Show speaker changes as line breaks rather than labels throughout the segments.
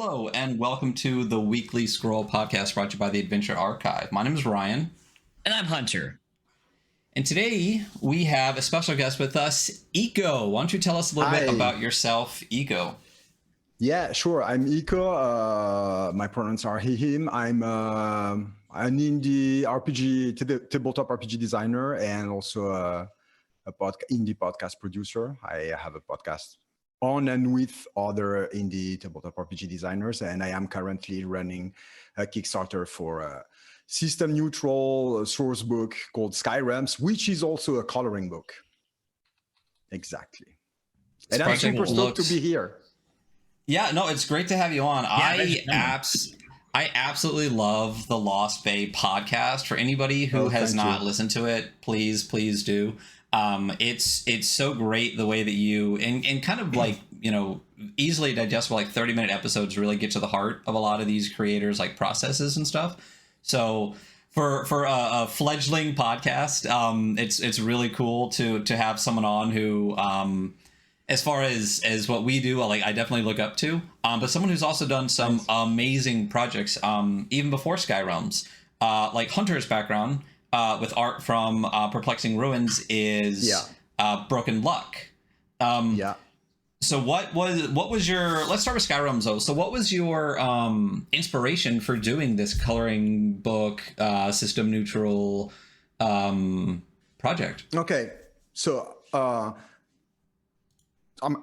Hello, and welcome to the weekly Scroll podcast brought to you by the Adventure Archive. My name is Ryan.
And I'm Hunter.
And today we have a special guest with us, Iko. Why don't you tell us a little bit about yourself, Iko?
Yeah, sure. I'm Iko. My pronouns are he, him. I'm an indie RPG, tabletop RPG designer, and also a indie podcast producer. I have a podcast on and with other indie tabletop RPG designers, and I am currently running a Kickstarter for a system-neutral source book called Skyrealms, which is also a coloring book. Exactly. And I'm super stoked to be here.
Yeah, no, it's great to have you on.
Yeah,
I absolutely love the Lost Bay podcast. For anybody who has not listened to it, please do. It's so great the way that you and kind of like, you know, easily digestible, like 30-minute episodes really get to the heart of a lot of these creators, like processes and stuff. So for a fledgling podcast, it's really cool to have someone on who as far as what we do, like I definitely look up to, but someone who's also done some amazing projects even before Skyrealms. Like Hunter's background with art from Perplexing Ruins is Broken Luck. So what was your, let's start with Skyrealms though. So what was your inspiration for doing this coloring book system neutral project?
Okay, so I'm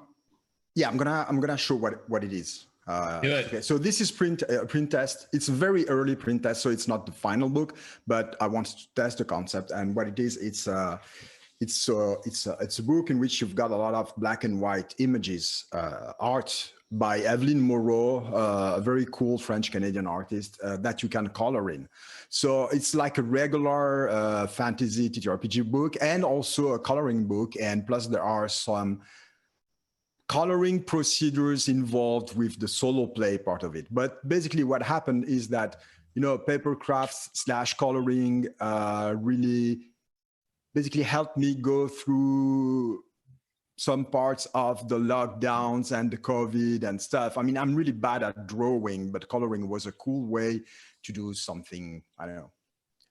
gonna show what it is. Okay, so this is print test. It's a very early print test, so it's not the final book, but I want to test the concept. And what it is, it's a book in which you've got a lot of black and white images, art by Evelyn Moreau, a very cool French-Canadian artist that you can color in. So it's like a regular fantasy ttrpg book and also a coloring book. And plus there are some coloring procedures involved with the solo play part of it. But basically what happened is that, you know, paper crafts / coloring really basically helped me go through some parts of the lockdowns and the COVID and stuff. I mean, I'm really bad at drawing, but coloring was a cool way to do something, I don't know,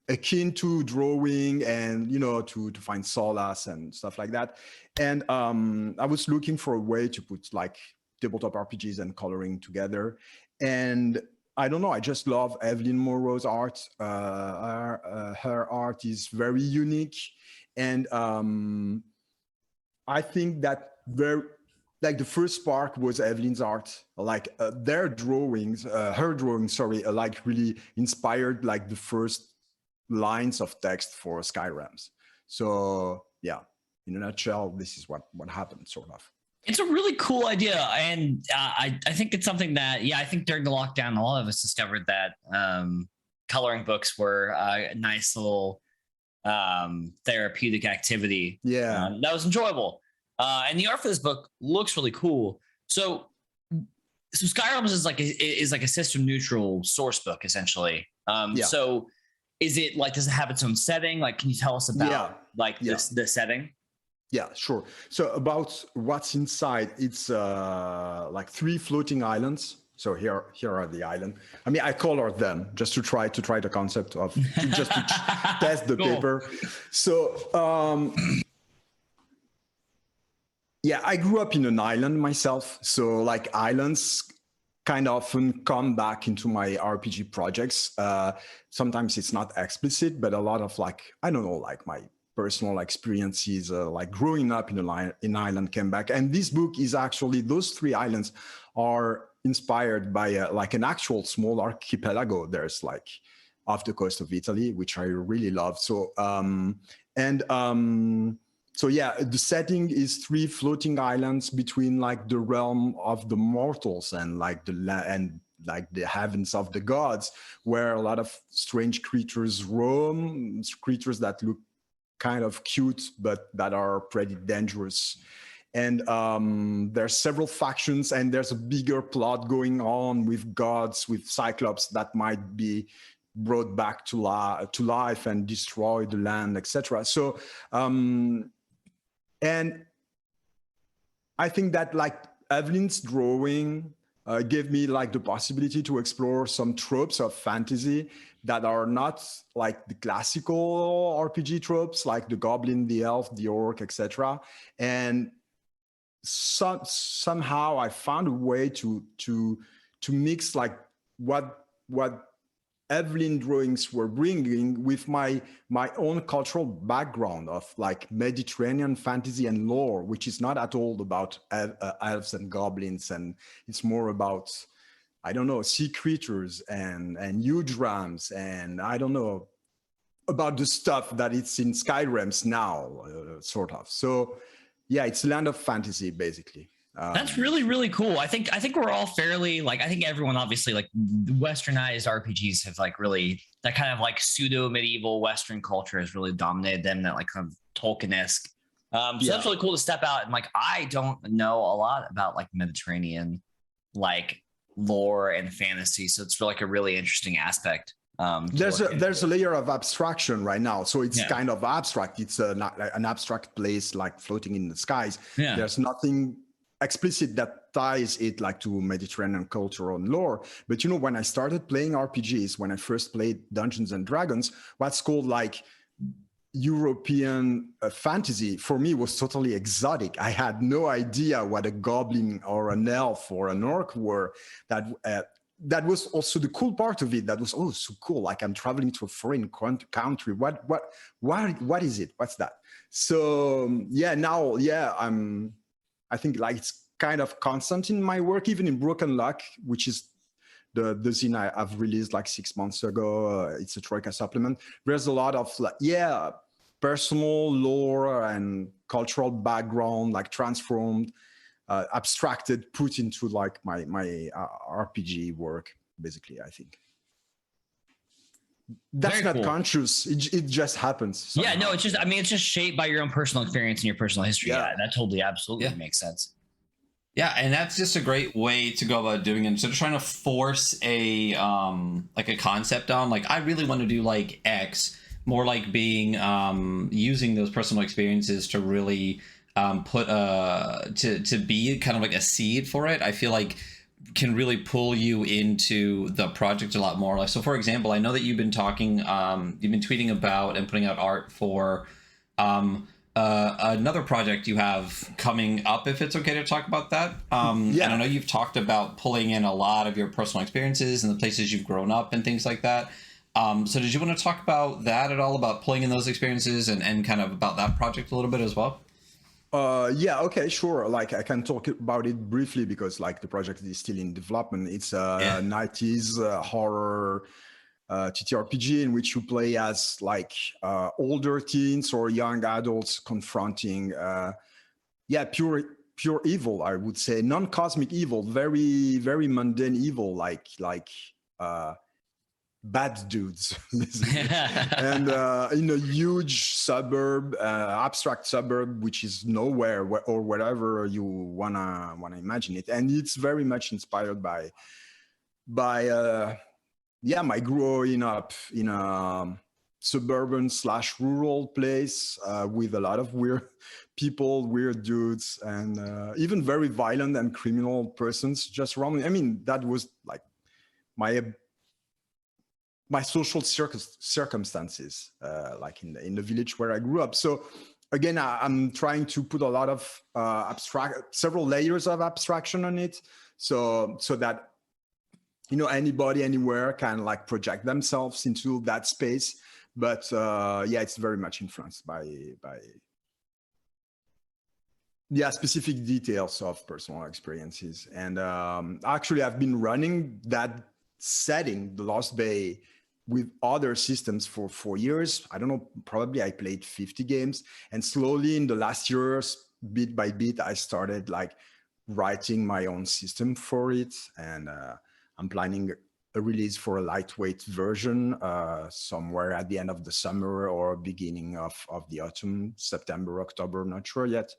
akin to drawing and, you know, to find solace and stuff like that. And I was looking for a way to put like tabletop RPGs and coloring together. And I don't know, I just love Evelyn Moreau's art. Her art is very unique. And I think that like the first spark was Evelyn's art, like her drawings, like really inspired like the first lines of text for Skyrealms. So yeah, in a nutshell, this is what happened, sort of.
It's a really cool idea, and I think it's something that I think during the lockdown, a lot of us discovered that coloring books were a nice little therapeutic activity. That was enjoyable, and the art for this book looks really cool. So Skyrealms is like a system neutral source book essentially. So is it like, does it have its own setting? Like, can you tell us about the setting?
Yeah, sure. So about what's inside, it's like 3 floating islands. So here are the islands. I mean, I colored them just to try the concept of just to test the paper. So I grew up in an island myself. So like islands kind of often come back into my RPG projects. Sometimes it's not explicit, but a lot of like, I don't know, like my personal experiences, like growing up in an island came back. And this book is actually, those 3 islands are inspired by like an actual small archipelago. There's like off the coast of Italy, which I really love. So, so yeah, the setting is 3 floating islands between like the realm of the mortals and like the heavens of the gods, where a lot of strange creatures roam, creatures that look kind of cute, but that are pretty dangerous. And there's several factions, and there's a bigger plot going on with gods, with Cyclops that might be brought back to life and destroy the land, etc. So, and I think that like Evelyn's drawing gave me like the possibility to explore some tropes of fantasy that are not like the classical RPG tropes, like the goblin, the elf, the orc, etc. And somehow I found a way to mix like what Evelyn drawings were bringing with my own cultural background of like Mediterranean fantasy and lore, which is not at all about elves and goblins, and it's more about, I don't know, sea creatures and huge rams, and I don't know about the stuff that it's in Skyrealms now, sort of. So yeah, it's land of fantasy basically.
That's really, really cool. I think we're all fairly like, I think everyone obviously like westernized RPGs have like really, that kind of like pseudo medieval Western culture has really dominated them, that like kind of Tolkien-esque. So that's really cool to step out and like, I don't know a lot about like Mediterranean like lore and fantasy. So it's like a really interesting aspect.
There's a layer of abstraction right now, so it's kind of abstract. It's an abstract place like floating in the skies. There's nothing explicit that ties it like to Mediterranean culture and lore. But you know, when I started playing RPGs, when I first played Dungeons and Dragons, what's called like European fantasy for me was totally exotic. I had no idea what a goblin or an elf or an orc were. That was also the cool part of it. That was so cool. Like I'm traveling to a foreign country. What is it? What's that? So now I think like it's kind of constant in my work, even in Broken Luck, which is the zine I've released like 6 months ago. It's a Troika supplement. There's a lot of like, personal lore and cultural background, like transformed, abstracted, put into like my RPG work, basically, I think. That's very not cool. Conscious. It just happens. Somehow.
Yeah, no, it's just shaped by your own personal experience and your personal history. Yeah, that totally, absolutely makes sense.
Yeah, and that's just a great way to go about doing it. Instead of trying to force a like a concept on, like I really want to do like X, more like being using those personal experiences to really put to be kind of like a seed for it. I feel like can really pull you into the project a lot more. Like, so for example, I know that you've been talking, you've been tweeting about and putting out art for another project you have coming up, if it's okay to talk about that. And I know you've talked about pulling in a lot of your personal experiences and the places you've grown up and things like that. So did you want to talk about that at all, about pulling in those experiences and kind of about that project a little bit as well?
Okay, sure. Like I can talk about it briefly because like the project is still in development. It's a 90s horror ttrpg in which you play as like older teens or young adults confronting pure evil, I would say, non-cosmic evil, very, very mundane evil, like bad dudes. And in a huge suburb, abstract suburb, which is nowhere or wherever you wanna imagine it. And it's very much inspired by my growing up in a suburban / rural place with a lot of weird people, weird dudes, and even very violent and criminal persons just around me. I mean, that was like my social circumstances, like in the village where I grew up. So again, I'm trying to put a lot of several layers of abstraction on it, so that anybody anywhere can like project themselves into that space. But it's very much influenced by specific details of personal experiences. And actually, I've been running that setting, the Lost Bay, with other systems for 4 years. I don't know, probably I played 50 games, and slowly in the last years, bit by bit, I started like writing my own system for it. And I'm planning a release for a lightweight version somewhere at the end of the summer or beginning of the autumn, September, October, not sure yet.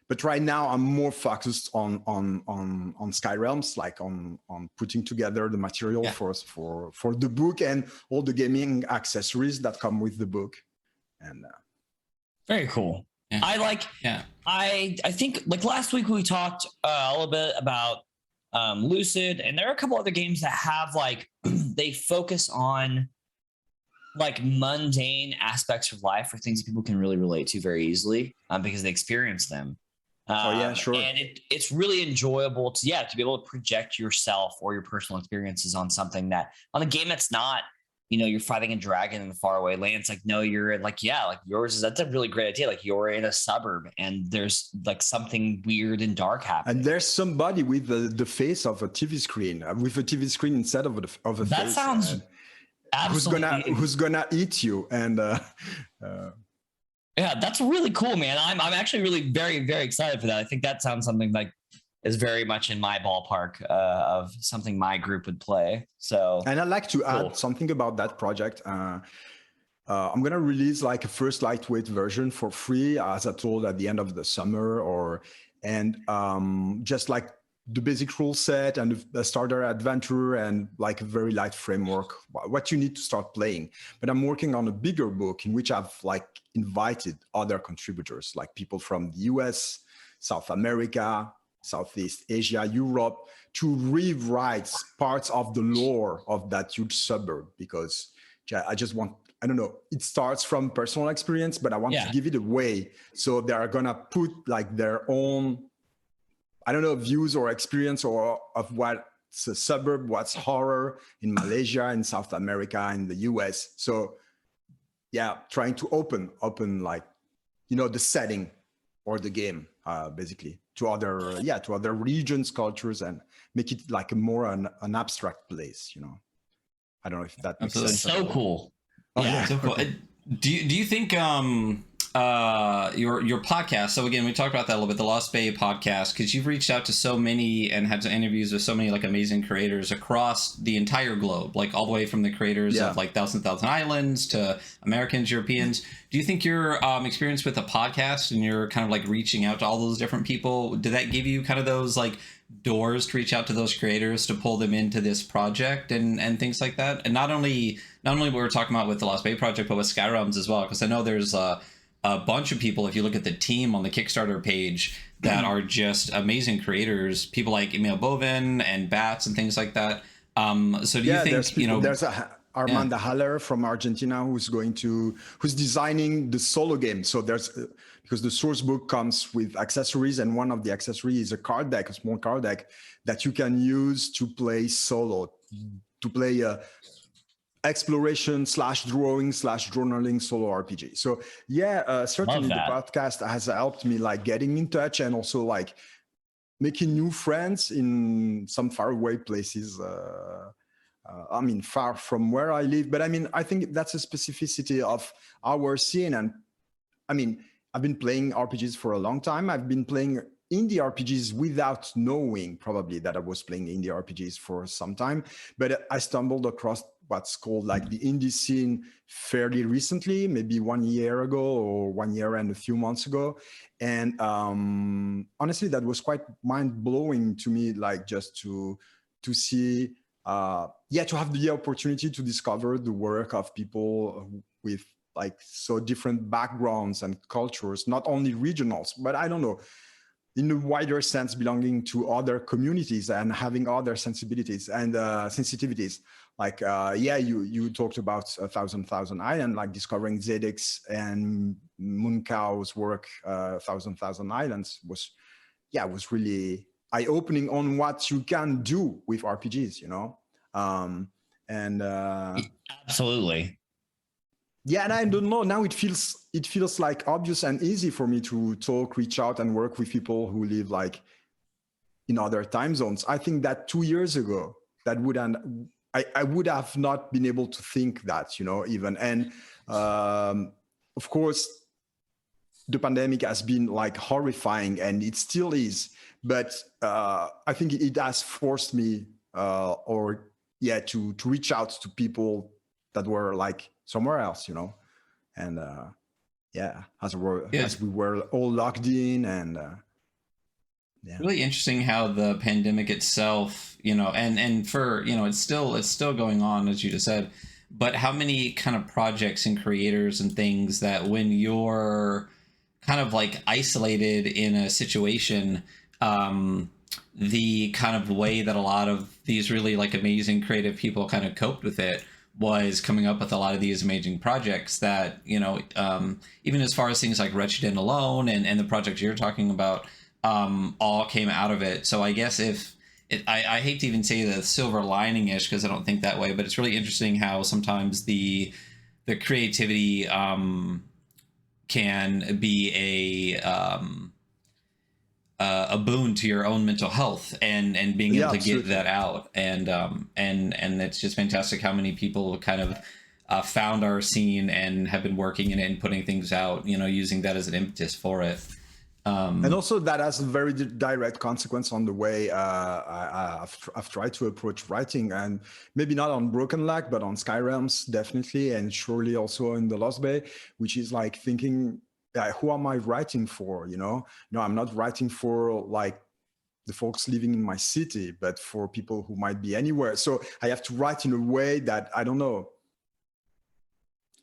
But right now I'm more focused on Skyrealms, like on putting together the material for the book and all the gaming accessories that come with the book. And
very cool. I think like last week we talked a little bit about Lucid, and there are a couple other games that have like they focus on like mundane aspects of life or things that people can really relate to very easily because they experience them.
Sure.
And it's really enjoyable to be able to project yourself or your personal experiences on something that on a game that's not, you're fighting a dragon in the faraway land. It's like, no, you're like, like yours that's a really great idea. Like you're in a suburb and there's like something weird and dark happening.
And there's somebody with the face of a TV screen, with a TV screen instead of a face.
That sounds absolutely
who's gonna eat you. And
yeah, that's really cool, man. I'm actually really very, very excited for that. I think that sounds something like is very much in my ballpark of something my group would play. So,
and I'd like to add something about that project. I'm going to release like a first lightweight version for free, as I told at the end of the summer, just like the basic rule set and the starter adventure and like a very light framework, what you need to start playing. But I'm working on a bigger book in which I've like invited other contributors, like people from the US, South America, Southeast Asia, Europe, to rewrite parts of the lore of that huge suburb, because I just want, I don't know, it starts from personal experience, but I want to give it away. So they are going to put like their own, I don't know, views or experience or of what's a suburb, what's horror in Malaysia, in South America, in the US. So trying to open like, the setting or the game, basically to other regions, cultures, and make it like an abstract place, I don't know if that makes sense.
So cool.
So cool. Do you think your podcast, so again, we talked about that a little bit, the Lost Bay podcast, because you've reached out to so many and had some interviews with so many like amazing creators across the entire globe, like all the way from the creators of like Thousand Islands to Americans, Europeans. Do you think your experience with a podcast and you're kind of like reaching out to all those different people, did that give you kind of those like doors to reach out to those creators to pull them into this project and things like that? And not only what we're talking about with the Lost Bay project, but with Skyrealms as well, because I know there's a bunch of people, if you look at the team on the Kickstarter page, that are just amazing creators, people like Emil Bovin and Bats and things like that. So do you think,
there's Armanda Haller from Argentina who's designing the solo game. So because the source book comes with accessories, and one of the accessories is a small card deck that you can use to play solo, to play exploration / drawing / journaling solo RPG. So certainly the podcast has helped me like getting in touch and also like making new friends in some faraway places. Far from where I live, but I think that's a specificity of our scene. And I've been playing RPGs for a long time. I've been playing indie RPGs without knowing probably that I was playing indie RPGs for some time, but I stumbled across what's called like the indie scene fairly recently, maybe 1 year ago or 1 year and a few months ago. And honestly, that was quite mind-blowing to me, like just to see, to have the opportunity to discover the work of people with like so different backgrounds and cultures, not only regionals, but I don't know, in a wider sense, belonging to other communities and having other sensibilities and sensitivities. Like, you talked about Thousand Island, like discovering Zedek's and Mooncow's work, Thousand Islands was really eye-opening on what you can do with RPGs,
Absolutely.
Yeah, and I don't know, now it feels like obvious and easy for me to reach out and work with people who live like in other time zones. I think that 2 years ago, I would have not been able to think that, even. And of course, the pandemic has been like horrifying, and it still is. But I think it has forced me to reach out to people that were like somewhere else, and as we were all locked in, and
really interesting how the pandemic itself, and for it's still going on, as you just said, but how many kind of projects and creators and things that when you're kind of like isolated in a situation, the kind of way that a lot of these really like amazing creative people kind of coped with it was coming up with a lot of these amazing projects that, you know, even as far as things like Wretched and Alone and the project you're talking about, all came out of it. So I guess I hate to even say the silver lining ish, because I don't think that way, but it's really interesting how sometimes the creativity can be a boon to your own mental health and being able to
absolutely.
get that out. And it's just fantastic how many people kind of found our scene and have been working in it and putting things out, you know, using that as an impetus for it.
And also that has a very direct consequence on the way I've tried to approach writing, and maybe not on Broken Lack, but on Skyrealms, definitely, and surely also in the Lost Bay, which is like thinking, who am I writing for? You know, no, I'm not writing for like the folks living in my city, but for people who might be anywhere. So I have to write in a way that, I don't know,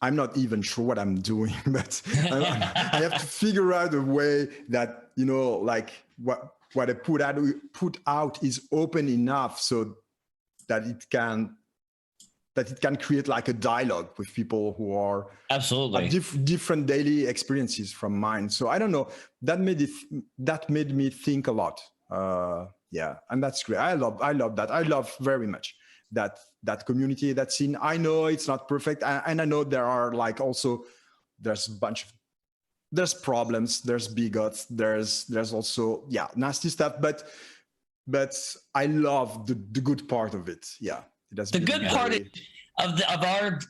I'm not even sure what I'm doing, but I have to figure out a way that, you know, like what I put out is open enough so that it can create like a dialogue with people who are
absolutely
different daily experiences from mine. So I don't know, that made me think a lot. Yeah, and that's great. I love that. I love very much that community, that scene. I know it's not perfect, and I know there are like also there's problems, there's bigots, there's also nasty stuff, but I love the good part of it. Yeah, it has
the good part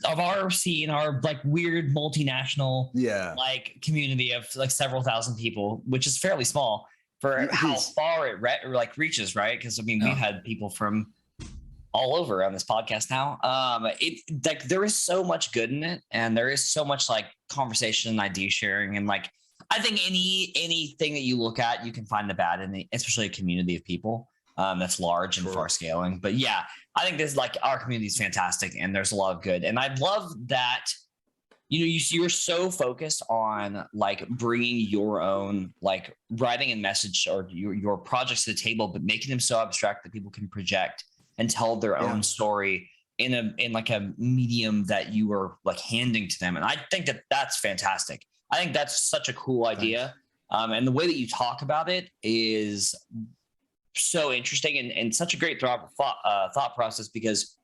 of our scene, our like weird multinational like community of like several thousand people, which is fairly small for how far it reaches, right? Because I mean, we've had people from all over on this podcast now. It like there is so much good in it, and there is so much like conversation and idea sharing, and like I think anything that you look at, you can find the bad in it, especially a community of people that's large and far scaling. But yeah, I think this like our community is fantastic, and there's a lot of good, and I love that. You know, you're so focused on like bringing your own like writing and message or your projects to the table, but making them so abstract that people can project and tell their own story in like a medium that you are like handing to them. And I think that that's fantastic. I think that's such a cool idea. And the way that you talk about it is so interesting and such a great thought process, because,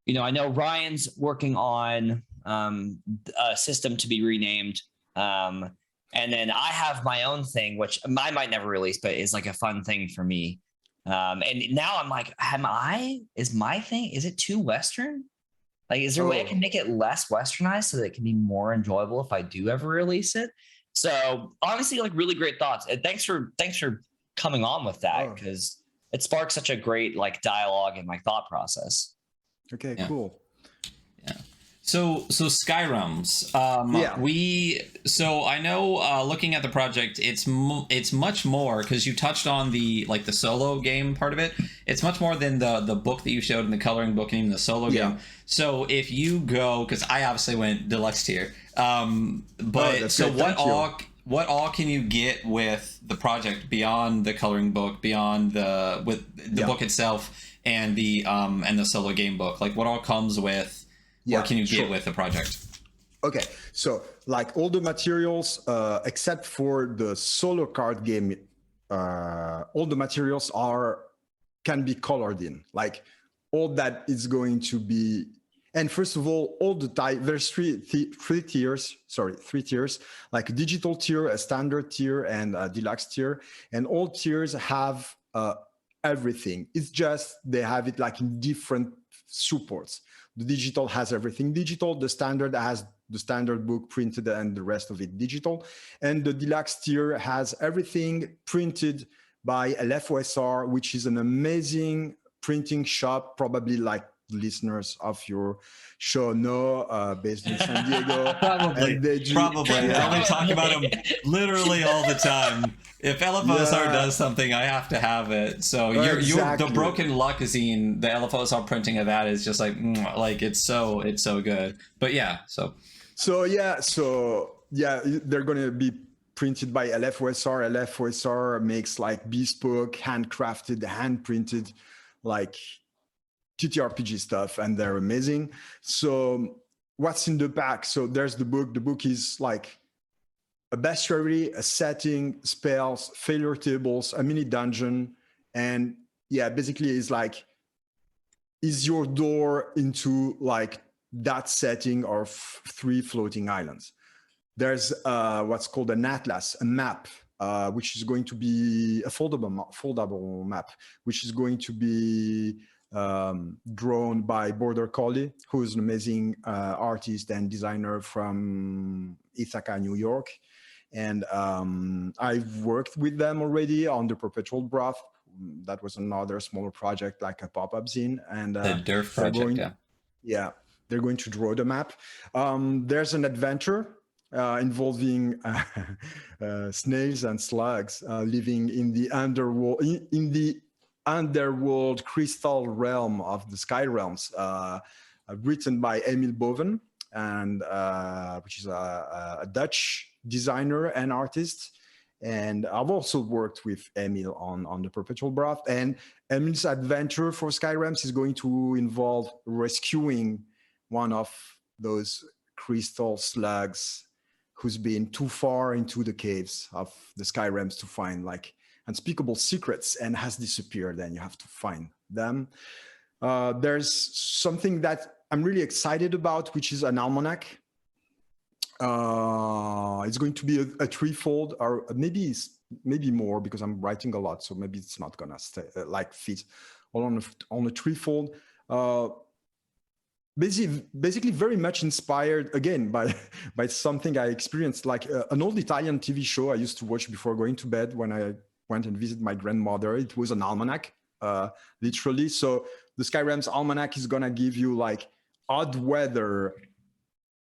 you know, I know Ryan's working on a system to be renamed. And then I have my own thing, which I might never release, but is like a fun thing for me. And now I'm like, is my thing, is it too Western? Like, is there a way I can make it less Westernized so that it can be more enjoyable if I do ever release it? So honestly, like really great thoughts. And thanks for coming on with that, because it sparks such a great like dialogue and like thought process.
Okay, cool.
Yeah. So Skyrealms, so I know looking at the project, it's much more, because you touched on the solo game part of it. It's much more than the book that you showed in the coloring book and even the solo game. So if you go, because I obviously went deluxe tier, but so what all can you get with the project beyond the coloring book, beyond the book itself and the solo game book? Like what all comes with? What can you get with the project?
Okay, so like all the materials, except for the solo card game, all the materials can be colored in. Like all that is going to be, and first of all the there's three tiers, like a digital tier, a standard tier, and a deluxe tier, and all tiers have everything. It's just they have it like in different supports. The digital has everything digital. The standard has the standard book printed and the rest of it digital. And the deluxe tier has everything printed by LFOSR, which is an amazing printing shop, probably like listeners of your show know, based in San Diego.
Probably. I talk about them literally all the time. If LFOSR does something, I have to have it. So the Broken Luck zine, the LFOSR printing of that is just like it's so good. But they're going to be
printed by LFOSR. LFOSR makes like bespoke, handcrafted, hand printed, like ttrpg stuff, and they're amazing. So what's in the pack? So there's the book. The book is like a bestiary, a setting, spells, failure tables, a mini dungeon, and yeah, basically it's like is your door into like that setting of 3 floating islands. There's what's called an atlas, a map, which is going to be a foldable map, which is going to be drawn by Border Collie, who is an amazing artist and designer from Ithaca, New York. And I've worked with them already on the Perpetual Broth. That was another smaller project, like a pop-up zine. And
the DERF project,
they're going to draw the map. There's an adventure involving snails and slugs living in the underworld, in the underworld crystal realm of the Skyrealms, written by Emil Boven, and which is a Dutch designer and artist. And I've also worked with Emil on the Perpetual Broth. And Emil's adventure for Skyrealms is going to involve rescuing one of those crystal slugs who's been too far into the caves of the Skyrealms to find like unspeakable secrets and has disappeared, and you have to find them. There's something that I'm really excited about, which is an almanac. It's going to be a threefold, or maybe more, because I'm writing a lot, so maybe it's not gonna stay like fit all on a threefold. Basically very much inspired again by something I experienced, like an old Italian TV show I used to watch before going to bed when I went and visited my grandmother. It was an almanac, literally. So the Skyrealms almanac is gonna give you like odd weather,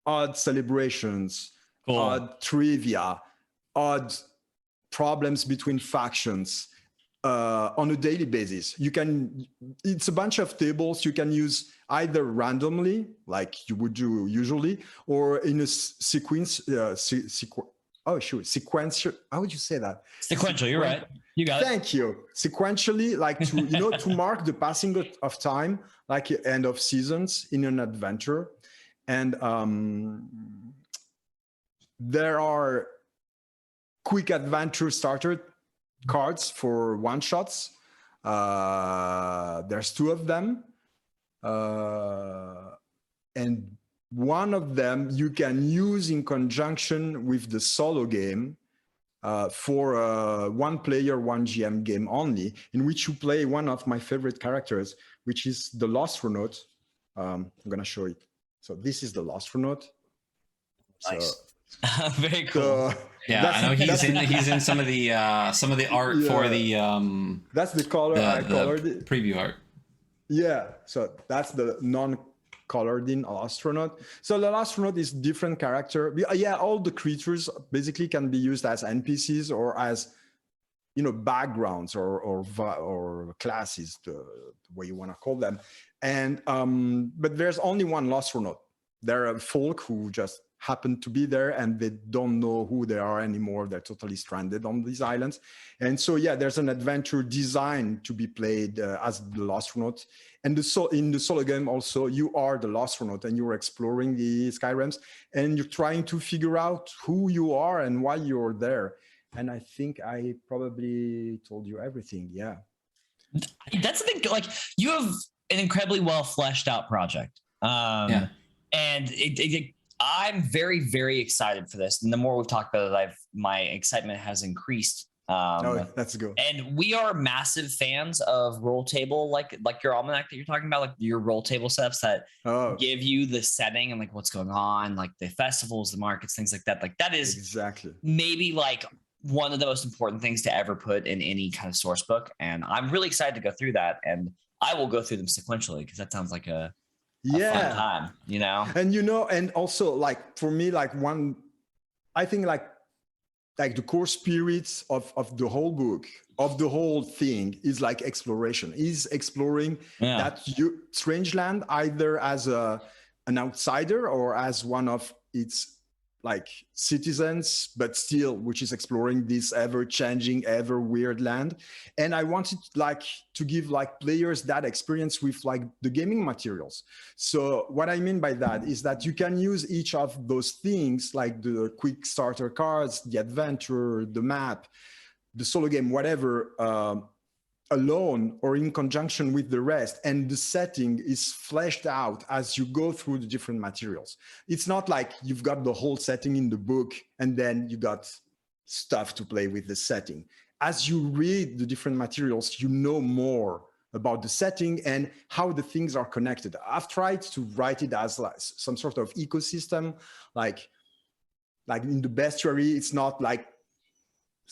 odd celebrations, cool, odd trivia, odd problems between factions on a daily basis. It's a bunch of tables you can use either randomly, like you would do usually, or in a sequential. How would you say that?
Sequential. You're right. You got it.
Thank you. Sequentially, like to to mark the passing of time, like end of seasons in an adventure. And there are quick adventure starter cards for one shots. There's 2 of them. And one of them you can use in conjunction with the solo game for a 1-player, 1 GM game only, in which you play one of my favorite characters, which is the Lostronaut. I'm going to show it. So this is the Lostronaut.
Nice. Very cool.
Yeah, I know he's in some of the art for the
that's the color I colored it.
Preview art.
Yeah, so that's the non-colored in astronaut. So the astronaut is different character. Yeah, all the creatures basically can be used as NPCs or as backgrounds or classes, the way you want to call them. And but there's only one astronaut. There are folk who just happen to be there and they don't know who they are anymore. They're totally stranded on these islands. And so, yeah, there's an adventure designed to be played as the astronaut. And in the solo game also, you are the astronaut and you're exploring the Skyrealms and you're trying to figure out who you are and why you're there. And I think I probably told you everything. Yeah.
That's the thing. Like, you have an incredibly well fleshed out project. And I'm very, very excited for this. And the more we've talked about it, my excitement has increased.
That's good.
And we are massive fans of roll table, like your almanac that you're talking about, like your roll table setups that give you the setting and like what's going on, like the festivals, the markets, things like that. Like that is
exactly
maybe like one of the most important things to ever put in any kind of source book. And I'm really excited to go through that. And I will go through them sequentially because that sounds like a fun time,
And and also like for me, like I think like the core spirits of the whole book, of the whole thing is like exploration, is exploring that strange land either as an outsider or as one of its like citizens, but still, which is exploring this ever-changing, ever-weird land. And I wanted like to give like players that experience with like the gaming materials. So what I mean by that is that you can use each of those things, like the quick starter cards, the adventure, the map, the solo game, whatever, alone or in conjunction with the rest, and the setting is fleshed out as you go through the different materials. It's not like you've got the whole setting in the book and then you got stuff to play with the setting. As you read the different materials, you know more about the setting and how the things are connected. I've tried to write it as like some sort of ecosystem, like in the bestiary. It's not like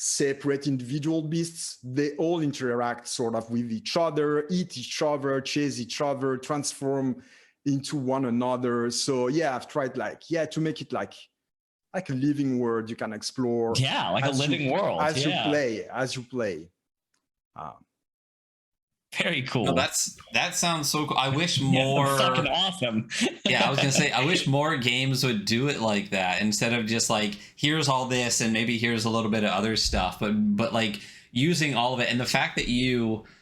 separate individual beasts. They all interact sort of with each other, eat each other, chase each other, transform into one another. So yeah, I've tried to make it like a living world you can explore.
Yeah, like a living world
as you play.
Very cool.
No, that sounds so cool. I wish more.
Fucking awesome.
Yeah, I was gonna say, I wish more games would do it like that instead of just like, here's all this and maybe here's a little bit of other stuff, but like using all of it. And the fact that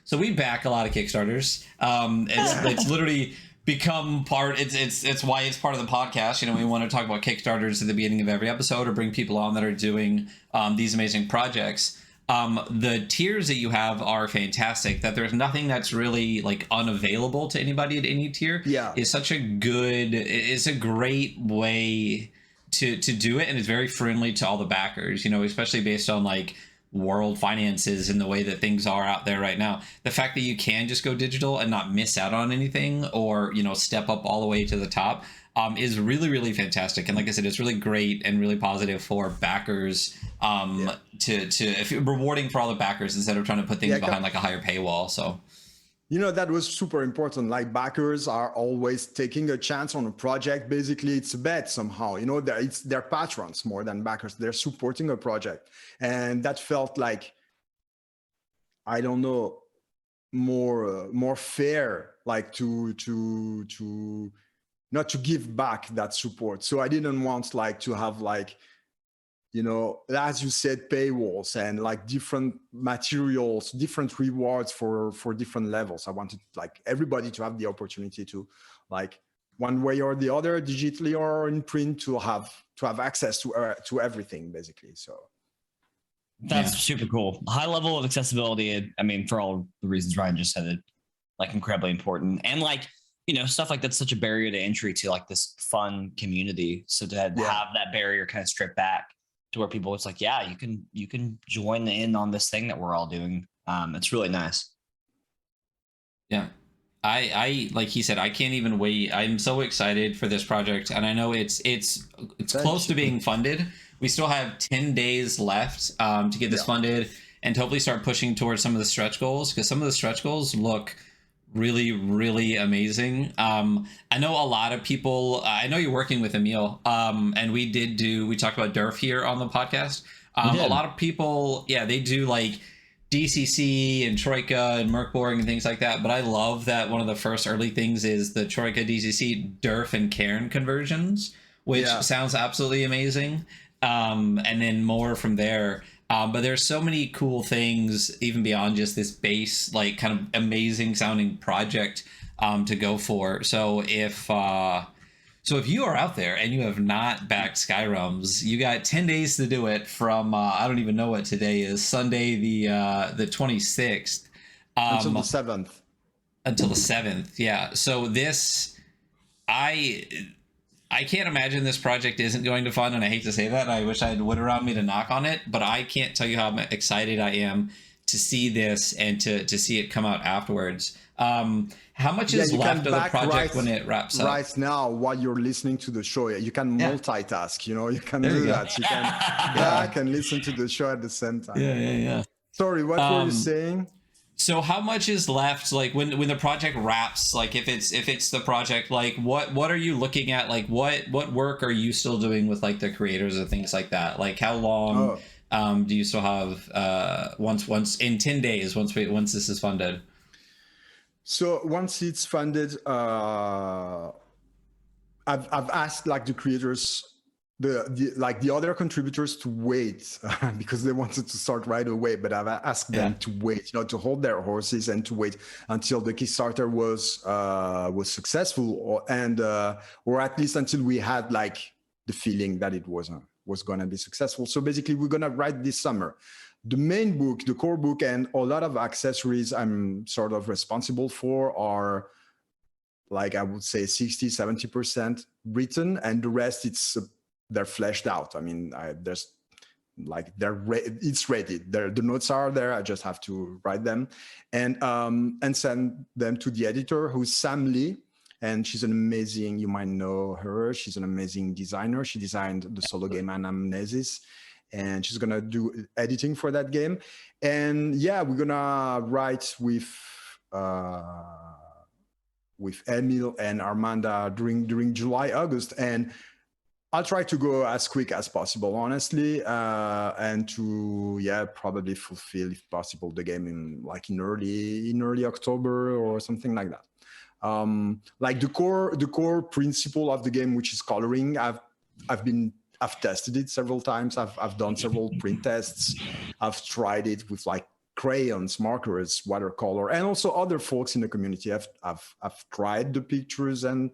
so we back a lot of Kickstarters. It's literally become part. It's why it's part of the podcast. You know, we want to talk about Kickstarters at the beginning of every episode or bring people on that are doing these amazing projects. The tiers that you have are fantastic. That there's nothing that's really like unavailable to anybody at any tier.
Yeah,
is such a good. It's a great way to do it, and it's very friendly to all the backers. You know, especially based on like world finances and the way that things are out there right now. The fact that you can just go digital and not miss out on anything, or step up all the way to the top. Is really, really fantastic. And like I said, it's really great and really positive for backers to rewarding for all the backers instead of trying to put things behind like a higher paywall. So,
that was super important. Like backers are always taking a chance on a project. Basically, it's a bet somehow. It's their patrons more than backers. They're supporting a project. And that felt like, I don't know, more fair, like to not to give back that support. So I didn't want like to have like, as you said, paywalls and like different materials, different rewards for different levels. I wanted like everybody to have the opportunity to, like, one way or the other, digitally or in print, to have access to everything basically. So
that's super cool. High level of accessibility. I mean, for all the reasons Ryan just said, it like incredibly important. And like, stuff like that's such a barrier to entry to like this fun community. So to have that barrier kind of stripped back to where people, it's like, yeah, you can join in on this thing that we're all doing. It's really nice.
Yeah. I like he said, I can't even wait. I'm so excited for this project. And I know it's close to being funded. We still have 10 days left to get this funded and hopefully start pushing towards some of the stretch goals, because some of the stretch goals look really, really amazing. I know a lot of people, I know you're working with Emil, and we talked about Durf here on the podcast. A lot of people, they do like DCC and Troika and Merc boring and things like that. But I love that one of the first early things is the Troika, DCC, Durf and Cairn conversions, which sounds absolutely amazing. And then more from there. But there's so many cool things even beyond just this base, like kind of amazing sounding project to go for. So if you are out there and you have not backed Skyrealms, you got 10 days to do it from I don't even know what today is, Sunday the 26th
until the 7th.
Until the 7th, yeah. So this I can't imagine this project isn't going to fund, and I hate to say that, and I wish I had wood around me to knock on it, but I can't tell you how excited I am to see this and to see it come out afterwards. How much is left of the project when it wraps up?
Right now, while you're listening to the show, you can multitask, you can do that. You can back and listen to the show at the same time.
Yeah.
Sorry, what were you saying?
So how much is left, like when the project wraps, like if it's the project, like what are you looking at, like what work are you still doing with like the creators and things like that? Like how long do you still have once in 10 days once this is funded?
So once it's funded, I've asked like the creators the other contributors to wait because they wanted to start right away, but I've asked them to wait, to hold their horses and to wait until the Kickstarter was successful, or at least until we had like the feeling that it was going to be successful. So basically, we're going to write this summer. The main book, the core book, and a lot of accessories I'm sort of responsible for are, like, I would say 60-70% written, and the rest they're fleshed out. I mean, it's ready. The notes are there. I just have to write them and send them to the editor, who's Sam Lee. And she's an amazing, you might know her. She's an amazing designer. She designed the solo game Anamnesis, and she's going to do editing for that game. And yeah, we're going to write with Emil and Armanda during July, August. And I'll try to go as quick as possible, honestly, and to probably fulfill, if possible, the game in early October or something like that. Like the core principle of the game, which is coloring, I've tested it several times. I've done several print tests. I've tried it with like crayons, markers, watercolor, and also other folks in the community. I've tried the pictures, and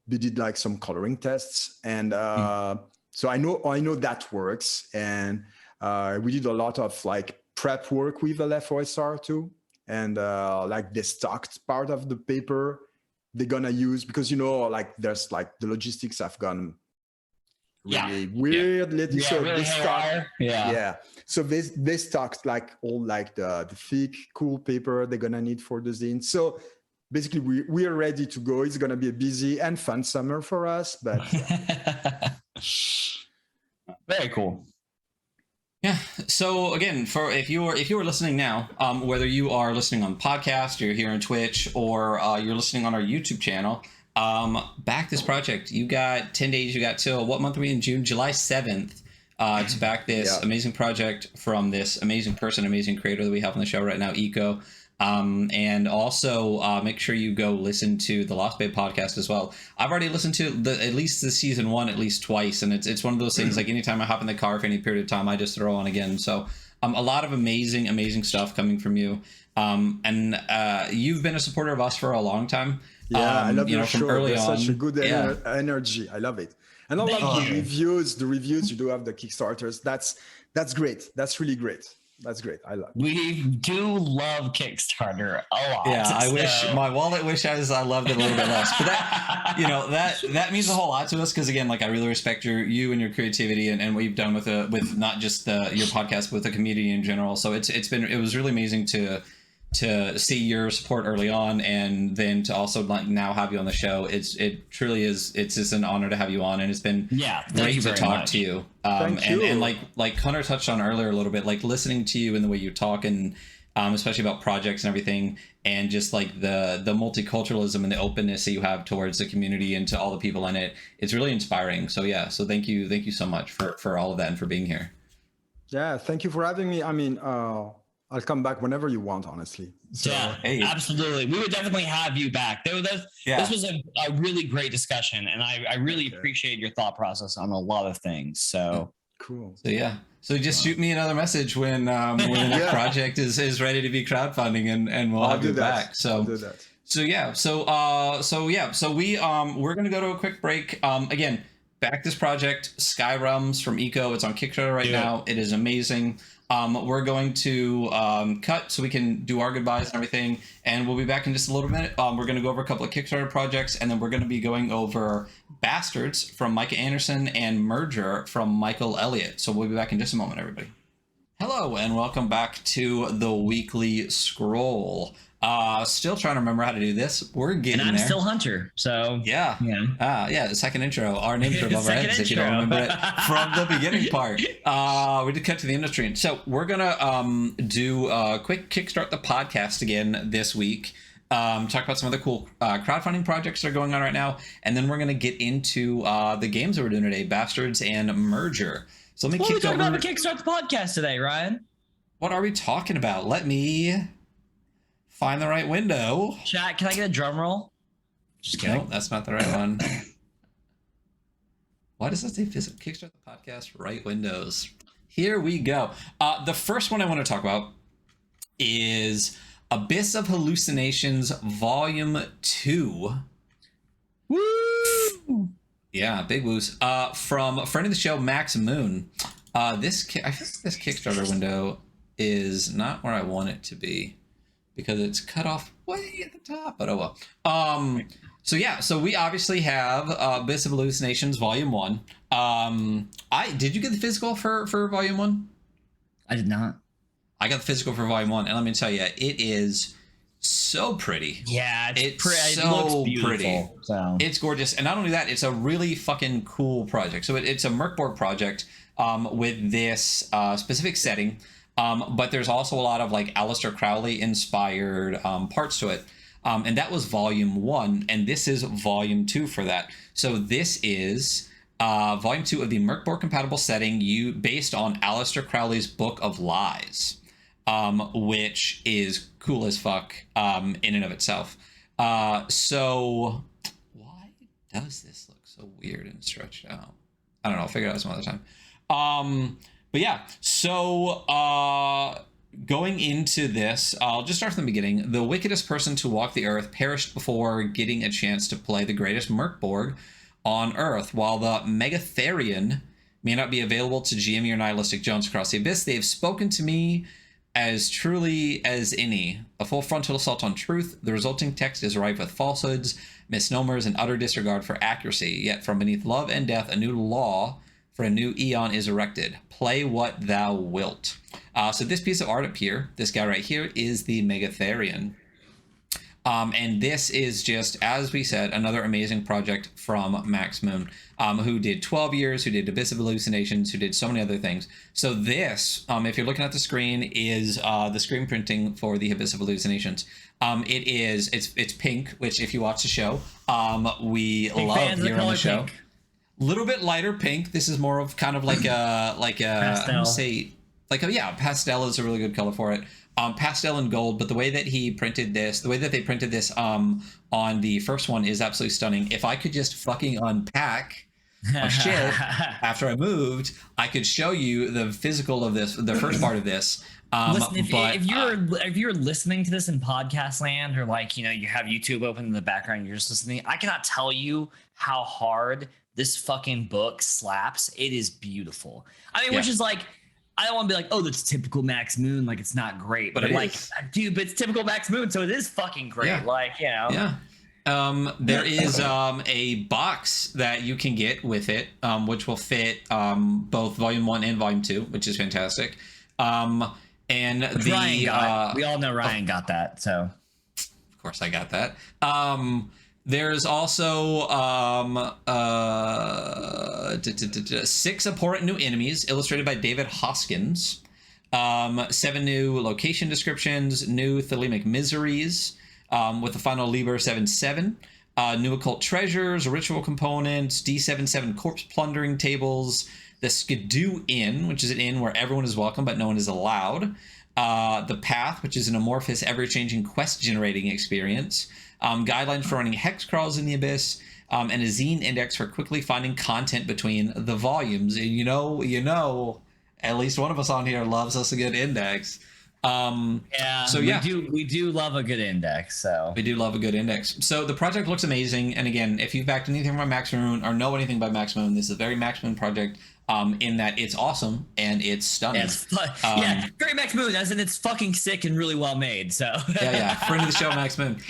they did like some coloring tests, and so I know that works. And we did a lot of like prep work with LFOSR too, and like the stocked part of the paper they're gonna use, because like there's like the logistics have gone really weird lately. So
really
so they stocked like all like the thick cool paper they're gonna need for the zine. So basically, we are ready to go. It's going to be a busy and fun summer for us, but
very cool.
Yeah. So again, if you are listening now, whether you are listening on podcast, you're here on Twitch, or you're listening on our YouTube channel, back this project. You got 10 days. You got till what month are we in? June, July 7th. To back this amazing project from this amazing person, amazing creator that we have on the show right now, Iko. And also make sure you go listen to the Lost Bay podcast as well. I've already listened to at least the season 1 at least twice, and it's one of those things, like anytime I hop in the car for any period of time, I just throw on again. So a lot of amazing stuff coming from you. And you've been a supporter of us for a long time.
I love your show.
Early
There's
on.
Such a good energy. I love it. And I love the reviews you do have the Kickstarters. That's great. That's really great. That's great. I love it.
We do love Kickstarter a lot.
Yeah, I wish my wallet wishes I loved it a little bit less. But that means a whole lot to us, because again, like, I really respect you and your creativity and what you've done with not just your podcast, but with the community in general. So it was really amazing to see your support early on, and then to also like now have you on the show. It truly is. It's just an honor to have you on, and it's been great to talk to you. And like Connor touched on earlier a little bit, like listening to you and the way you talk, and especially about projects and everything, and just like the multiculturalism and the openness that you have towards the community and to all the people in it. It's really inspiring. So so thank you so much for all of that and for being here.
Yeah, thank you for having me. I mean, I'll come back whenever you want, honestly. So,
absolutely. We would definitely have you back. This was a really great discussion, and I really appreciate your thought process on a lot of things. So
cool.
So just shoot me another message when the next project is ready to be crowdfunding, and we'll have you back. So
I'll do that.
So we're gonna go to a quick break. Again, back this project, Skyrealms from Iko. It's on Kickstarter right now. It is amazing. We're going to cut so we can do our goodbyes and everything, and we'll be back in just a little minute. We're going to go over a couple of Kickstarter projects, and then we're going to be going over Bastards from Michah Anderson and Merger from Michael Elliott. So we'll be back in just a moment, everybody. Hello, and welcome back to the Weekly Scroll. Still trying to remember how to do this. We're getting there.
And I'm still Hunter, so
the second intro, our names are above our heads if you don't remember it from the beginning part. We did cut to the industry, so we're gonna do a quick Kickstart the Podcast again this week. Talk about some other cool crowdfunding projects that are going on right now, and then we're gonna get into the games that we're doing today, Bastards and Merger. So let me
kick over. What are we talking about the Kickstart the Podcast today, Ryan?
What are we talking about? Let me find the right window.
Chat, can I get a drum roll?
Just kidding. No, that's not the right one. Why does that say Kickstart the Podcast? Right windows. Here we go. The first one I want to talk about is Abyss of Hallucinations Volume 2.
Woo!
Yeah, big woos. From a friend of the show, Max Moon. I feel like this Kickstarter window is not where I want it to be because it's cut off way at the top, but oh well. So we obviously have Abyss of Hallucinations Volume 1. Did you get the physical for Volume 1?
I did not.
I got the physical for Volume 1, and let me tell you, it is so pretty.
Yeah,
it's so
it looks beautiful,
pretty.
So.
It's gorgeous, and not only that, it's a really fucking cool project. So it's a Merkborg project with this specific setting, but there's also a lot of like Aleister Crowley inspired parts to it. And that was Volume 1, and this is Volume 2 for that. So this is Volume 2 of the Merkborg compatible setting based on Aleister Crowley's Book of Lies, which is cool as fuck in and of itself. So why does this look so weird and stretched out? I don't know. I'll figure it out some other time. But yeah, so going into this, I'll just start from the beginning. The wickedest person to walk the earth perished before getting a chance to play the greatest Merkborg on Earth. While the Megatherian may not be available to GM your nihilistic Jones across the abyss, they have spoken to me as truly as any. A full frontal assault on truth. The resulting text is rife with falsehoods, misnomers, and utter disregard for accuracy. Yet from beneath love and death, a new law for a new eon is erected. Play what thou wilt. So this piece of art up here, this guy right here, is the Megatherian. And this is just, as we said, another amazing project from Max Moon, who did 12 Years, who did Abyss of Hallucinations, who did so many other things. So this, if you're looking at the screen, is the screen printing for the Abyss of Hallucinations. It's pink, which if you watch the show, we
Big
love here on the show.
Pink.
Little bit lighter pink. This is more of kind of like a
pastel.
Pastel is a really good color for it. Pastel and gold, but the way that they printed this on the first one is absolutely stunning. If I could just fucking unpack my shit after I moved, I could show you the physical of this, the first part of this.
Listen, if you're listening to this in podcast land, or like, you have YouTube open in the background, you're just listening, I cannot tell you how hard this fucking book slaps. It is beautiful. I mean, which is like, I don't want to be like, oh, that's typical Max Moon, like it's not great, but like, dude, but it's typical Max Moon, so it is fucking great.
Yeah.
Like,
Yeah. There is a box that you can get with it, which will fit both Volume 1 and Volume 2, which is fantastic. And
we all know Ryan got that, so
of course I got that. There's also 6 abhorrent new enemies, illustrated by David Hoskins. 7 new location descriptions, new thelemic miseries, with the final Liber 7/7. New occult treasures, ritual components, D7/7 corpse plundering tables, the Skidoo Inn, which is an inn where everyone is welcome but no one is allowed. The Path, which is an amorphous, ever-changing quest-generating experience. Guidelines for running hex crawls in the abyss, and a zine index for quickly finding content between the volumes. And you know, at least one of us on here loves us a good index.
We do love a good index. So
we do love a good index. So the project looks amazing. And again, if you've backed anything from Max Moon or know anything about Max Moon, this is a very Max Moon project. In that it's awesome and it's stunning.
Very Max Moon, as in it's fucking sick and really well made. So
friend of the show, Max Moon.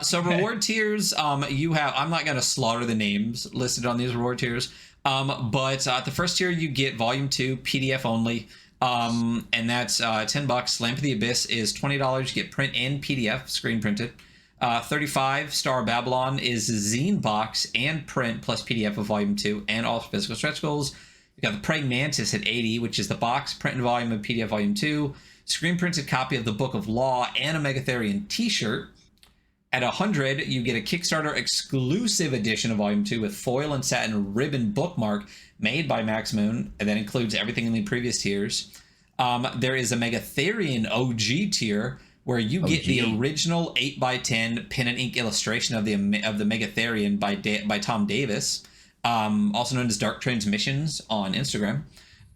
So reward tiers, you have. I'm not gonna slaughter the names listed on these reward tiers, but the first tier you get Volume 2 PDF only, and that's $10. Lamp of the Abyss is $20. You get print and PDF, screen printed. 35 Star Babylon is zine box and print plus PDF of Volume 2 and all physical stretch goals. We got the Praying Mantis at 80, which is the box, print and volume of PDF Volume 2, screen printed copy of the Book of Law, and a Megatherian t-shirt. At 100, you get a Kickstarter exclusive edition of Volume 2 with foil and satin ribbon bookmark made by Max Moon, and that includes everything in the previous tiers. There is a Megatherian OG tier where you get the original 8x10 pen and ink illustration of the Megatherian by Tom Davis. also known as Dark Transmissions on Instagram.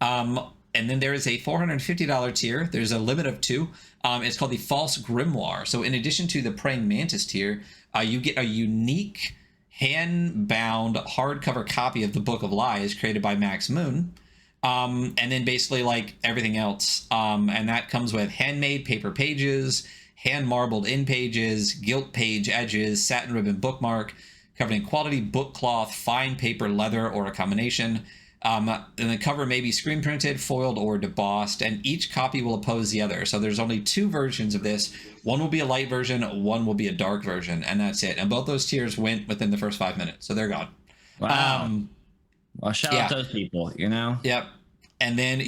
And then there is a $450 tier. There's a limit of 2. It's called the False Grimoire. So in addition to the Praying Mantis tier, you get a unique hand-bound hardcover copy of the Book of Lies created by Max Moon. And then basically like everything else. And that comes with handmade paper pages, hand-marbled in pages, gilt page edges, satin ribbon bookmark, covered in quality book cloth, fine paper, leather, or a combination. And the cover may be screen printed, foiled, or debossed, and each copy will oppose the other. So there's only 2 versions of this. One will be a light version, one will be a dark version, and that's it. And both those tiers went within the first 5 minutes, so they're gone.
Wow. Well, shout out those people, you know?
Yep. And then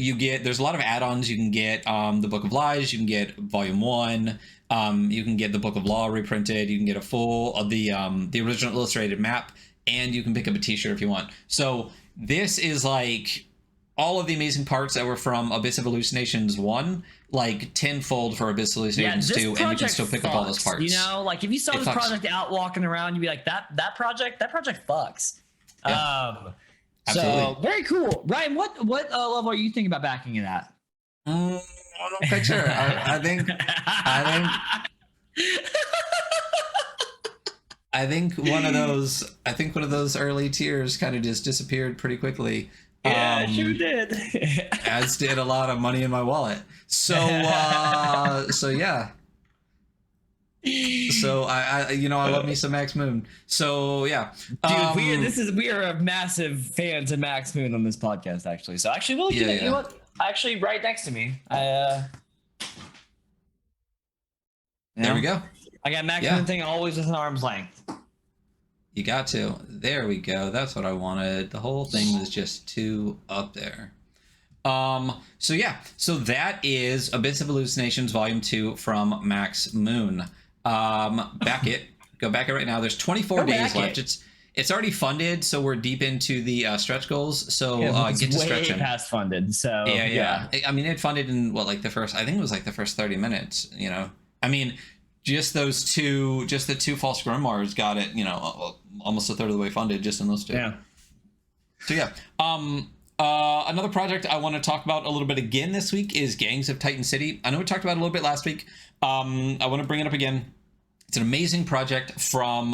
there's a lot of add-ons. You can get the Book of Lies, you can get Volume 1, you can get the Book of Law reprinted, you can get a full of the original illustrated map, and you can pick up a t-shirt if you want. So this is like all of the amazing parts that were from Abyss of Hallucinations 1, like tenfold for Abyss Hallucinations 2, and you can still pick up all those parts.
You know, like if you saw this project out walking around, you'd be like, that project fucks.
Yeah.
So very cool. Ryan, what level are you thinking about backing it at?
I'm not quite sure. I think one of those early tiers kind of just disappeared pretty quickly.
Yeah, sure did.
As did a lot of money in my wallet. So yeah. So I love me some Max Moon. So yeah,
dude, we are massive fans of Max Moon on this podcast, actually. So actually, you know what? Actually, right next to me, there
we go.
I got Max Moon thing always within arm's length.
You got to. There we go. That's what I wanted. The whole thing was just too up there. So that is Abyss of Hallucinations Volume 2 from Max Moon. Go back it right now. There's 24 days left. It's already funded, so we're deep into the stretch goals. So get to stretching.
Past funded. So
yeah. I mean, it funded in the first 30 minutes. You know, I mean, just the 2 false grimoires got it. You know, almost a third of the way funded just in those 2.
Yeah.
So yeah. Another project I want to talk about a little bit again this week is Gangs of Titan City. I know we talked about it a little bit last week. I want to bring it up again. It's an amazing project from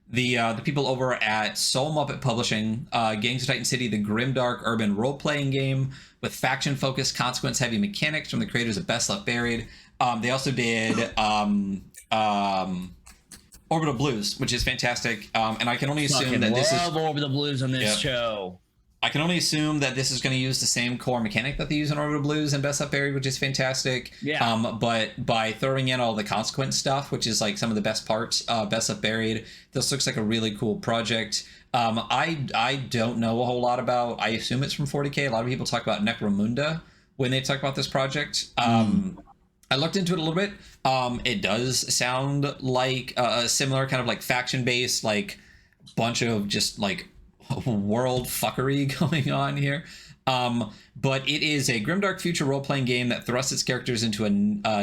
the people over at Soul Muppet Publishing. Gangs of Titan City, the grimdark urban role-playing game with faction-focused, consequence-heavy mechanics from the creators of Best Left Buried. They also did Orbital Blues, which is fantastic. And I can only assume that this is...
love Orbital Blues on this show.
I can only assume that this is going to use the same core mechanic that they use in Orbital Blues and Best Left Buried, which is fantastic.
Yeah.
But by throwing in all the consequence stuff, which is like some of the best parts, Best Left Buried, this looks like a really cool project. I don't know a whole lot about. I assume it's from 40K. A lot of people talk about Necromunda when they talk about this project. I looked into it a little bit. It does sound like a similar kind of like faction-based, like bunch of just like world fuckery going on here. But it is a grimdark future role-playing game that thrusts its characters into a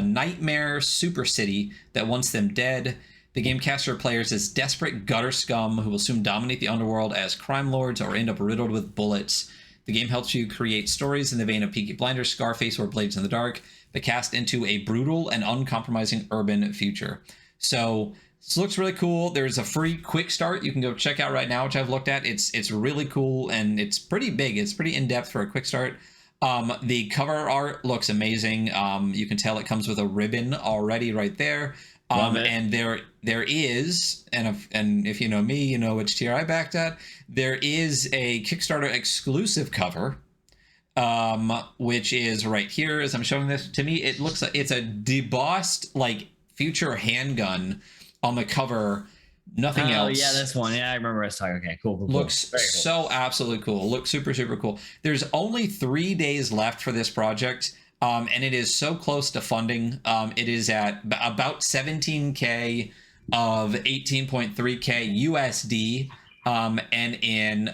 nightmare super city that wants them dead. The game casts your players as desperate gutter scum who will soon dominate the underworld as crime lords or end up riddled with bullets. The game helps you create stories in the vein of Peaky Blinders, Scarface, or Blades in the Dark, but cast into a brutal and uncompromising urban future. So this looks really cool. There's a free quick start you can go check out right now, which I've looked at. It's really cool, and it's pretty big. It's pretty in-depth for a quick start. The cover art looks amazing. You can tell it comes with a ribbon already right there. And there is, and if you know me, you know which tier I backed at. There is a Kickstarter exclusive cover, which is right here. As I'm showing this, to me, it looks like it's a debossed like future handgun on the cover. Nothing else.
Oh yeah, this one. Yeah, I remember us talking. Okay, cool.
Looks cool. So absolutely cool. Looks super cool. There's only 3 days left for this project. And it is so close to funding. It is at about 17K of 18.3K USD. And in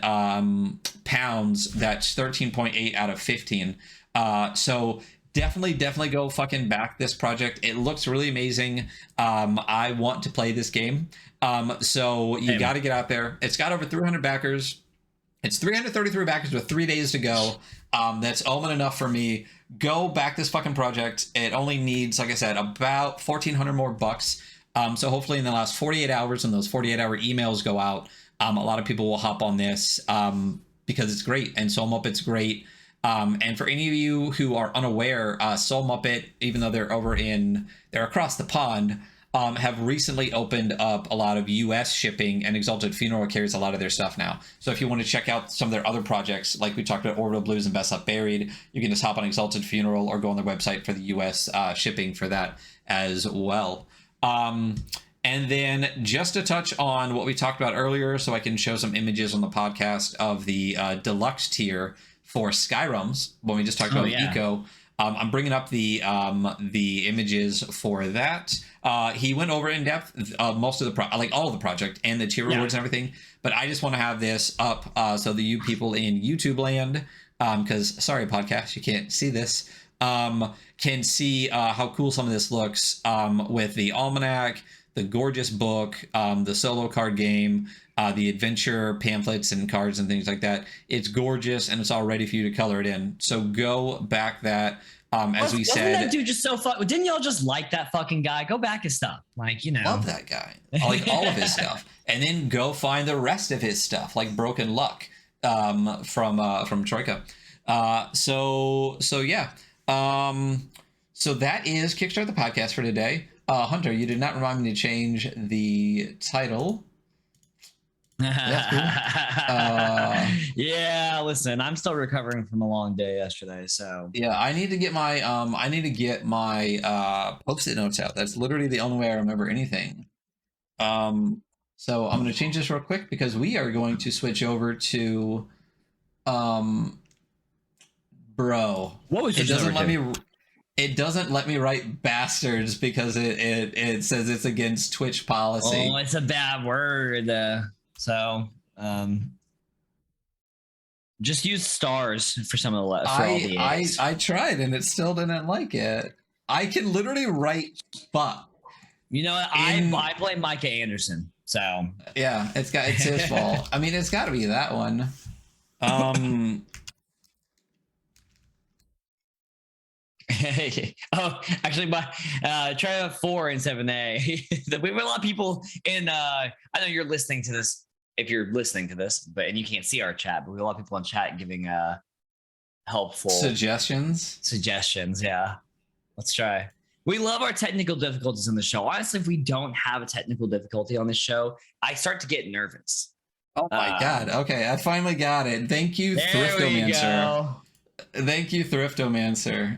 pounds, that's 13.8 out of 15. So definitely go fucking back this project. It looks really amazing. I want to play this game. So you got to get out there. It's got over 300 backers. It's 333 backers with 3 days to go. That's omen enough for me. Go back this fucking project. It only needs, like I said, about 1,400 more bucks. So hopefully in the last 48 hours, when those 48-hour emails go out, a lot of people will hop on this because it's great. And Soul Muppet's great. And for any of you who are unaware, Soul Muppet, even though they're across the pond, have recently opened up a lot of US shipping, and Exalted Funeral carries a lot of their stuff now. So if you want to check out some of their other projects, like we talked about Orbital Blues and Best Left Buried, you can just hop on Exalted Funeral or go on their website for the US shipping for that as well. And then just to touch on what we talked about earlier, so I can show some images on the podcast of the deluxe tier for Skyrealms, when we just talked about Iko. I'm bringing up the images for that. He went over in depth most of the all of the project and the tier rewards and everything. But I just want to have this up so that you people in YouTube land, because sorry podcast, you can't see this, can see how cool some of this looks with the almanac, the gorgeous book, the solo card game, the adventure pamphlets and cards and things like that. It's gorgeous, and it's all ready for you to color it in. So go back that. As we said,
wasn't that dude just so fun? Didn't y'all just like that fucking guy? Go back his stuff,
love that guy. I like all of his stuff, and then go find the rest of his stuff, like Broken Luck from Troika. So yeah. So that is Kickstart the Podcast for today. Hunter, you did not remind me to change the title. That's cool.
Yeah, listen, I'm still recovering from a long day yesterday, so
yeah, I need to get my post-it notes out. That's literally the only way I remember anything. So I'm going to change this real quick because we are going to switch over to bro.
What was
it doesn't let me write bastards because it says it's against Twitch policy.
Oh, it's a bad word. So just use stars for some of the letters.
I tried and it still didn't like it. I can literally write fuck.
You know what? I blame Michah Anderson. So
yeah, it's his fault. I mean, it's got to be that one.
Oh, actually, try a 4 in 7A. We have a lot of people in. I know you're listening to this. If you're listening to this, and you can't see our chat, but we have a lot of people in chat giving helpful
suggestions.
Yeah, let's try. We love our technical difficulties on the show. Honestly, if we don't have a technical difficulty on this show, I start to get nervous.
Oh my god! Okay, I finally got it. Thank you, Thriftomancer. Thank you, Thriftomancer,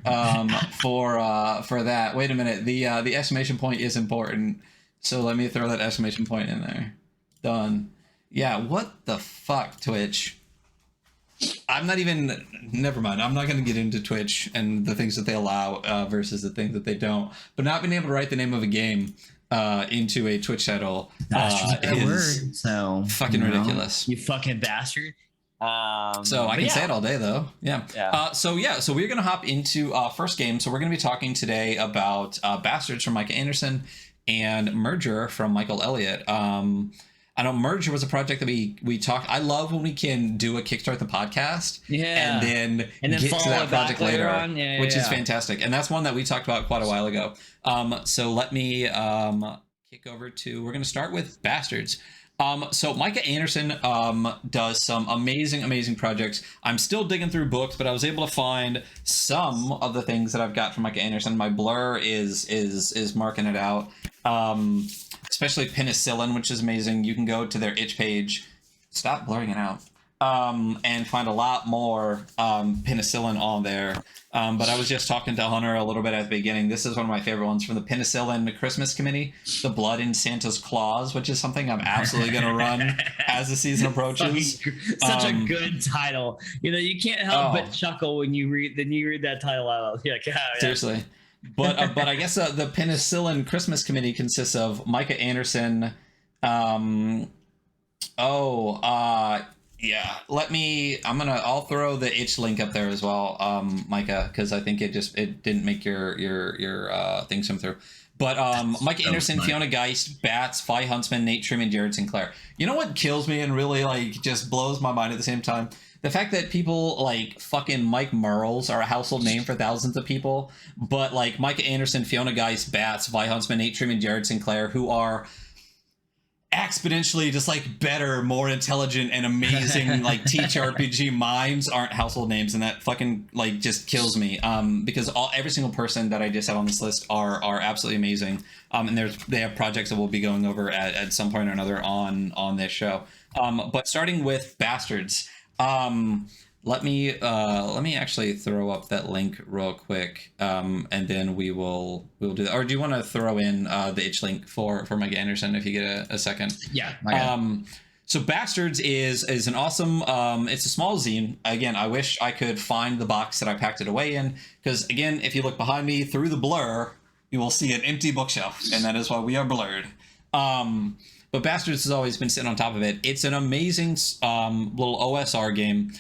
for that. Wait a minute. The exclamation point is important, so let me throw that exclamation point in there. Done. Yeah. What the fuck, Twitch? I'm not even. Never mind. I'm not going to get into Twitch and the things that they allow versus the things that they don't. But not being able to write the name of a game into a Twitch title is fucking ridiculous.
You fucking bastard.
So I can say it all day though. Yeah. So we're gonna hop into first game. So we're gonna be talking today about Bastards from Michah Anderson and Merger from Michael Elliott. I know Merger was a project that we talked. I love when we can do a Kickstart the Podcast, and then get to that project later on, which is fantastic. And that's one that we talked about quite a while ago. So let me kick over to. We're gonna start with Bastards. So Michah Anderson does some amazing projects. I'm still digging through books, but I was able to find some of the things that I've got from Michah Anderson. My blur is marking it out. Especially Penicillin, which is amazing. You can go to their itch page. Stop blurring it out. And find a lot more Penicillin on there. But I was just talking to Hunter a little bit at the beginning. This is one of my favorite ones from the Penicillin Christmas Committee, The Blood in Santa's Claws, which is something I'm absolutely going to run as the season approaches.
Such a good title. You know, you can't help but chuckle when you read that title out. Yeah,
seriously. But I guess the Penicillin Christmas Committee consists of Michah Anderson. Yeah, I'll throw the itch link up there as well, Micah, because I think it didn't make your thing come through. But Michah Anderson, Fiona Geist, Bats, Vi Huntsman, Nate Trim, and Jared Sinclair. You know what kills me and really like just blows my mind at the same time? The fact that people like fucking Mike Merles are a household name for thousands of people, but like Michah Anderson, Fiona Geist, Bats, Vi Huntsman, Nate Trim, and Jared Sinclair, who are exponentially just like better, more intelligent, and amazing like ttrpg minds, aren't household names, and that fucking like just kills me, because every single person that I just have on this list are absolutely amazing, and they have projects that we'll be going over at some point or another on this show, but starting with Bastards. Let me actually throw up that link real quick, and then we'll do that. Or do you want to throw in the itch link for Michah Anderson if you get a second?
Yeah.
So Bastards is an awesome. It's a small zine. Again, I wish I could find the box that I packed it away in, because again, if you look behind me through the blur, you will see an empty bookshelf, and that is why we are blurred. But Bastards has always been sitting on top of it. It's an amazing little OSR game.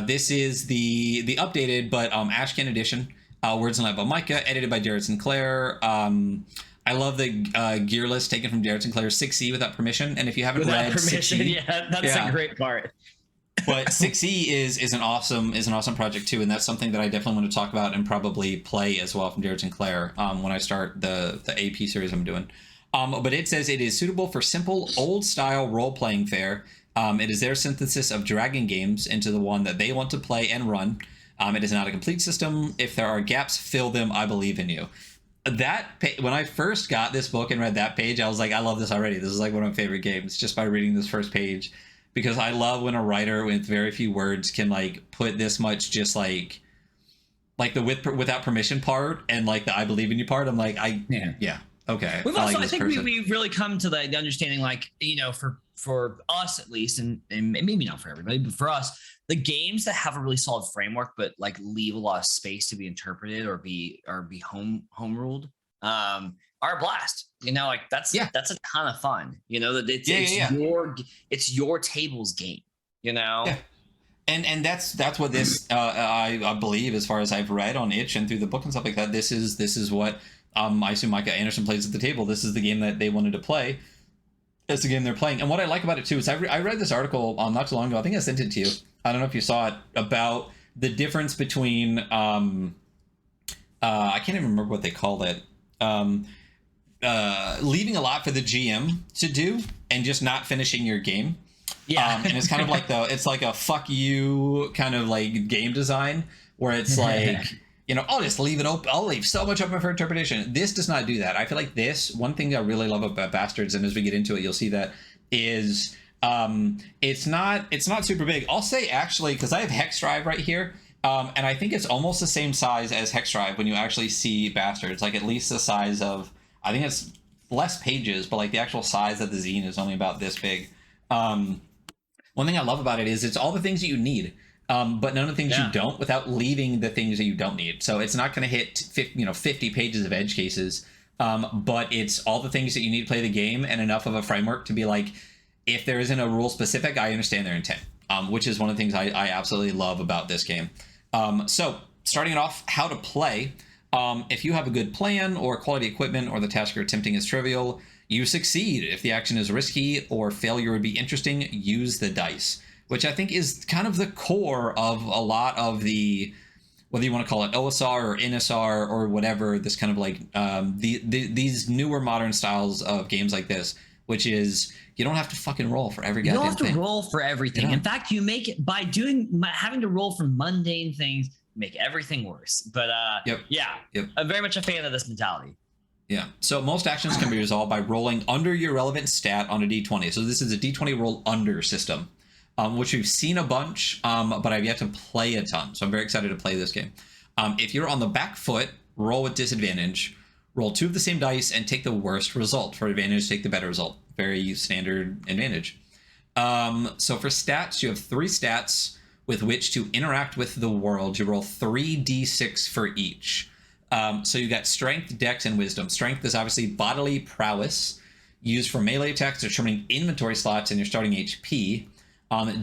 This is the updated but Ashcan edition, words and light by Micah, edited by Jared Sinclair. I love the gear list taken from Jared Sinclair's 6E without permission, and if you haven't read 6E,
that's a great part.
But 6E is an awesome project too, and that's something that I definitely want to talk about and probably play as well from Jared Sinclair when I start the AP series I'm doing. But it says it is suitable for simple old style role playing fare. It is their synthesis of dragon games into the one that they want to play and run. It is not a complete system. If there are gaps, fill them. I believe in you. When I first got this book and read that page, I was like, I love this already. This is like one of my favorite games just by reading this first page, because I love when a writer with very few words can like put this much just like the without permission part and like the I believe in you part. I'm like, yeah. Okay.
I think we've really come to the understanding, like, you know, for us at least, and maybe not for everybody, but for us, the games that have a really solid framework but like leave a lot of space to be interpreted or be home ruled are a blast. You know, like that's a ton of fun. You know, that it's your table's game. You know. Yeah.
And that's what this I believe, as far as I've read on itch and through the book and stuff like that, this is what I assume Michah Anderson plays at the table. This is the game that they wanted to play. It's the game they're playing. And what I like about it too is I read this article not too long ago. I think I sent it to you. I don't know if you saw it, about the difference between I can't even remember what they called it. Leaving a lot for the GM to do and just not finishing your game. Yeah. And it's kind of like it's like a fuck you kind of like game design where it's like, you know, I'll just leave it open. I'll leave so much open for interpretation. This does not do that. I feel like one thing I really love about Bastards, and as we get into it, you'll see that, is it's not super big. I'll say actually, because I have Hex Drive right here, and I think it's almost the same size as Hex Drive when you actually see Bastards, like at least the size of, I think it's less pages, but like the actual size of the zine is only about this big. One thing I love about it is it's all the things that you need. But none of the things you don't, without leaving the things that you don't need. So it's not going to hit 50 pages of edge cases, but it's all the things that you need to play the game and enough of a framework to be like, if there isn't a rule specific, I understand their intent, which is one of the things I absolutely love about this game. So starting it off, how to play. If you have a good plan or quality equipment, or the task you're attempting is trivial, you succeed. If the action is risky or failure would be interesting, use the dice. Which I think is kind of the core of a lot of the, whether you want to call it OSR or NSR or whatever, this kind of like these newer modern styles of games like this, which is you don't have to fucking roll for every goddamn thing. You don't have to
roll for everything. In fact, you make it by having to roll for mundane things, make everything worse. But I'm very much a fan of this mentality.
Yeah. So most actions can be resolved by rolling under your relevant stat on a D20. So this is a D20 roll under system. Which we've seen a bunch, but I've yet to play a ton. So I'm very excited to play this game. If you're on the back foot, roll with disadvantage. Roll 2 of the same dice and take the worst result. For advantage, take the better result. Very standard advantage. So for stats, you have 3 stats with which to interact with the world. You roll 3d6 for each. So you got strength, dex, and wisdom. Strength is obviously bodily prowess. used for melee attacks, determining inventory slots in your starting HP.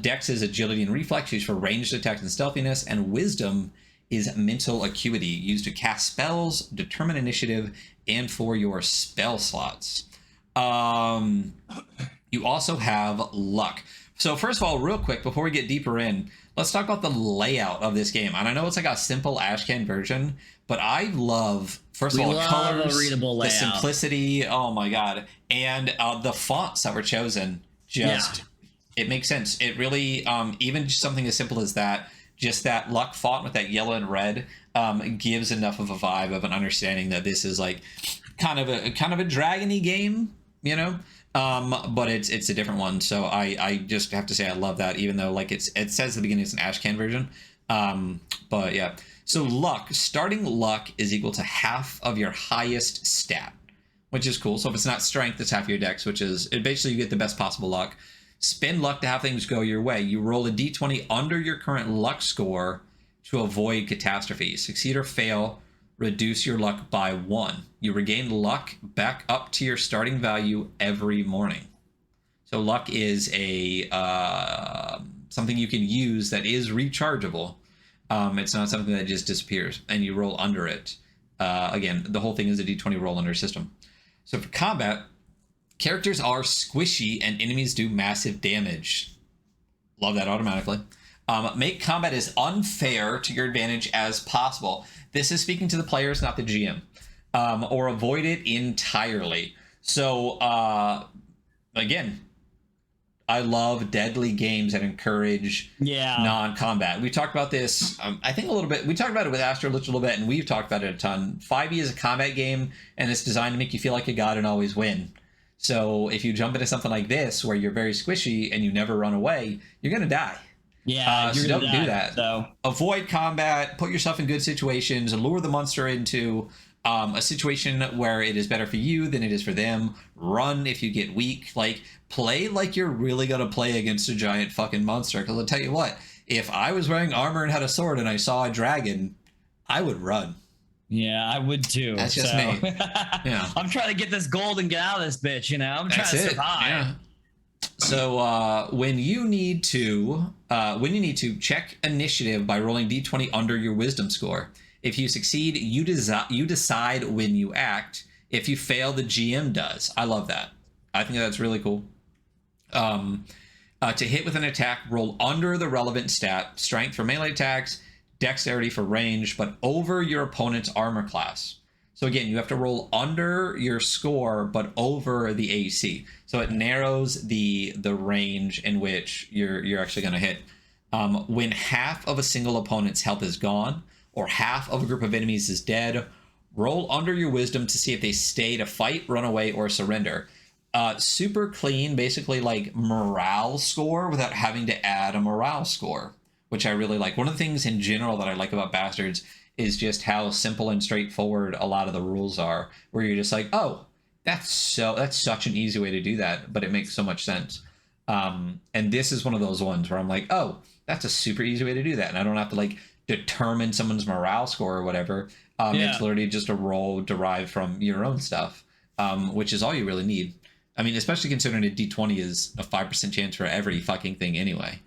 Dex is agility and reflex, used for ranged attacks and stealthiness. And wisdom is mental acuity, used to cast spells, determine initiative, and for your spell slots. You also have luck. So first of all, real quick, before we get deeper in, let's talk about the layout of this game. And I know it's like a simple Ashcan version, but I love, first of all, the colors, the simplicity, oh my god, and the fonts that were chosen. It makes sense. It really, even just something as simple as that, just that luck font with that yellow and red, gives enough of a vibe of an understanding that this is like kind of a dragon-y game, you know. But it's a different one. So I just have to say I love that, even though like it says at the beginning it's an Ashcan version. But yeah. So luck, starting luck is equal to half of your highest stat, which is cool. So if it's not strength, it's half your dex, which is basically you get the best possible luck. Spend luck to have things go your way. You roll a d20 under your current luck score to avoid catastrophe. Succeed or fail, reduce your luck by 1. You regain luck back up to your starting value every morning. So luck is a something you can use that is rechargeable. It's not something that just disappears, and you roll under it. Again, the whole thing is a d20 roll under system. So for combat, characters are squishy and enemies do massive damage. Love that automatically. Make combat as unfair to your advantage as possible. This is speaking to the players, not the GM. Or avoid it entirely. So, again, I love deadly games that encourage non-combat. We talked about this, I think a little bit. We talked about it with Astro a little bit, and we've talked about it a ton. 5e is a combat game, and it's designed to make you feel like a god and always win. So if you jump into something like this, where you're very squishy and you never run away, you're going to die.
Yeah,
so don't do that. So avoid combat, put yourself in good situations, lure the monster into a situation where it is better for you than it is for them. Run if you get weak. Like, play like you're really going to play against a giant fucking monster. Because I'll tell you what, if I was wearing armor and had a sword and I saw a dragon, I would run.
Yeah, I would too.
That's just me. Yeah.
I'm trying to get this gold and get out of this bitch, you know? I'm trying to survive. Yeah.
So when you need to check initiative by rolling d20 under your wisdom score. If you succeed, you decide when you act. If you fail, the GM does. I love that. I think that's really cool. To hit with an attack, roll under the relevant stat. Strength for melee attacks, dexterity for range, but over your opponent's armor class. So again, you have to roll under your score, but over the AC. So it narrows the range in which you're actually going to hit. When half of a single opponent's health is gone, or half of a group of enemies is dead, roll under your wisdom to see if they stay to fight, run away, or surrender. Super clean, basically like morale score without having to add a morale score, which I really like. One of the things in general that I like about Bastards is just how simple and straightforward a lot of the rules are, where you're just like, oh, that's such an easy way to do that, but it makes so much sense. And this is one of those ones where I'm like, oh, that's a super easy way to do that, and I don't have to like determine someone's morale score or whatever. It's literally just a roll derived from your own stuff, which is all you really need. I mean, especially considering a d20 is a 5% chance for every fucking thing anyway.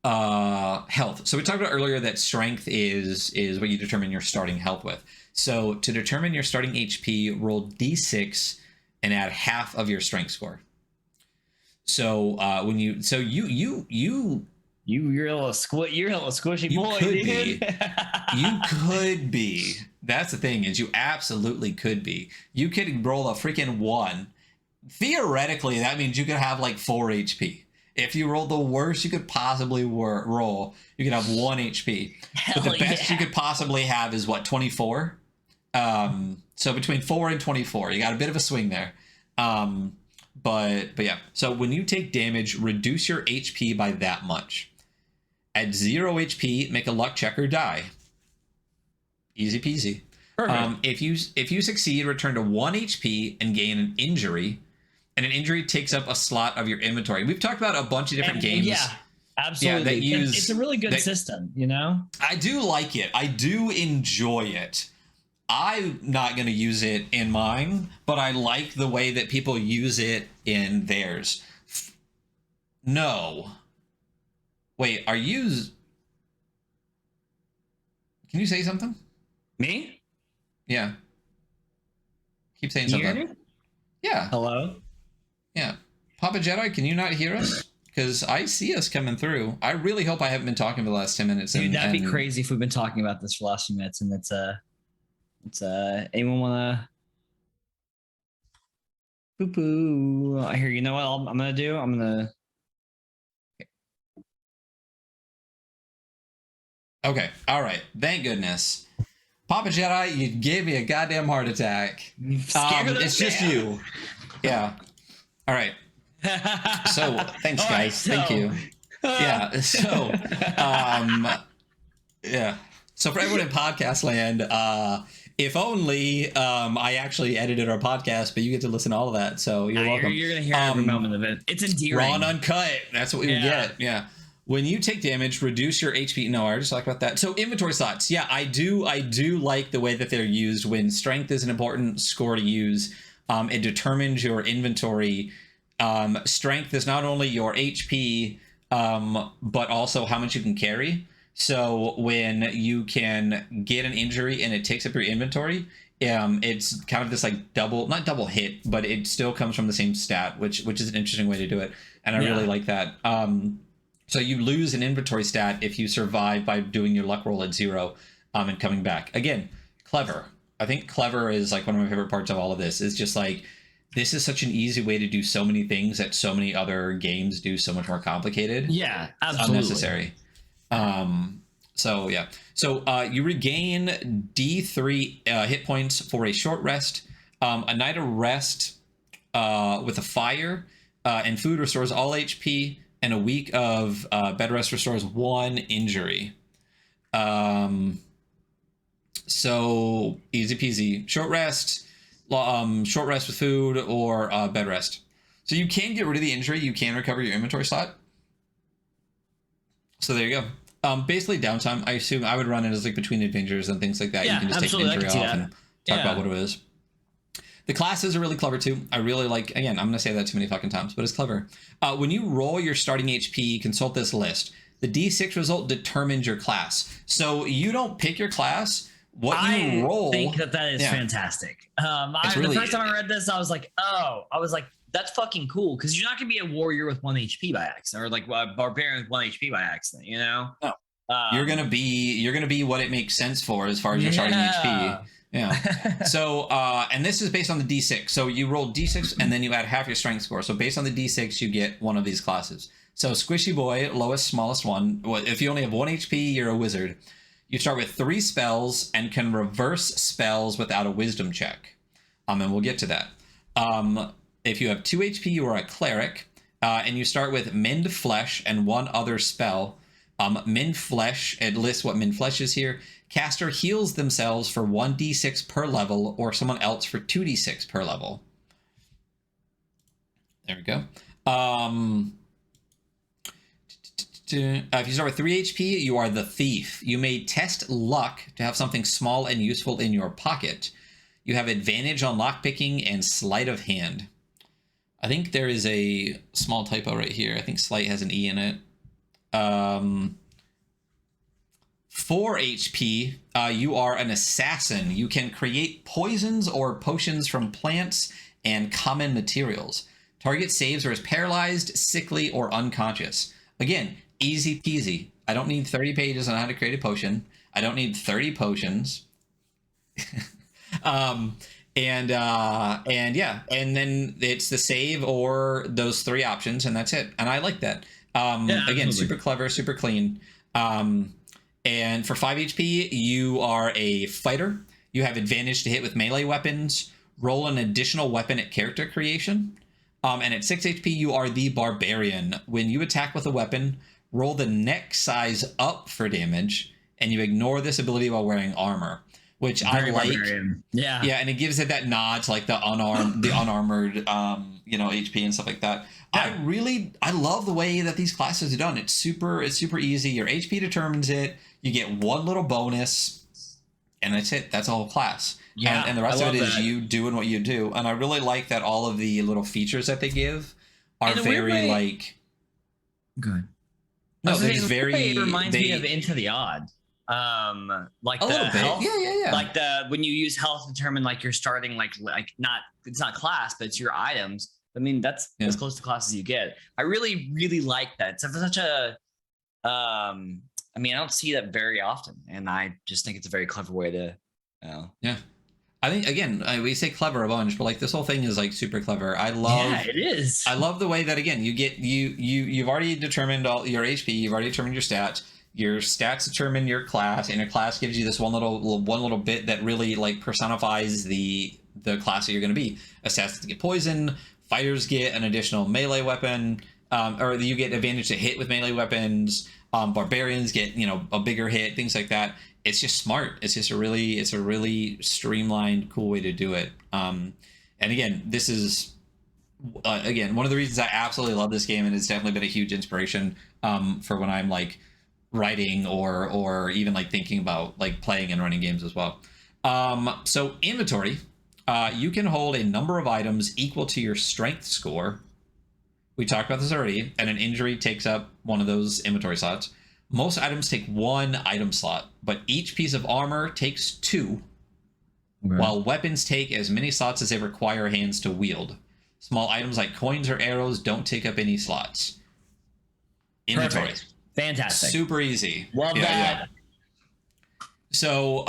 Health. So we talked about earlier that strength is what you determine your starting health with. So to determine your starting HP, roll d6 and add half of your strength score. So
you're a little squishy boy, dude.
You could be. That's the thing, is you absolutely could be. You could roll a freaking 1. Theoretically, that means you could have like 4 HP. If you roll the worst you could possibly roll, you could have 1 HP. But the best you could possibly have is what, 24? So between 4 and 24, you got a bit of a swing there. But yeah. So when you take damage, reduce your HP by that much. At 0 HP, make a luck check or die. Easy peasy. If you succeed, return to 1 HP and gain an injury. And an injury takes up a slot of your inventory. We've talked about a bunch of different games.
Yeah, absolutely. It's a really good system, you know?
I do like it. I do enjoy it. I'm not going to use it in mine, but I like the way that people use it in theirs. No. Wait, are you... Can you say something?
Me?
Yeah. Keep saying
Can you
something.
hear me?
Yeah.
Hello?
Yeah. Papa Jedi, can you not hear us? Because I see us coming through. I really hope I haven't been talking for the last 10 minutes.
Dude, that'd be crazy if we've been talking about this for the last few minutes and it's anyone wanna boo I hear. You know what I'm gonna do? I'm gonna
Okay. All right. Thank goodness. Papa Jedi, you gave me a goddamn heart attack. It's just you. Yeah. All right. So thanks, guys. Thank you. Yeah. So, yeah. So for everyone in podcast land, if only I actually edited our podcast, but you get to listen to all of that. So you're welcome.
You're gonna hear every moment of it. It's endearing.
Raw and uncut. That's what we would get. Yeah. When you take damage, reduce your HP. No, I already talked about that. So inventory slots. Yeah, I do like the way that they're used. When strength is an important score to use, it determines your inventory. Strength is not only your HP, but also how much you can carry. So when you can get an injury and it takes up your inventory, it's kind of this like not double hit, but it still comes from the same stat, which is an interesting way to do it. And I really like that. So you lose an inventory stat if you survive by doing your luck roll at 0 and coming back. Again, clever. I think clever is like one of my favorite parts of all of this. Is just like, this is such an easy way to do so many things that so many other games do so much more complicated.
Yeah, absolutely.
Unnecessary. So yeah. So you regain D3 hit points for a short rest. A night of rest with a fire and food restores all HP. And a week of bed rest restores 1 injury. So easy peasy. Short rest with food, or bed rest. So you can get rid of the injury. You can recover your inventory slot. So there you go. Basically downtime. I assume I would run it as like between adventures and things like that.
Yeah,
you can just
absolutely.
take an injury off and talk about what it is. The classes are really clever too. I really like, again, I'm going to say that too many fucking times, but it's clever. When you roll your starting HP, consult this list. The D6 result determines your class. So you don't pick your class. What you roll.
I think that is fantastic. The first time I read this, I was like, that's fucking cool. Because you're not going to be a warrior with 1 HP by accident, or like a barbarian with 1 HP by accident, you know?
No. You're gonna be what it makes sense for as far as your starting HP. Yeah. So, and this is based on the D6. So you roll D6 and then you add half your strength score. So based on the D6, you get one of these classes. So Squishy Boy, lowest, smallest one. Well, if you only have 1 HP, you're a wizard. You start with 3 spells and can reverse spells without a wisdom check. And we'll get to that. If you have 2 HP, you are a cleric. And you start with Mend Flesh and 1 other spell. Mend Flesh, it lists what Mend Flesh is here. Caster heals themselves for 1d6 per level, or someone else for 2d6 per level. There we go. If you start with 3 HP, you are the Thief. You may test luck to have something small and useful in your pocket. You have advantage on lockpicking and sleight of hand. I think there is a small typo right here. I think sleight has an E in it. 4 HP, you are an assassin. You can create poisons or potions from plants and common materials. Target saves or is paralyzed, sickly, or unconscious. Again, easy peasy. I don't need 30 pages on how to create a potion. I don't need 30 potions. And then it's the save or those 3 options, and that's it. And I like that. Again, absolutely. Super clever, super clean. And for 5 HP, you are a fighter. You have advantage to hit with melee weapons. Roll an additional weapon at character creation. And at 6 HP, you are the barbarian. When you attack with a weapon, roll the next size up for damage, and you ignore this ability while wearing armor, which I like. Barbarian. Yeah, and it gives it that nod to like the unarmored, HP and stuff like that. Yeah. I love the way that these classes are done. It's super easy. Your HP determines it. You get 1 little bonus, and that's it. That's all class.
Yeah,
and the rest
I
of it
love
is
that.
you doing what you do. And I really like that all of the little features that they give are
In a weird
very
way-
like.
Good.
No,
I was
they're
saying,
just
in a
very.
way, it reminds me
they
of Into the Odd. Like
a
the
little bit.
health,
Yeah.
like when you use health to determine like you're starting like not, it's not class, but it's your items. I mean, that's as close to class as you get. I really, really like that. It's such a I mean, I don't see that very often, and I just think it's a very clever way to
Yeah. I think again, we say clever a bunch, but like this whole thing is like super clever. I love.
Yeah, it is.
I love the way that again you get you've already determined all your HP. You've already determined your stats. Your stats determine your class, and your class gives you this one little bit that really like personifies the class that you're going to be. Assassins get poison. Fighters get an additional melee weapon, or you get advantage to hit with melee weapons. Barbarians get a bigger hit, things like that. It's just smart. It's a really streamlined, cool way to do it. And again, this is again one of the reasons I absolutely love this game, and it's definitely been a huge inspiration for when I'm like writing or even like thinking about like playing and running games as well. So inventory, you can hold a number of items equal to your strength score. We talked about this already, and an injury takes up one of those inventory slots. Most items take one item slot, but each piece of armor takes two, while weapons take as many slots as they require hands to wield. Small items like coins or arrows don't take up any slots. Inventory.
Perfect. Fantastic.
Super easy.
Love that.
Yeah. So,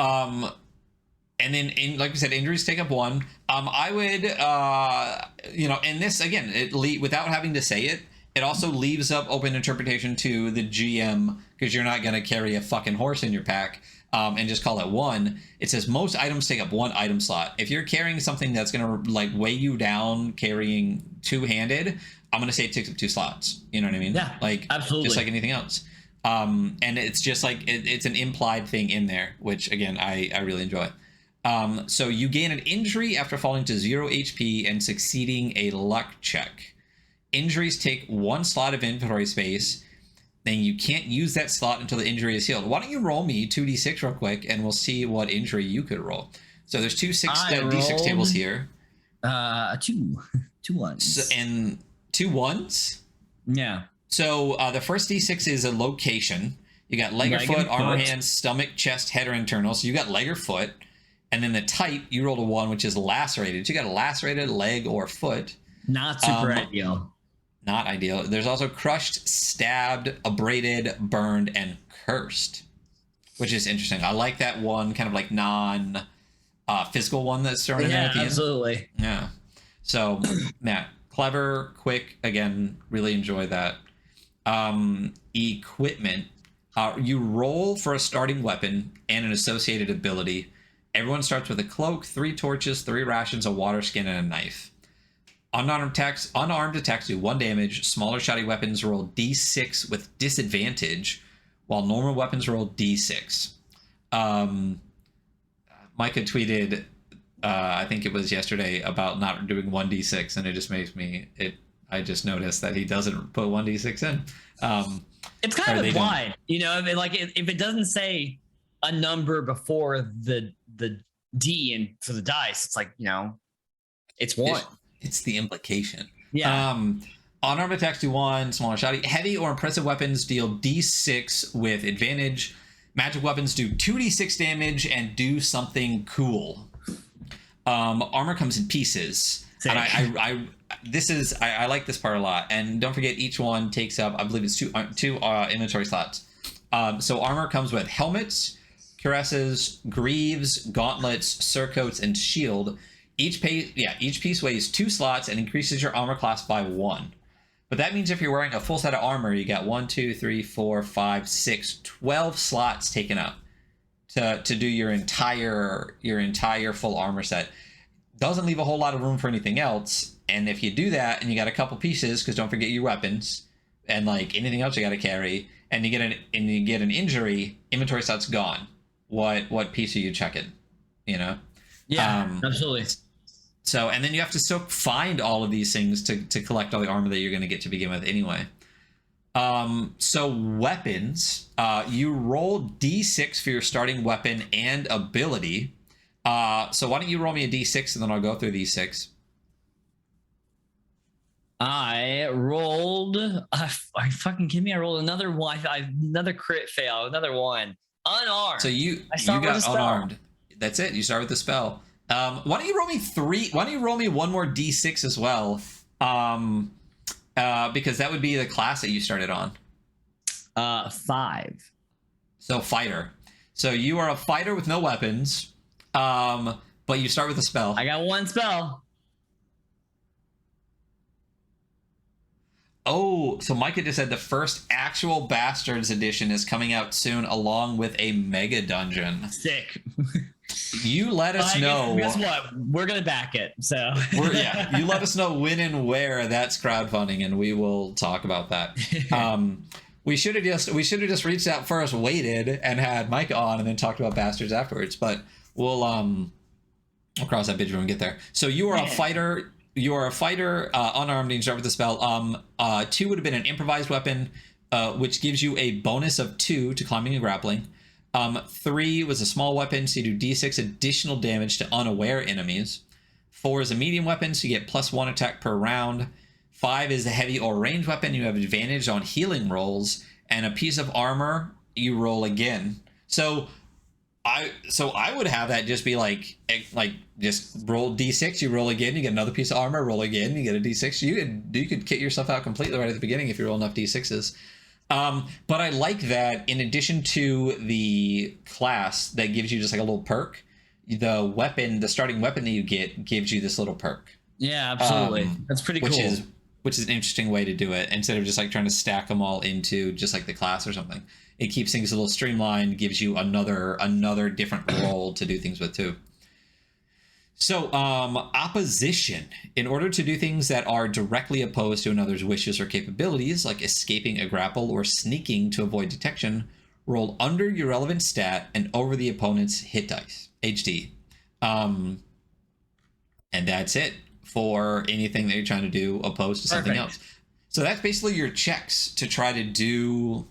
and then, like we said, injuries take up one. I would, and this, again, without having to say it, it also leaves up open interpretation to the GM, because you're not going to carry a fucking horse in your pack and just call it one. It says most items take up one item slot. If you're carrying something that's going to like weigh you down carrying two-handed, I'm going to say it takes up two slots. You know what I mean?
Yeah,
like
absolutely.
Just like anything else. And it's just like it's an implied thing in there, which again I really enjoy. So you gain an injury after falling to 0 HP and succeeding a luck check. Injuries take one slot of inventory space, then you can't use that slot until the injury is healed. Why don't you roll me 2d6 real quick, and we'll see what injury you could roll. So there's d6 tables here.
Two ones.
And 2 1s?
Yeah.
So the first d6 is a location. You got leg or foot, armor, hands, stomach, chest, head, or internal. So you got leg or foot. And then the type, you rolled a 1, which is lacerated. So you got a lacerated leg or foot.
Not super ideal.
Not ideal. There's also crushed, stabbed, abraded, burned, and cursed, which is interesting. I like that one kind of like non-physical one that's thrown in there at the end.
Absolutely.
Yeah. So, Matt, clever, quick. Again, really enjoy that. Equipment. You roll for a starting weapon and an associated ability. Everyone starts with a cloak, 3 torches, 3 rations, a water skin, and a knife. Unarmed attacks do 1 damage. Smaller shoddy weapons roll d6 with disadvantage, while normal weapons roll d6. Micah tweeted, I think it was yesterday, about not doing 1d6, and it just makes me I just noticed that he doesn't put 1d6 in.
It's kind of implied, if it doesn't say a number before the D and for the dice, it's like, it's 1.
It's the implication.
Yeah.
Unarmed attacks do 1, smaller shoddy. Heavy or impressive weapons deal d6 with advantage. Magic weapons do 2d6 damage and do something cool. Armor comes in pieces. Sick. And I like this part a lot. And don't forget, each one takes up, I believe it's two inventory slots. So armor comes with helmets, cuirasses, greaves, gauntlets, surcoats, and shield. Each piece weighs 2 slots and increases your armor class by 1. But that means if you're wearing a full set of armor, you got 1, 2, 3, 4, 5, 6, 12 slots taken up to do your entire full armor set. Doesn't leave a whole lot of room for anything else. And if you do that and you got a couple pieces, because don't forget your weapons and like anything else you got to carry, and you get an injury, inventory slot's gone. What piece are you checking? Yeah,
absolutely.
So, and then you have to still find all of these things to collect all the armor that you're going to get to begin with anyway. So weapons, you roll d6 for your starting weapon and ability. So why don't you roll me a d6 and then I'll go through these 6.
I rolled. Are you fucking kidding me? I rolled another one. Another crit fail. Another one. Unarmed.
So you got unarmed. That's it. You start with the spell. Why don't you roll me 3? Why don't you roll me one more d6 as well? Because that would be the class that you started on.
5.
So fighter. So you are a fighter with no weapons. But you start with a spell.
I got 1 spell.
Oh, so Micah just said the first actual Bastards edition is coming out soon, along with a mega dungeon.
Sick.
You let us know.
Guess what? We're gonna back it. So
you let us know when and where that's crowdfunding, and we will talk about that. We should have just reached out first, waited, and had Micah on, and then talked about Bastards afterwards. But we'll cross that bridge when we get there. So you are a fighter. You are a fighter, unarmed, and you start with the spell. 2 would have been an improvised weapon, which gives you a bonus of 2 to climbing and grappling. 3 was a small weapon, so you do d6 additional damage to unaware enemies. 4 is a medium weapon, so you get +1 attack per round. 5 is a heavy or ranged weapon. You have advantage on healing rolls, and a piece of armor you roll again. So I would have that just be like just roll d6, you roll again, you get another piece of armor, roll again, you get a d6. You could kit yourself out completely right at the beginning if you roll enough d6s. But I like that in addition to the class that gives you just like a little perk, the starting weapon that you get gives you this little perk.
Yeah, absolutely. That's pretty cool.
Which is an interesting way to do it, instead of just like trying to stack them all into just like the class or something. It keeps things a little streamlined, gives you another different role to do things with too. So opposition. In order to do things that are directly opposed to another's wishes or capabilities, like escaping a grapple or sneaking to avoid detection, roll under your relevant stat and over the opponent's hit dice, HD. And that's it for anything that you're trying to do opposed to something else. So that's basically your checks to try to do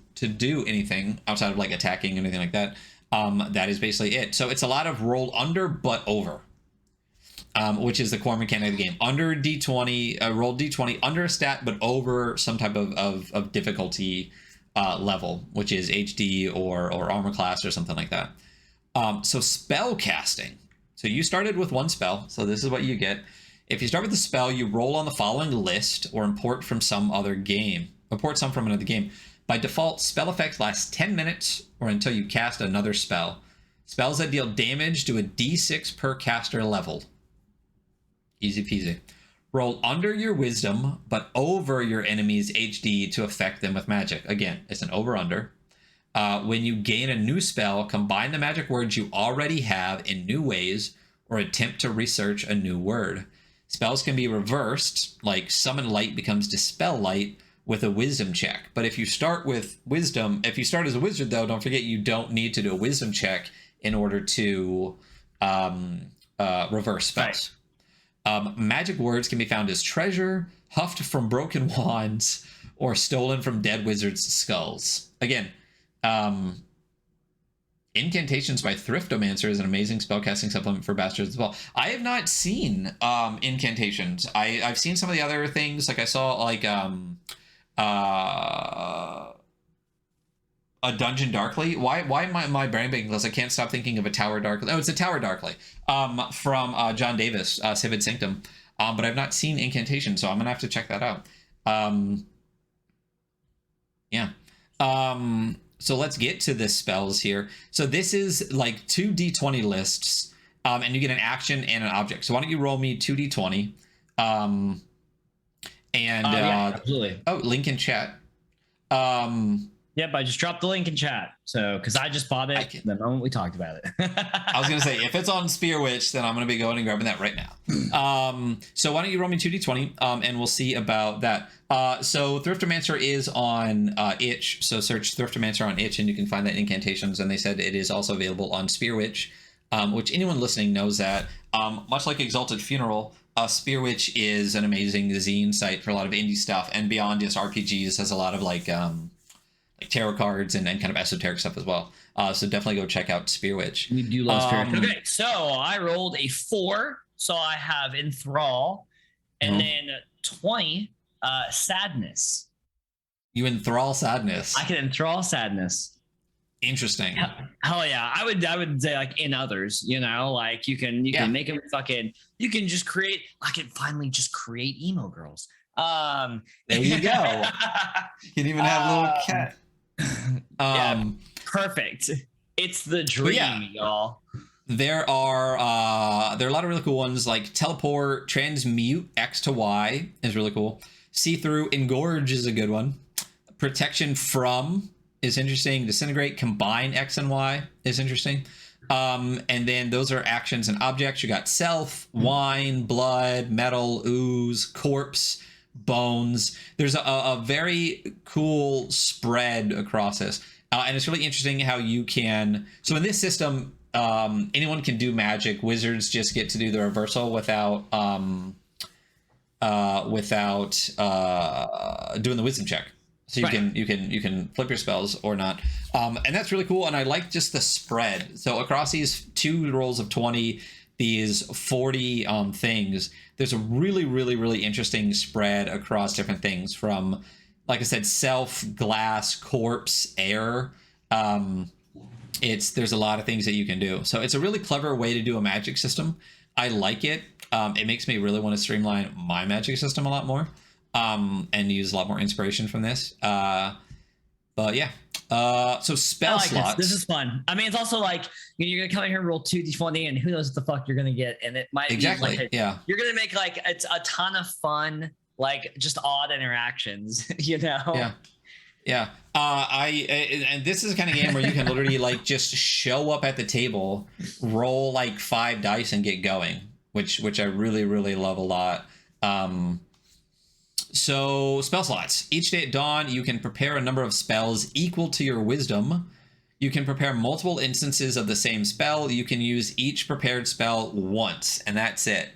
anything outside of like attacking or anything like that. That is basically it. So it's a lot of roll under but over, which is the core mechanic of the game. Under d20, roll d20 under a stat but over some type of difficulty level, which is HD or armor class or something like that. So spell casting. So you started with 1 spell, so this is what you get. If you start with the spell, you roll on the following list or import from some other game. Import some from another game. By default, spell effects last 10 minutes or until you cast another spell. Spells that deal damage do a d6 per caster level. Easy peasy. Roll under your wisdom, but over your enemy's HD to affect them with magic. Again, it's an over-under. When you gain a new spell, combine the magic words you already have in new ways or attempt to research a new word. Spells can be reversed, like summon light becomes dispel light with a wisdom check. But if you start with wisdom, if you start as a wizard though, don't forget you don't need to do a wisdom check in order to reverse spells. Right. Magic words can be found as treasure, huffed from broken wands, or stolen from dead wizards' skulls. Again, Incantations by Thriftomancer is an amazing spellcasting supplement for Bastards as well. I have not seen Incantations. I've seen some of the other things. Like I saw like a Dungeon Darkly. Why am my brain blanking? Because I can't stop thinking of a Tower Darkly. Oh, it's a Tower Darkly from John Davis, Civid Sanctum. But I've not seen Incantation, so I'm gonna have to check that out. So let's get to the spells here. So this is like 2 d20 lists, and you get an action and an object. So why don't you roll me 2 d20? Yeah, absolutely. Oh, link in chat.
Yep, I just dropped the link in chat. So, because I just bought it the moment we talked about it.
I was going to say, if it's on Spear Witch, then I'm going to be going and grabbing that right now. So why don't you roll me 2d20, and we'll see about that. So Thriftomancer is on Itch. So search Thriftomancer on Itch, and you can find that Incantations. And they said it is also available on Spear Witch, which anyone listening knows that. Much like Exalted Funeral, Spear Witch is an amazing zine site for a lot of indie stuff. And beyond just RPGs, has a lot of like tarot cards and kind of esoteric stuff as well. So definitely go check out Spear Witch.
We do love Spear Witch. Okay, so I rolled a 4, so I have Enthrall, and then 20 Sadness.
You enthrall Sadness.
I can enthrall Sadness.
Interesting.
Hell yeah. I would say like in others, you know, like you can make them fucking, you can just create, I can finally just create emo girls.
There you go. You can even have a little cat.
Yeah, perfect. It's the dream, y'all.
There are a lot of really cool ones, like teleport, transmute X to Y is really cool. See-through, engorge is a good one. Protection from is interesting. Disintegrate, combine X and Y is interesting. And then those are actions and objects. You got self, wine, blood, metal, ooze, corpse, bones. There's a very cool spread across this. And it's really interesting how you can... So in this system, anyone can do magic. Wizards just get to do the reversal without doing the wisdom check. So you can flip your spells or not. And that's really cool. And I like just the spread. So across these 2 rolls of 20, these 40 things, there's a really, really, really interesting spread across different things from, like I said, self, glass, corpse, air. There's a lot of things that you can do. So it's a really clever way to do a magic system. I like it. It makes me really want to streamline my magic system a lot more. And use a lot more inspiration from this. But yeah. So spell slots.
This is fun. I mean, it's also like you're gonna come in here and roll 2d20, and who knows what the fuck you're gonna get, and it might be like you're gonna make like it's a ton of fun, like just odd interactions, you know?
Yeah. And this is the kind of game where you can literally like just show up at the table, roll like 5 dice, and get going, which I really, really love a lot. So spell slots. Each day at dawn, you can prepare a number of spells equal to your wisdom. You can prepare multiple instances of the same spell. You can use each prepared spell once, and that's it.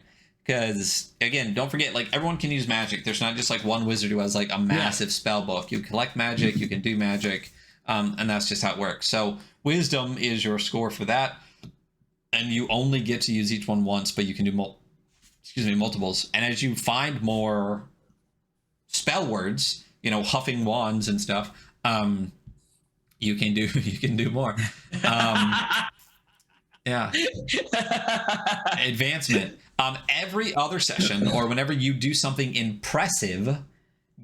Because, again, don't forget, like, everyone can use magic. There's not just, like, one wizard who has, like, a massive spell book. You collect magic, you can do magic, and that's just how it works. So wisdom is your score for that, and you only get to use each one once, but you can do multiples. And as you find more spell words, you know, huffing wands and stuff, you can do more. Advancement. Every other session, or whenever you do something impressive,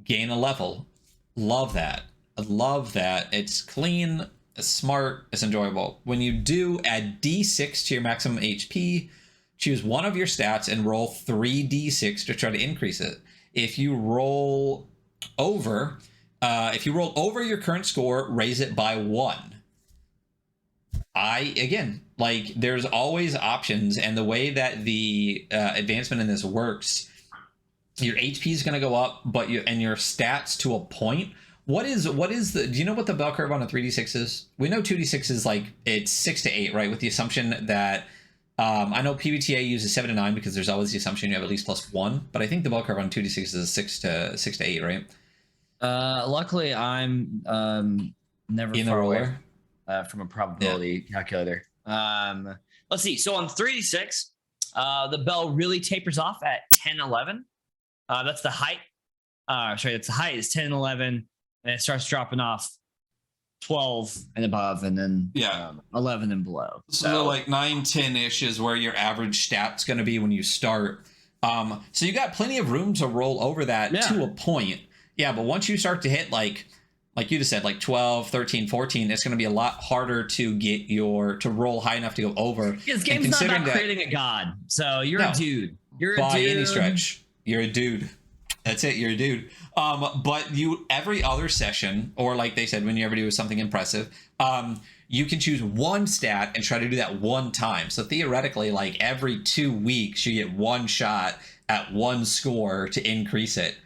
gain a level. Love that. I love that. It's clean, it's smart, it's enjoyable. When you do, add d6 to your maximum HP, choose one of your stats and roll 3d6 to try to increase it. If you roll over your current score, raise it by 1. There's always options, and the way that the advancement in this works, your HP is going to go up, and your stats to a point. Do you know what the bell curve on a 3d6 is? We know 2d6 is like, it's 6 to 8, right? With the assumption that, I know PBTA uses 7 to 9 because there's always the assumption you have at least +1, but I think the bell curve on 2d6 is 6 to 8, right?
Luckily, I'm never
in
far
the
away from a probability calculator. Let's see. So on 3d6, the bell really tapers off at 10, 11. That's the height. That's the height is 10 and 11, and it starts dropping off 12 and above, and then 11 and below.
So like 9, 10-ish is where your average stat's going to be when you start. So you got plenty of room to roll over that to a point. Yeah, but once you start to hit like you just said, like 12, 13, 14, it's going to be a lot harder to get to roll high enough to go over.
This game's not about creating a god, so you're a dude. You're a dude. By
any stretch, you're a dude. That's it, you're a dude. But every other session, or like they said, when you ever do something impressive, you can choose one stat and try to do that one time. So theoretically, like every 2 weeks, you get one shot at one score to increase it.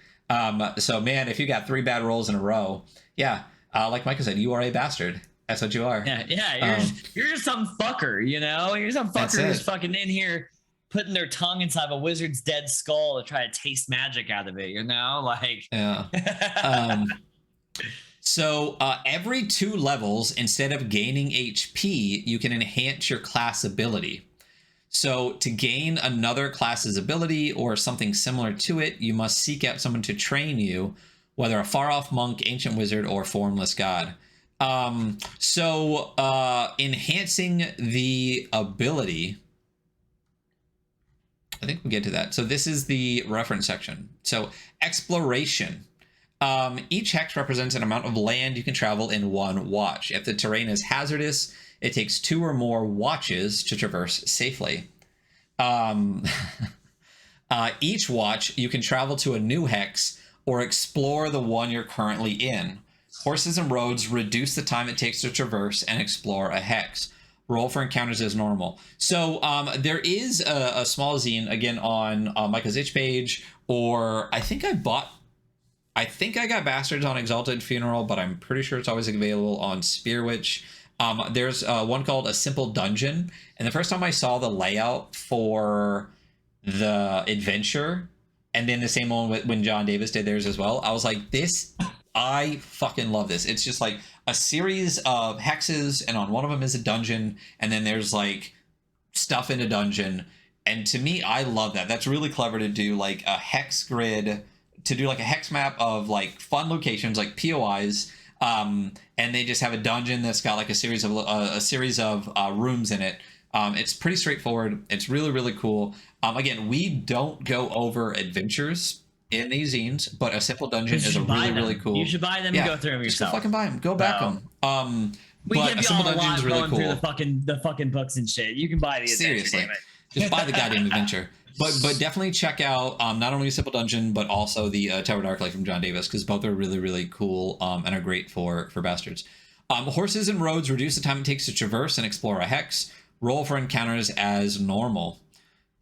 So man, if you got 3 bad rolls in a row, like Michael said, you are a bastard. That's what you are.
You're just some fucker, you know? You're some fucker who's fucking in here putting their tongue inside of a wizard's dead skull to try to taste magic out of it, you know? Like,
So every 2 levels, instead of gaining HP, you can enhance your class ability. So to gain another class's ability or something similar to it, you must seek out someone to train you, whether a far-off monk, ancient wizard, or formless god. Enhancing the ability, I think we'll get to that. So this is the reference section. So exploration. Each hex represents an amount of land you can travel in 1 watch. If the terrain is hazardous, it takes 2 or more watches to traverse safely. Each watch, you can travel to a new hex or explore the one you're currently in. Horses and roads reduce the time it takes to traverse and explore a hex. Roll for encounters as normal. So there is a small zine, again, on Michah's itch page, or I think I got Bastards on Exalted Funeral, but I'm pretty sure it's always available on Spearwitch. There's one called A Simple Dungeon, and the first time I saw the layout for the adventure, and then the same one when John Davis did theirs as well, I was like, I fucking love this. It's just like a series of hexes, and on one of them is a dungeon, and then there's like stuff in a dungeon. And to me, I love that. That's really clever to do like a hex grid, to do like a hex map of like fun locations, like POIs. And they just have a dungeon that's got like a series of rooms in it. It's pretty straightforward. It's really, really cool. Again, we don't go over adventures in these zines, but A Simple Dungeon is a really, really cool.
You should buy them and go through them yourself.
Just go fucking buy them. Go back them.
We
but
give
A
you
Simple
all a
Dungeon
lot
is really
going
cool.
through the fucking books and shit. You can buy the adventure,
Seriously.
damn it.
Just buy the goddamn adventure. But definitely check out not only A Simple Dungeon, but also the Tower Darklight from John Davis, because both are really, really cool and are great for Bastards. Horses and roads reduce the time it takes to traverse and explore a hex. Roll for encounters as normal.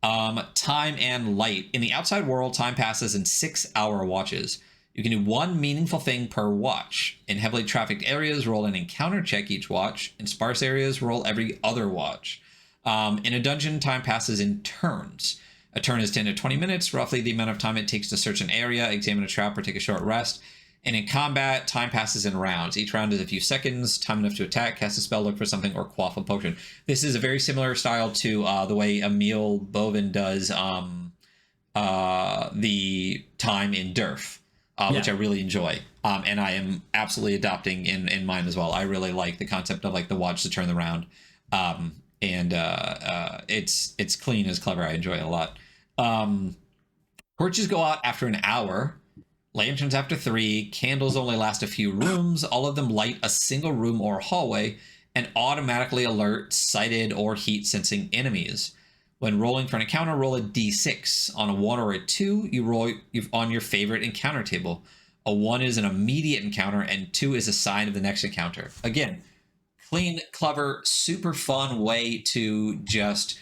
Time and light. In the outside world, time passes in 6-hour watches. You can do 1 meaningful thing per watch. In heavily trafficked areas, roll an encounter check each watch. In sparse areas, roll every other watch. In a dungeon, time passes in turns. A turn is 10 to 20 minutes, roughly the amount of time it takes to search an area, examine a trap, or take a short rest. And in combat, time passes in rounds. Each round is a few seconds, time enough to attack, cast a spell, look for something, or quaff a potion. This is a very similar style to the way Emil Bovin does the time in Durf, which I really enjoy. And I am absolutely adopting in mine as well. I really like the concept of like the watch to turn the round. It's clean, it's clever. I enjoy it a lot. Torches go out after an hour. Lanterns after 3. Candles only last a few rooms. All of them light a single room or hallway and automatically alert sighted or heat sensing enemies. When rolling for an encounter, roll a d6. On a 1 or a 2, you roll on your favorite encounter table. A 1 is an immediate encounter, and 2 is a sign of the next encounter. Again, clean, clever, super fun way to just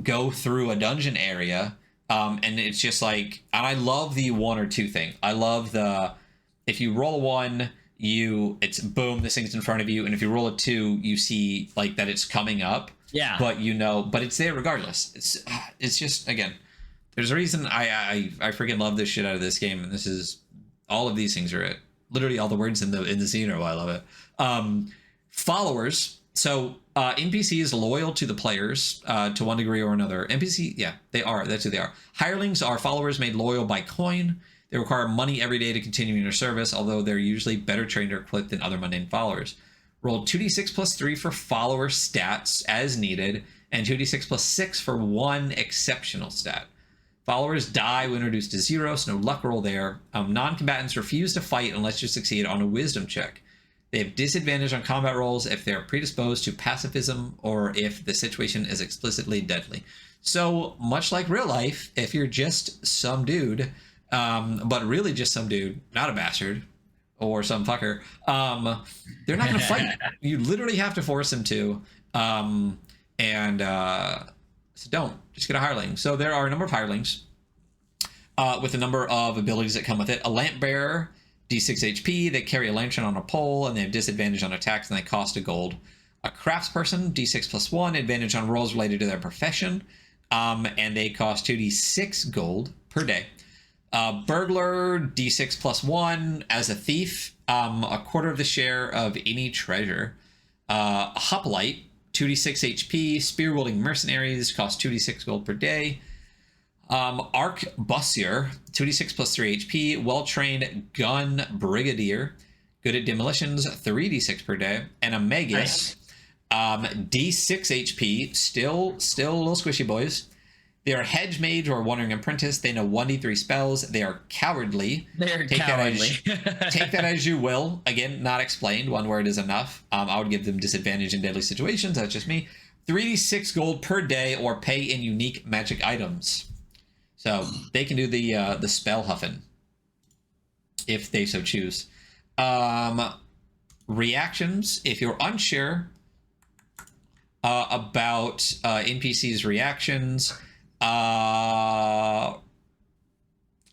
go through a dungeon area. And it's just like, and I love the 1 or 2 thing. I love if you roll a 1, it's boom, this thing's in front of you. And if you roll a 2, you see like that it's coming up. Yeah. But but it's there regardless. It's just, again, there's a reason I freaking love this shit out of this game. And this is, all of these things are it. Literally all the words in the scene are why I love it. Followers. So NPCs loyal to the players to one degree or another. NPC, yeah, they are. That's who they are. Hirelings are followers made loyal by coin. They require money every day to continue in your service, although they're usually better trained or equipped than other mundane followers. Roll 2d6 plus 3 for follower stats as needed, and 2d6 plus 6 for 1 exceptional stat. Followers die when reduced to 0, so no luck roll there. Non-combatants refuse to fight unless you succeed on a wisdom check. They have disadvantage on combat rolls if they're predisposed to pacifism or if the situation is explicitly deadly. So much like real life, if you're just some dude, but really just some dude, not a bastard or some fucker, they're not going to fight. You literally have to force them to. So don't. Just get a hireling. So there are a number of hirelings with a number of abilities that come with it. A lamp bearer, D6 HP, they carry a lantern on a pole, and they have disadvantage on attacks, and they cost a gold. A craftsperson, D6 plus 1, advantage on rolls related to their profession, and they cost 2d6 gold per day. Burglar, D6 plus 1. As a thief, a quarter of the share of any treasure. Hoplite, 2d6 HP. Spear-wielding mercenaries, cost 2d6 gold per day. Arquebusier, 2d6 plus 3 HP. Well-trained gun brigadier, good at demolitions, 3d6 per day. And a magus, d6 HP, still a little squishy, boys. They are hedge mage or wandering apprentice. They know 1d3 spells. They are cowardly. Take that as you will. Again, not explained. One word is enough. I would give them disadvantage in deadly situations. That's just me. 3d6 gold per day or pay in unique magic items. So they can do the spell huffing if they so choose. Reactions. If you're unsure about NPCs' reactions,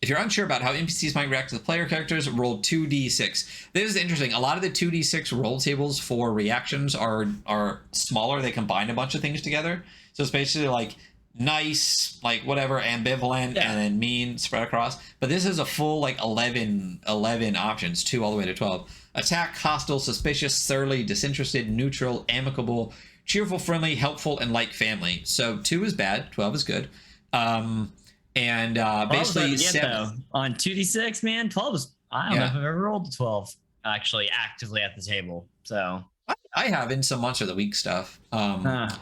if you're unsure about how NPCs might react to the player characters, roll 2d6. This is interesting. A lot of the 2d6 roll tables for reactions are smaller. They combine a bunch of things together. So it's basically like nice, like whatever, ambivalent, and then mean spread across. But this is a full like 11 options, 2 all the way to 12. Attack, hostile, suspicious, surly, disinterested, neutral, amicable, cheerful, friendly, helpful, and like family. So 2 is bad, 12 is good. Basically
on 2d6, man, 12 is, I don't know if I've ever rolled a 12 actually actively at the table. So
I have in some Monster of the Week stuff. But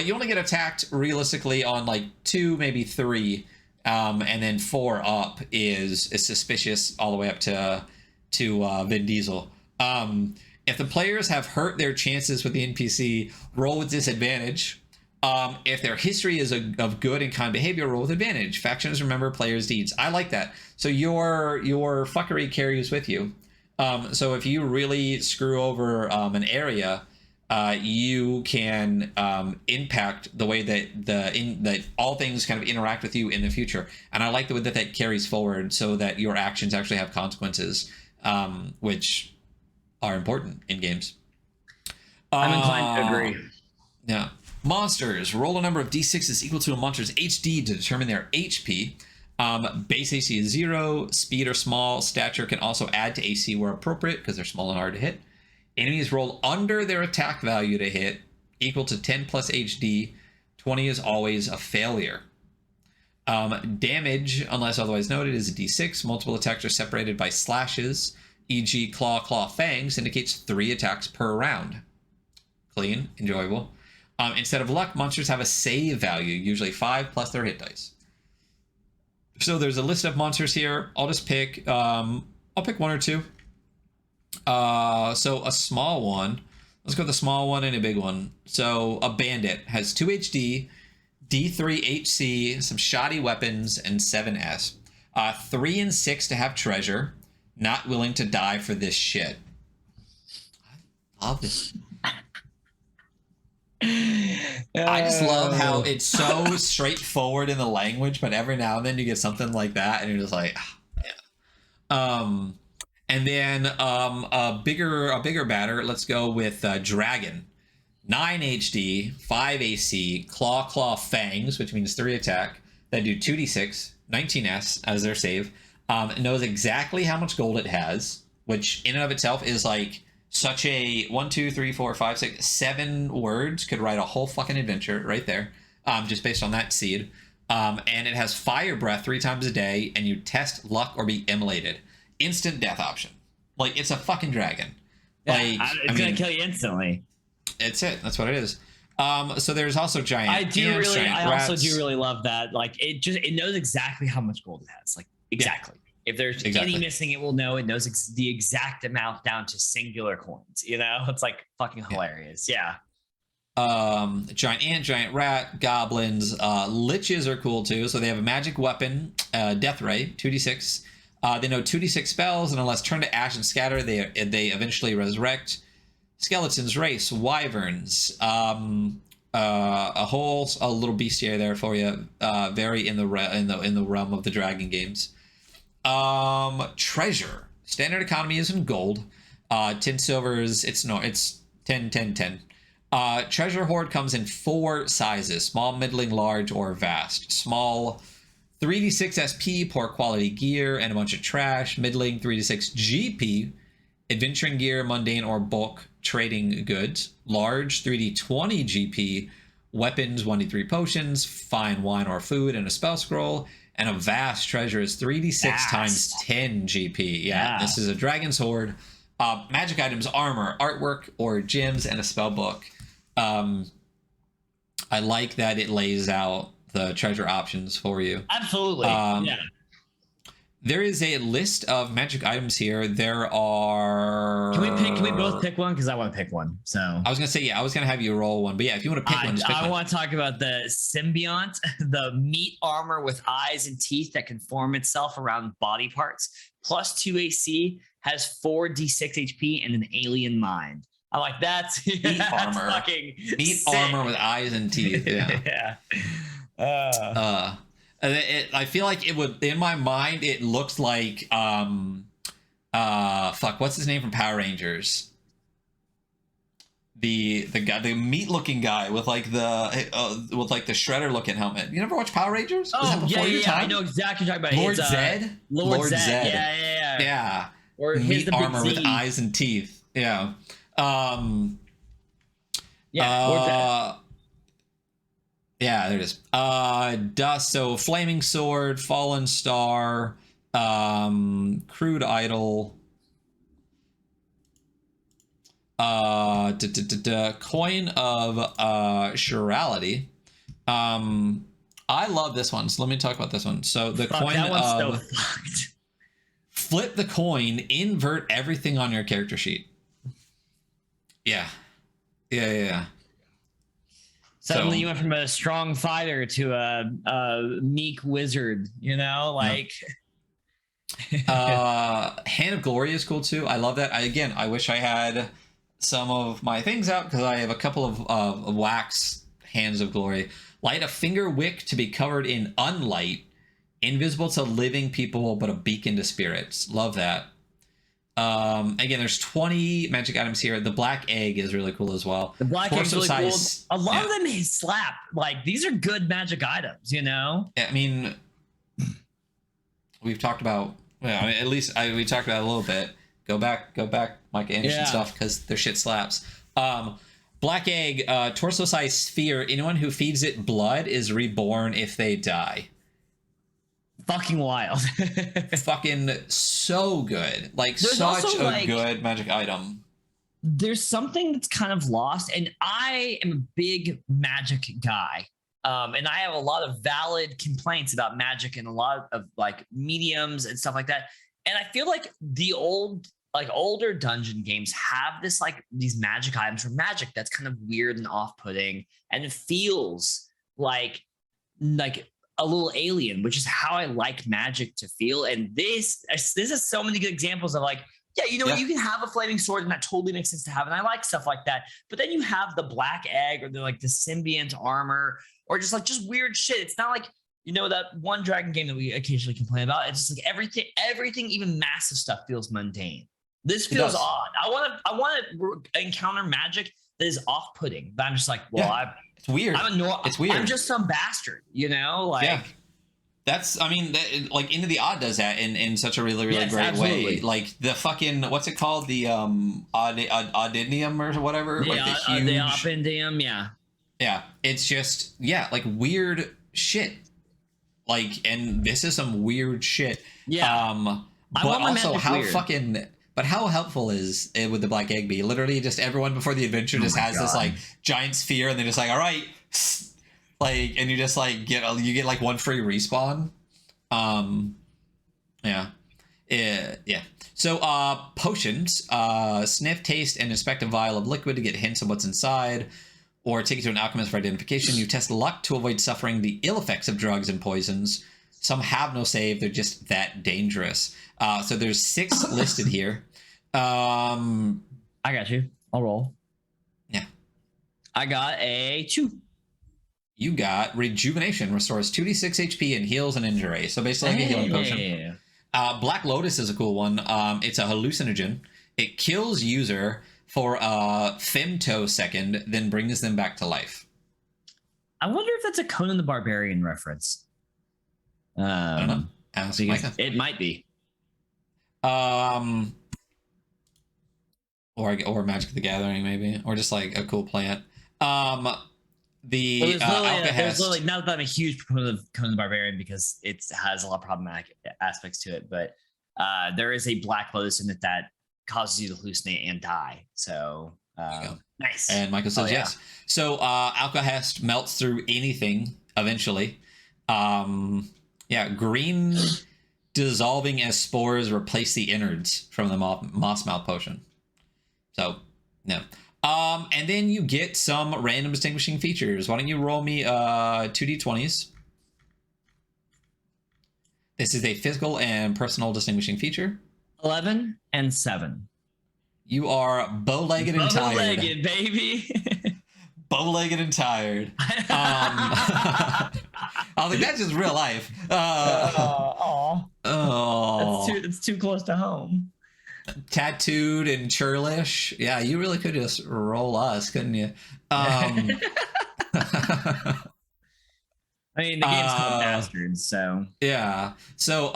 you only get attacked realistically on like 2, maybe 3, and then 4 up is suspicious all the way up to Vin Diesel. If the players have hurt their chances with the NPC, roll with disadvantage. If their history is of good and kind behavior, roll with advantage. Factions remember players' deeds. I like that. So your fuckery carries with you. So if you really screw over an area, you can impact the way that all things kind of interact with you in the future. And I like the way that carries forward so that your actions actually have consequences, which are important in games.
I'm inclined to agree.
Yeah. Monsters. Roll a number of d6s equal to a monster's HD to determine their HP. Base AC is 0. Speed or small. Stature can also add to AC where appropriate because they're small and hard to hit. Enemies roll under their attack value to hit, equal to 10 plus HD. 20 is always a failure. Damage, unless otherwise noted, is a d6. Multiple attacks are separated by slashes, e.g. claw, fangs, indicates 3 attacks per round. Clean, enjoyable. Instead of luck, monsters have a save value, usually 5 plus their hit dice. So there's a list of monsters here. I'll just pick, I'll pick 1 or 2. So a small one. Let's go with a small one and a big one. So a bandit has 2 HD, D3 HC, some shoddy weapons, and 7S. 3 and 6 to have treasure. Not willing to die for this shit. I love this. I just love how it's so straightforward in the language, but every now and then you get something like that, and you're just like, yeah. And then a bigger batter. Let's go with Dragon. 9 HD, 5 AC, claw fangs, which means 3 attack. That do 2d6, 19s as their save. It knows exactly how much gold it has, which in and of itself is like such a 1, 2, 3, 4, 5, 6, 7 words could write a whole fucking adventure right there, just based on that seed. And it has fire breath 3 times a day, and you test luck or be immolated. Instant death option. Like, it's a fucking dragon.
Like, it's gonna kill you instantly.
It's it. That's what it is. So there's also giant.
I also do really love that. Like, it knows exactly how much gold it has. Like, exactly. Yeah. If there's any missing, it will know. It knows the exact amount down to singular coins. You know, it's like fucking hilarious. Yeah.
Giant ant, giant rat, goblins, liches are cool too. So they have a magic weapon, death ray, 2d6. They know 2d6 spells, and unless turned to ash and scatter, they eventually resurrect. Skeletons, race, wyverns, a little bestiary there for you. Very in the realm of the dragon games. Treasure. Standard economy is in gold. 10 silvers. It's 10. Treasure hoard comes in 4 sizes: small, middling, large, or vast. Small, 3d6 SP, poor quality gear, and a bunch of trash. Middling, 3d6 GP, adventuring gear, mundane or bulk trading goods. Large, 3d20 GP, weapons, 1d3 potions, fine wine or food, and a spell scroll. And a vast treasure is 3d6 times 10 GP. Yeah, this is a dragon sword. Magic items, armor, artwork, or gems, and a spell book. I like that it lays out the treasure options for you.
Absolutely. Yeah.
There is a list of magic items here. There are.
Can we both pick one? Because I want to pick one. So
I was gonna say, I was gonna have you roll one, but yeah, if you want to pick one, just pick one.
I want to talk about the symbiont, the meat armor with eyes and teeth that can form itself around body parts. +2 AC, has 4d6 HP, and an alien mind. I'm like, that's
meat armor. Meat armor with eyes and teeth. Yeah.
Yeah.
I feel like it would, in my mind, it looks like what's his name from Power Rangers? The guy, the meat looking guy with like the shredder looking helmet. You never watch Power Rangers?
Oh, yeah. I know exactly what you're talking about.
Lord Zed?
Lord Zed.
Yeah.
Or
meat armor with eyes and teeth. Yeah.
Lord Zed.
Yeah, there it is. Dust, so flaming sword, fallen star, crude idol, coin of chirality. I love this one, so let me talk about this one. So the coin of flip the coin, invert everything on your character sheet. Yeah.
Suddenly you went from a strong fighter to a meek wizard, like.
Hand of Glory is cool too. I love that. I wish I had some of my things out because I have a couple of wax Hands of Glory. Light a finger wick to be covered in unlight, invisible to living people, but a beacon to spirits. Love that. Again, there's 20 magic items here. The black egg is really cool as well.
The black egg is really cool. A lot of them slap. Like, these are good magic items,
I mean, we've talked about, at least we talked about it a little bit. Go back, Michah Anderson stuff, because their shit slaps. Black egg, torso-sized sphere. Anyone who feeds it blood is reborn if they die.
Fucking wild.
Fucking so good. Like, there's such a good magic item.
There's something that's kind of lost, and I am a big magic guy. And I have a lot of valid complaints about magic and a lot of like mediums and stuff like that. And I feel like the older dungeon games have this, like, these magic items for magic that's kind of weird and off-putting, and it feels like a little alien, which is how I like magic to feel. And this is so many good examples of, like, you can have a flaming sword and that totally makes sense to have. And I like stuff like that. But then you have the black egg or the symbiont armor or just weird shit. It's not like, that one dragon game that we occasionally complain about. It's just like everything, even massive stuff feels mundane. This feels odd. I want to encounter magic that is off-putting, but I'm just like,
it's weird. It's weird.
I'm just some bastard,
That's, Into the Odd does that in such a really, really great way. Like the fucking, what's it called? The Oddinium or whatever.
The Oppendium,
Yeah. It's just, like weird shit. Like, and this is some weird shit.
Yeah.
But also how helpful is it with the black egg be? Literally just everyone before the adventure just has this like giant sphere and they're just like, all right, like, and you just like get like one free respawn. So potions, sniff, taste, and inspect a vial of liquid to get hints of what's inside, or take it to an alchemist for identification. You test luck to avoid suffering the ill effects of drugs and poisons. Some have no save, they're just that dangerous. So there's 6 listed here.
I got you. I'll roll.
Yeah.
I got a 2.
You got Rejuvenation, restores 2d6 HP and heals an injury. So basically like a healing potion. Black Lotus is a cool one. It's a hallucinogen. It kills user for a femtosecond, then brings them back to life.
I wonder if that's a Conan the Barbarian reference.
I don't know. Ask Micah.
It might be.
Or Magic the Gathering, maybe, or just like a cool plant.
There's literally not that I'm a huge proponent of Conan the Barbarian because it has a lot of problematic aspects to it, but there is a Black Lotus in it that causes you to hallucinate and die. So nice.
And Michael says yes. So Alcahest melts through anything eventually. Green dissolving as spores replace the innards from the moss mouth potion. So no. And then you get some random distinguishing features. Why don't you roll me 2d20s? This is a physical and personal distinguishing feature.
11 and 7.
You are bow-legged and tired.
Bow-legged, baby.
Bow-legged and tired. I was like, that's just real life.
It's too close to home.
Tattooed and churlish. Yeah, you really could just roll us, couldn't you?
I mean, the game's called Bastards, so.
Yeah. So,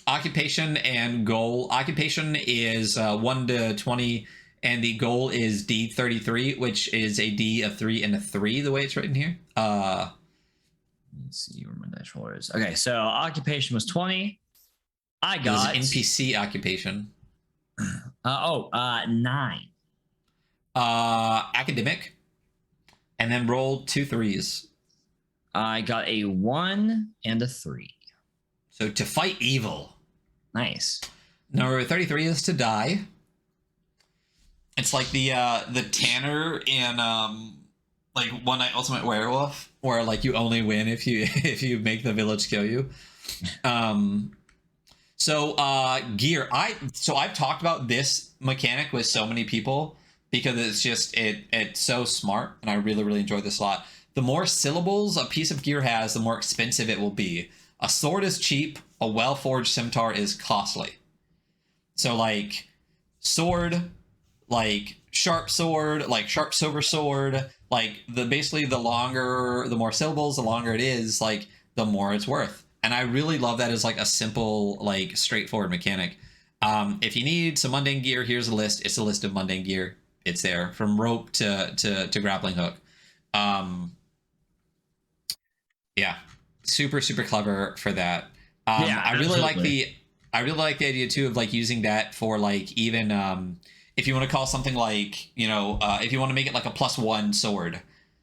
occupation and goal. Occupation is 1 to 20, and the goal is D33, which is a D, a 3, and a 3, the way it's written here.
Let's see where my dice roller is. Okay, so occupation was 20. I got
NPC occupation.
9.
Academic, and then roll 2 3s.
I got a 1 and a 3.
So to fight evil.
Nice.
Number 33 is to die. It's like the Tanner in like One Night Ultimate Werewolf, where like you only win if you make the village kill you. So gear. I've talked about this mechanic with so many people because it's just it's so smart, and I really enjoy this a lot. The more syllables a piece of gear has, the more expensive it will be. A sword is cheap. A well-forged scimitar is costly. So like sword, like sharp sword, like sharp silver sword, like basically the more syllables, the longer it is, like the more it's worth. And I really love that as like a simple, like straightforward mechanic. If you need some mundane gear, here's a list. It's a list of mundane gear. It's there from rope to grappling hook. Yeah, super clever for that. I really like the idea too of like using that for like even if you want to call something like, if you want to make it like a +1 sword,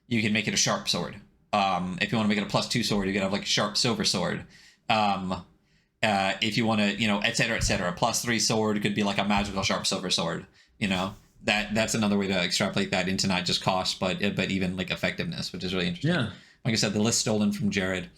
you can make it a sharp sword. If you want to make it a +2 sword, you can have like a sharp silver sword. If you want to, et cetera, +3 sword could be like a magical sharp silver sword. That's another way to extrapolate that into not just cost, but even like effectiveness, which is really interesting.
Yeah.
Like I said, the list stolen from Jared.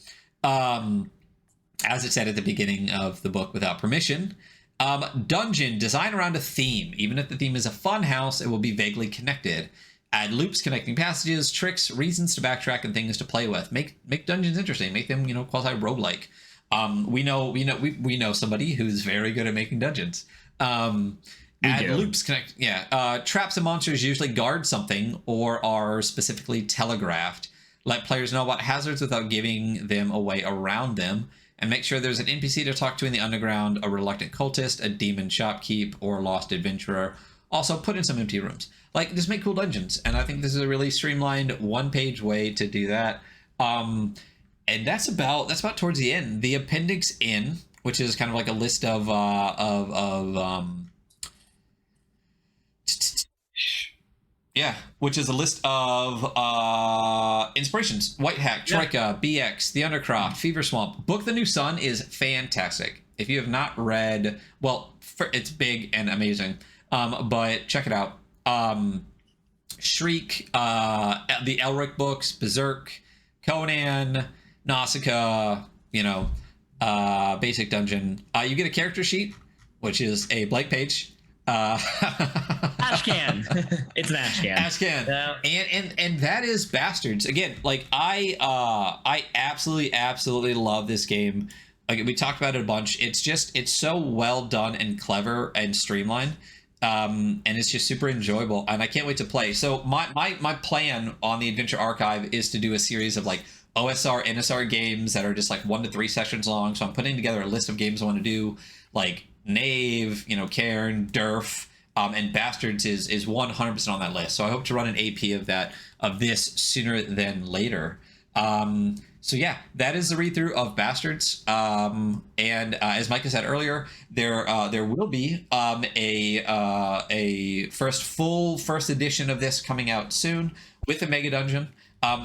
As it said at the beginning of the book, without permission. Dungeon, design around a theme. Even if the theme is a fun house, it will be vaguely connected. Add loops, connecting passages, tricks, reasons to backtrack, and things to play with. Make dungeons interesting. Make them, quasi roguelike. We know somebody who's very good at making dungeons. Add loops, connect. Yeah. Traps and monsters usually guard something or are specifically telegraphed. Let players know about hazards without giving them away around them. And make sure there's an NPC to talk to in the underground, a reluctant cultist, a demon shopkeep, or a lost adventurer. Also, put in some empty rooms. Like, just make cool dungeons. And I think this is a really streamlined one-page way to do that. And that's about towards the end. The Appendix N, which is kind of like a list of which is a list of inspirations. White Hack, Troika, BX, The Undercroft, Fever Swamp. Book the New Sun is fantastic. If you have not read, it's big and amazing, but check it out. Shriek, the Elric books, Berserk, Conan, Nausicaa, Basic Dungeon. You get a character sheet, which is a blank page.
Ashcan. It's an Ashcan.
Ashcan. Yeah. And that is Bastards. Again, like I absolutely love this game. Like we talked about it a bunch. It's so well done and clever and streamlined. And it's just super enjoyable, and I can't wait to play. So my plan on the Adventure Archive is to do a series of like OSR, NSR games that are just like 1 to 3 sessions long. So I'm putting together a list of games I want to do, like Knave, Cairn, Durf, and Bastards is 100% on that list. So I hope to run an AP of this sooner than later. So yeah, that is the read through of Bastards. And as Micah said earlier, there will be a first edition of this coming out soon with a mega dungeon.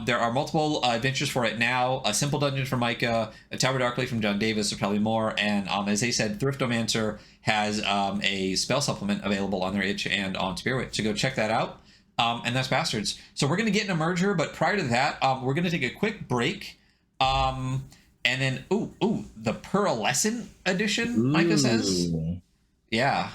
There are multiple adventures for it now. A simple dungeon from Micah, a Tower Darkly from John Davis, or probably more. And as they said, Thriftomancer has a spell supplement available on their itch and on Spearwit. So go check that out. And that's Bastards. So we're going to get in a merger, but prior to that, we're going to take a quick break. And then, the Pearlescent edition, Micah says. Yeah.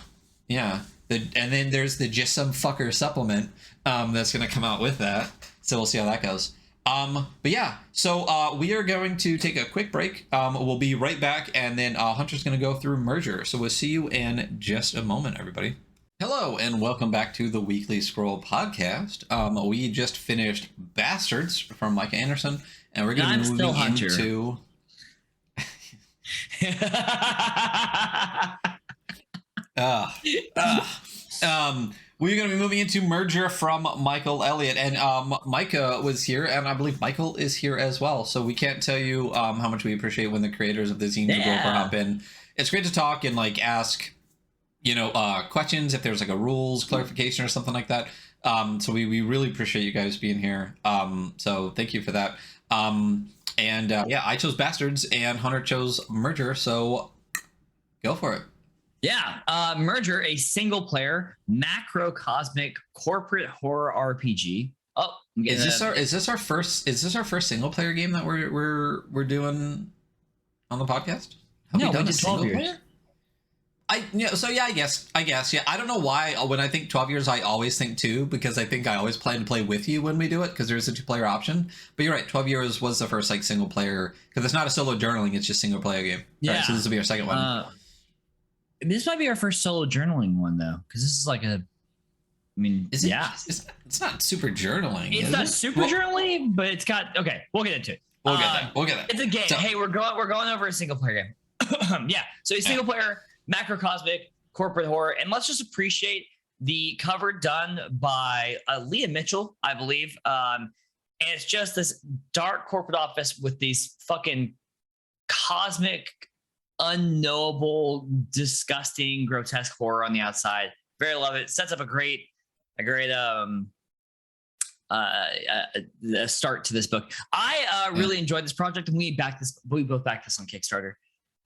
And then there's the Just Some Fucker supplement that's going to come out with that. So we'll see how that goes. But yeah, so we are going to take a quick break. We'll be right back, and then Hunter's going to go through Merger. So we'll see you in just a moment, everybody. Hello, and welcome back to the Weekly Scroll Podcast. We just finished Bastards from Michah Anderson, and we're going to be moving into... We're going to be moving into Merger from Michael Elliott, and Micah was here, and I believe Michael is here as well. So we can't tell you how much we appreciate when the creators of the zine developer hop in. It's great to talk and like ask, questions if there's like a rules clarification or something like that. So we really appreciate you guys being here. So thank you for that. I chose Bastards, and Hunter chose Merger. So go for it.
Yeah, Merger, a single-player macrocosmic corporate horror RPG. Oh,
is this our first single-player game that we're doing on the podcast?
No, we did 12 years.
I guess. Yeah, I don't know why when I think 12 years, I always think 2 because I think I always plan to play with you when we do it because there's a 2-player option. But you're right, 12 years was the first like single-player because it's not a solo journaling; it's just single-player game.
Yeah.
Right, so this will be our second one.
This might be our first solo journaling one though, because this is like
it's not super journaling.
It's not super journaling, but it's got we'll get into it.
We'll get there.
It's a game. So, hey, we're going over a single player game. Yeah. So a single player macrocosmic corporate horror, and let's just appreciate the cover done by Leah Mitchell, I believe. And it's just this dark corporate office with these fucking cosmic, unknowable, disgusting, grotesque horror on the outside. Very love it. Sets up a great start to this book. I really enjoyed this project, and we both backed this on Kickstarter.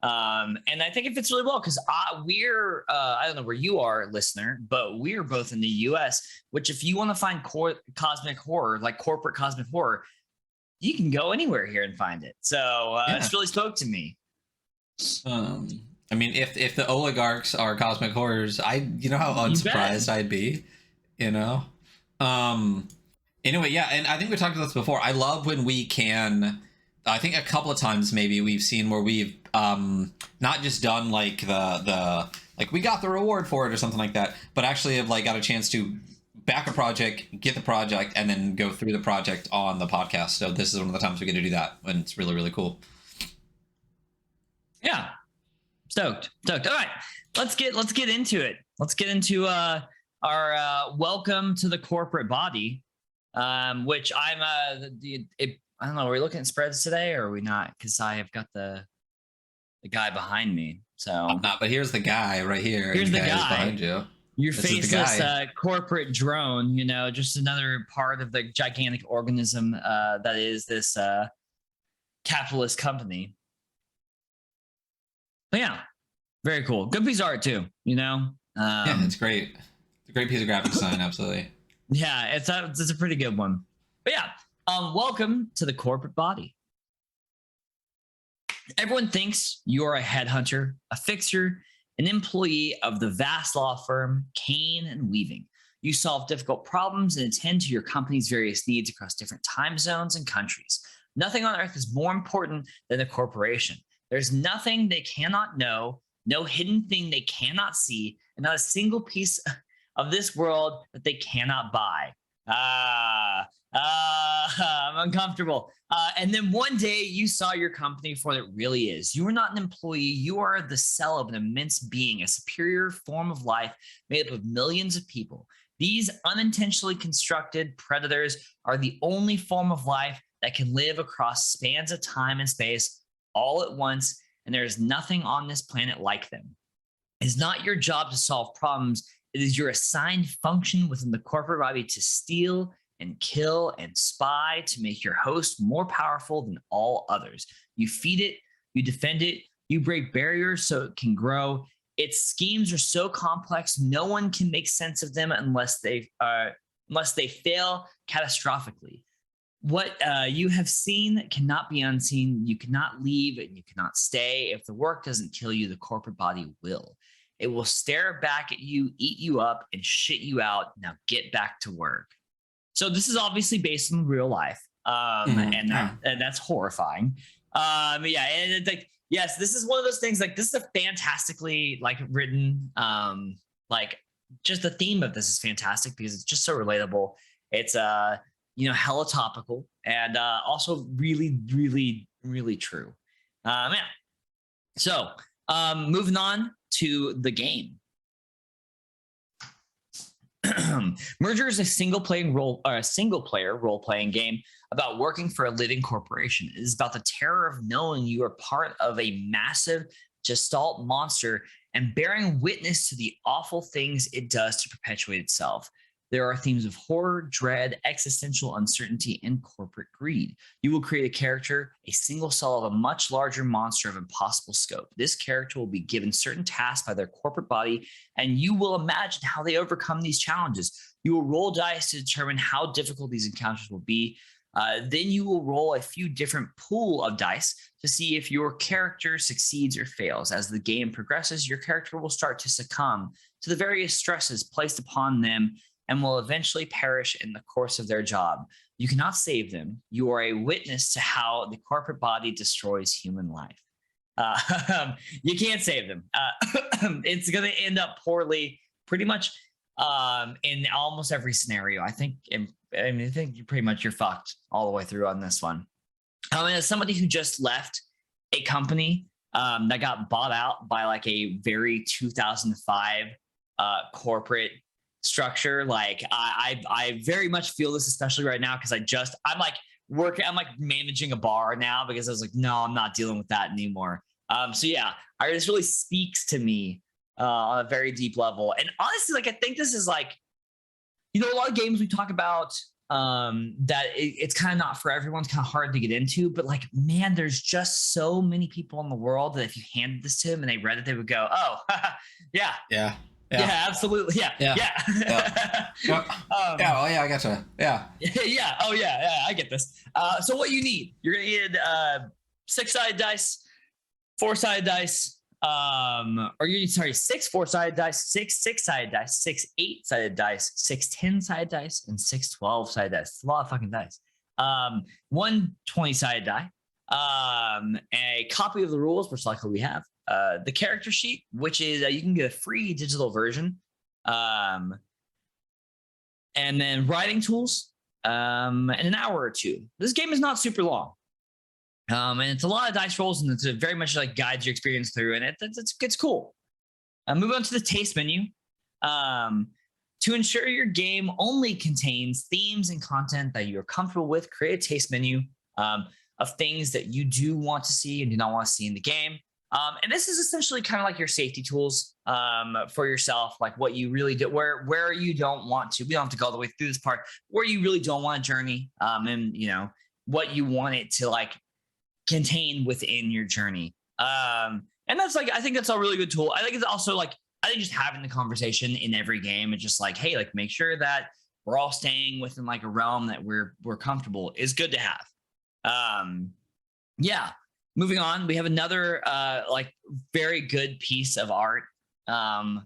And I think it fits really well because we're I don't know where you are, listener, but we're both in the US, which if you want to find cosmic horror, like corporate cosmic horror, you can go anywhere here and find it. So it's really spoke to me.
I mean, if the oligarchs are cosmic horrors, you know how unsurprised I'd be, Anyway, yeah, and I think we talked about this before. I love when we can. I think a couple of times maybe we've seen where we've not just done like the like we got the reward for it or something like that, but actually have like got a chance to back a project, get the project, and then go through the project on the podcast. So this is one of the times we get to do that, and it's really, really cool.
Yeah. Stoked. All right. Let's get into it. Let's get into our welcome to the corporate body, which I'm I don't know. Are we looking at spreads today or are we not? Because I have got the guy behind me. So
I'm not, but here's the guy right here.
Here's the guy
behind you.
Your faceless corporate drone, just another part of the gigantic organism that is this capitalist company. But yeah, very cool. Good piece of art too, Yeah,
it's great. It's a great piece of graphic design, absolutely.
Yeah, it's a pretty good one. But yeah, welcome to the corporate body. Everyone thinks you are a headhunter, a fixer, an employee of the vast law firm Kane and Weaving. You solve difficult problems and attend to your company's various needs across different time zones and countries. Nothing on earth is more important than a corporation. There's nothing they cannot know, no hidden thing they cannot see, and not a single piece of this world that they cannot buy. I'm uncomfortable. And then one day you saw your company for what it really is. You are not an employee. You are the cell of an immense being, a superior form of life made up of millions of people. These unintentionally constructed predators are the only form of life that can live across spans of time and space all at once, and there is nothing on this planet like them. It is not your job to solve problems. It is your assigned function within the corporate body to steal and kill and spy to make your host more powerful than all others. You feed it, you defend it, you break barriers so it can grow. Its schemes are so complex, no one can make sense of them unless they fail catastrophically. What you have seen cannot be unseen. You cannot leave and you cannot stay. If the work doesn't kill you, the corporate body will. It will stare back at you, eat you up, and shit you out. Now get back to work. So this is obviously based on real life, and that's horrifying. And it's like, yes, this is one of those things. Like, this is a fantastically written. Just the theme of this is fantastic because it's just so relatable. It's hella topical and also really, really, really true. So moving on to the game. Merger is a single player role-playing game about working for a living corporation. It is about the terror of knowing you are part of a massive gestalt monster and bearing witness to the awful things it does to perpetuate itself. There are themes of horror, dread, existential uncertainty, and corporate greed. You will create a character, a single cell of a much larger monster of impossible scope. This character will be given certain tasks by their corporate body, and you will imagine how they overcome these challenges. You will roll dice to determine how difficult these encounters will be. Then you will roll a few different pool of dice to see if your character succeeds or fails. As the game progresses, your character will start to succumb to the various stresses placed upon them and will eventually perish in the course of their job. You cannot save them. You are a witness to how the corporate body destroys human life. You can't save them. It's going to end up poorly pretty much in almost every scenario. I think you're fucked all the way through on this one. As somebody who just left a company that got bought out by a very 2005 corporate structure, I very much feel this, especially right now, because I'm managing a bar now because I was like, no, I'm not dealing with that anymore. This really speaks to me on a very deep level. And honestly, I think this is a lot of games we talk about that it's kind of not for everyone. It's kind of hard to get into, but man, there's just so many people in the world that if you handed this to them and they read it, they would go, oh, yeah. Yeah, absolutely. Yeah.
I gotcha. Yeah.
Oh, yeah. I get this. So what you need, you're going to need 6-sided dice, 4-sided dice, 6 4-sided dice, 6 6-sided dice, 6 8-sided dice, 6 10-sided dice, and 6 12-sided dice. It's a lot of fucking dice. 1 20-sided die, a copy of the rules, which likely we have, the character sheet, which is you can get a free digital version, and then writing tools, and an hour or two. This game is not super long, and it's a lot of dice rolls, and it's very much guides your experience through, and it's cool. Move on to the taste menu. To ensure your game only contains themes and content that you're comfortable with, create a taste menu of things that you do want to see and do not want to see in the game. And this is essentially kind of like your safety tools for yourself, what you really do, where you don't want to. We don't have to go all the way through this part, where you really don't want to journey, and what you want it to contain within your journey. And that's I think that's a really good tool. I think it's also I think just having the conversation in every game and just hey, make sure that we're all staying within a realm that we're comfortable is good to have. Moving on, we have another very good piece of art on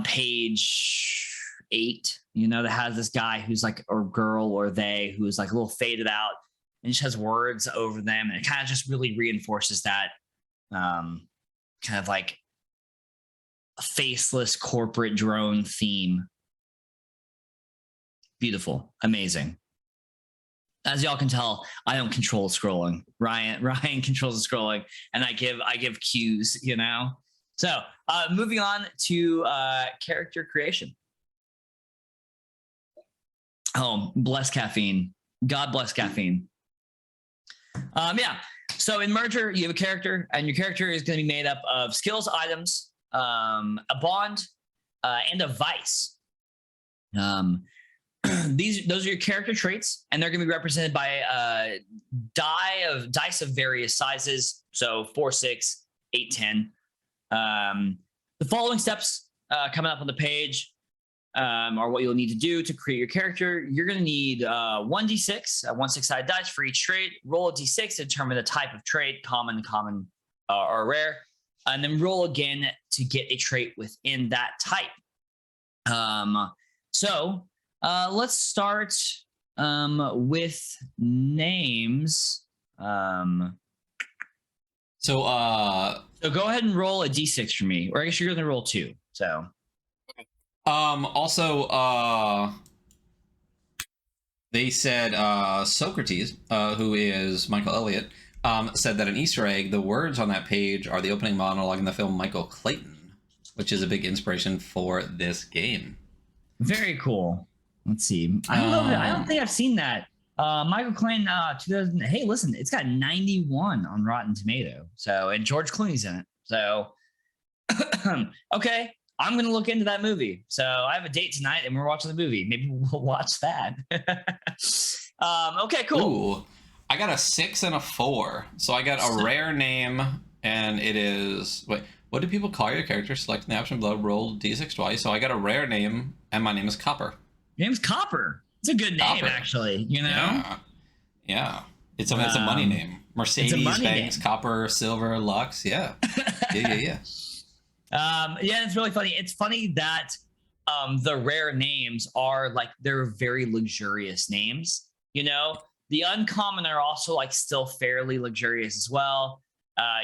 page 8, that has this guy who's or girl or they who's a little faded out and just has words over them, and it kind of just really reinforces that kind of a faceless corporate drone theme. Beautiful, amazing. As y'all can tell, I don't control scrolling. Ryan controls the scrolling, and I give cues, you know. So moving on to character creation. Oh, bless caffeine. God bless caffeine. Yeah. So in Merger, you have a character, and your character is going to be made up of skills, items, a bond, and a vice. Those are your character traits, and they're going to be represented by dice of various sizes. So 4, 6, 8, 10. The following steps coming up on the page are what you'll need to do to create your character. You're going to need 1d6, one 6-sided dice for each trait. Roll a d6 to determine the type of trait, common, or rare, and then roll again to get a trait within that type. So let's start with names. So go ahead and roll a d6 for me, or I guess you're going to roll 2. So.
Also, they said Socrates, who is Michael Elliott, said that an Easter egg, the words on that page are the opening monologue in the film Michael Clayton, which is a big inspiration for this game.
Very cool. Let's see. I don't think I've seen that. Michael Clayton, 2000. Hey, listen, it's got 91 on Rotten Tomato. So, and George Clooney's in it. So, okay. I'm going to look into that movie. So I have a date tonight and we're watching the movie. Maybe we'll watch that. Okay, cool.
Ooh, I got a 6 and a 4. So I got a rare name, and it is... Wait, what do people call your character? Selecting the option below, roll d6 twice. So I got a rare name, and my name is Copper.
Your name's Copper. It's a good name, actually. You know?
Yeah. It's a money name. Mercedes, Banks, Copper, Silver, Lux. Yeah. Yeah.
Yeah, it's really funny. It's funny that the rare names are like, they're very luxurious names. You know, the uncommon are also like still fairly luxurious as well.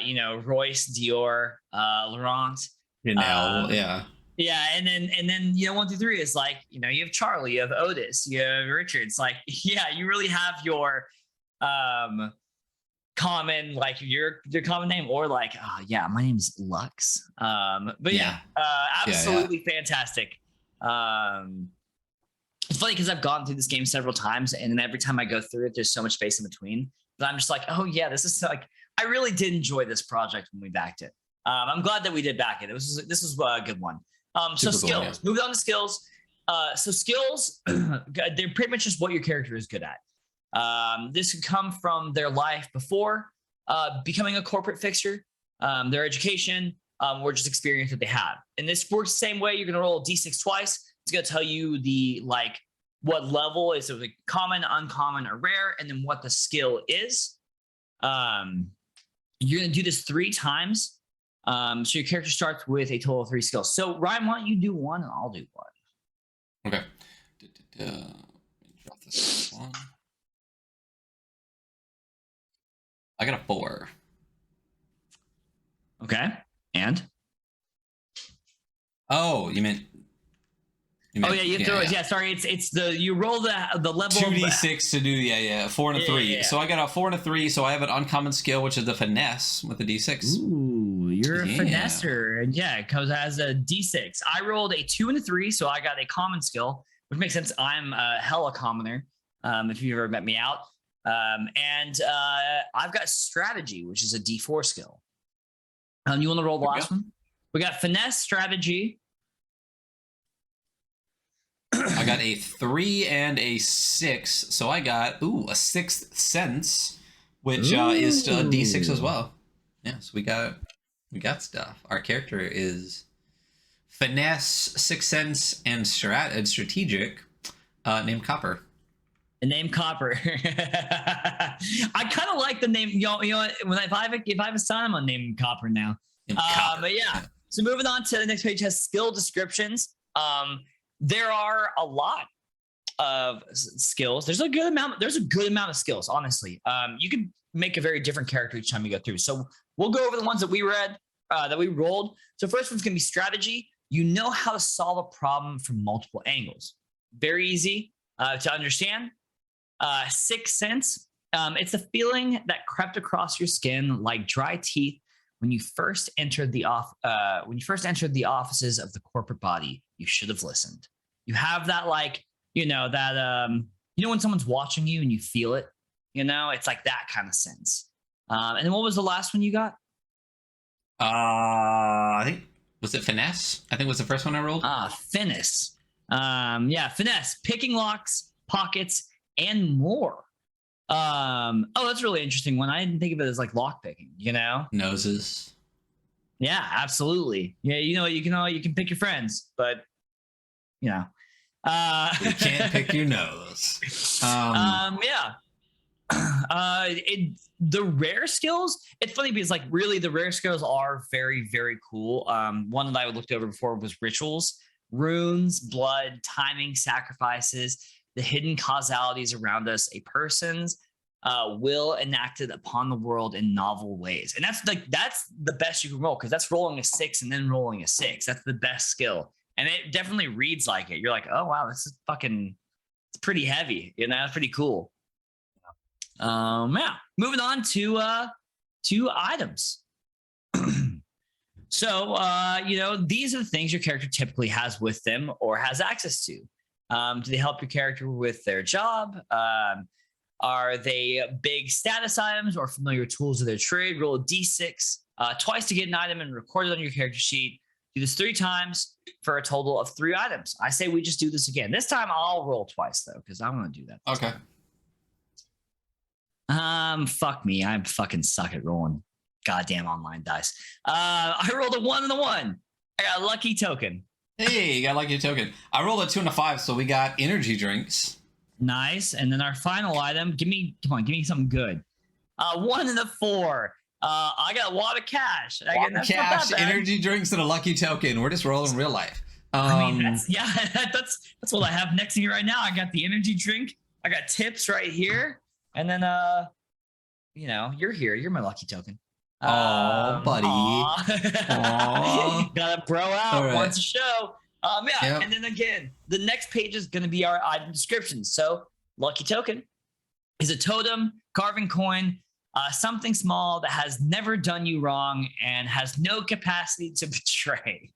You know, Royce, Dior, Laurent.
Chanel, yeah.
Yeah, and then you know, 1 through 3 is like, you know, you have Charlie, you have Otis, you have Richard. It's like, yeah, you really have your common, like your common name, or like, oh yeah, my name's Lux. But absolutely fantastic. It's funny because I've gone through this game several times, and then every time I go through it, there's so much space in between. But I'm just like, oh yeah, this is like, I really did enjoy this project when we backed it. I'm glad that we did back it. This was a good one. So skills. Cool, yeah. Moving on to skills. So skills, they're pretty much just what your character is good at. This could come from their life before becoming a corporate fixture, their education, or just experience that they have. And this works the same way. You're going to roll a d6 twice. It's going to tell you the what level is it, common, uncommon, or rare, and then what the skill is. You're going to do this 3 times. So your character starts with a total of 3 skills. So Ryan, why don't you do 1 and I'll do 1.
Okay. Let me drop this one. I got a 4.
Okay. And?
Oh, you meant
oh yeah, you have to. Yeah, sorry. It's you roll the level
2d6 to do 4 and a 3. Yeah. So I got a 4 and a 3. So I have an uncommon skill, which is the finesse with a d6.
Ooh, you're a finesser, and it comes as a d6. I rolled a 2 and a 3, so I got a common skill, which makes sense. I'm a hella commoner. If you've ever met me out, and I've got strategy, which is a d4 skill. You want to roll the last one? We got finesse, strategy.
I got a 3 and a 6, so I got a 6th sense, which is a d6 as well. Yeah, so we got stuff. Our character is finesse, 6th sense, and strategic, named Copper.
The name Copper. I kind of like the name. You know what? If I have a son, I'm gonna name him Copper now. But yeah. So moving on to the next page has skill descriptions. There are a lot of skills. There's a good amount of skills, honestly. You could make a very different character each time you go through. So we'll go over the ones that we read, that we rolled. So first one's gonna be strategy. You know how to solve a problem from multiple angles. Very easy to understand. Sixth Sense. It's a feeling that crept across your skin like dry teeth when you first entered the offices of the corporate body. You should have listened. You have that, like, when someone's watching you and you feel it. It's like that kind of sense. And then what was the last one you got?
I think, was it Finesse? I think was the first one I rolled.
Finesse. Finesse. Picking locks, pockets, and more. That's a really interesting one. I didn't think of it as like lock picking,
Noses.
Yeah, absolutely. Yeah, you can pick your friends, but you
can't pick your nose.
The rare skills, it's funny because like really the rare skills are very, very cool. One that I looked over before was rituals, runes, blood, timing, sacrifices, the hidden causalities around us, a person's will enacted upon the world in novel ways. And that's the best you can roll, because that's rolling a 6 and then rolling a 6. That's the best skill. And it definitely reads like it. You're like, oh wow, this is it's pretty heavy. It's pretty cool. Moving on to items. So these are the things your character typically has with them or has access to. Do they help your character with their job? Are they big status items or familiar tools of their trade? Roll a d6 twice to get an item and record it on your character sheet. Do this 3 times for a total of 3 items. I say we just do this again. This time I'll roll twice though, because I want to do that.
Okay.
Fuck me. I fucking suck at rolling goddamn online dice. I rolled a 1 and a 1. I got a lucky token.
Hey, you got a lucky token. I rolled a 2 and a 5, so we got energy drinks.
Nice. And then our final item, give me something good. 1 and a 4. I got a lot of cash.
Cash, energy drinks, and a lucky token. We're just rolling real life.
That's what I have next to me right now. I got the energy drink. I got tips right here. And then, you're here. You're my lucky token.
Oh, buddy.
Gotta bro out once a show.
Yep.
And then again, the next page is going to be our item description. So, lucky token is a totem, carving coin, something small that has never done you wrong and has no capacity to betray.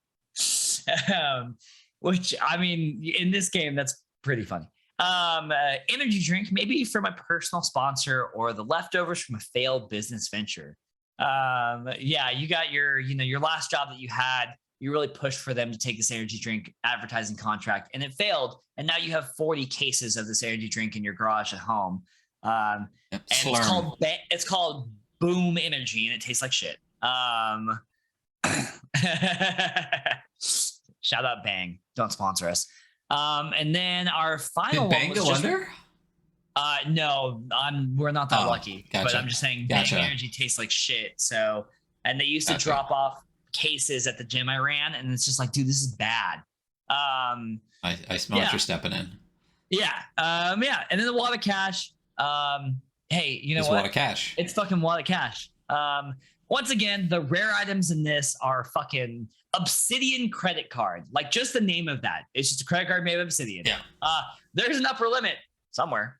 Which, I mean, in this game, that's pretty funny. Energy drink, maybe from a personal sponsor or the leftovers from a failed business venture. You got your last job that you had. You really pushed for them to take this energy drink advertising contract, and it failed. And now you have 40 cases of this energy drink in your garage at home. And it's called Boom Energy, and it tastes like shit. Shout out Bang, don't sponsor us. And then our final
Did Bang go under?
No, we're not that lucky.
Gotcha.
But I'm just saying, Bang Energy tastes like shit. So, and they used to drop off cases at the gym I ran, and it's just like, dude, this is bad.
I smell what you're stepping in.
Yeah. And then the wad of cash. Hey, you know
it's
what?
Wad of cash.
It's fucking wad of cash. Once again, the rare items in this are fucking Obsidian credit card. Like, just the name of that. It's just a credit card made of obsidian.
Yeah.
There's an upper limit somewhere.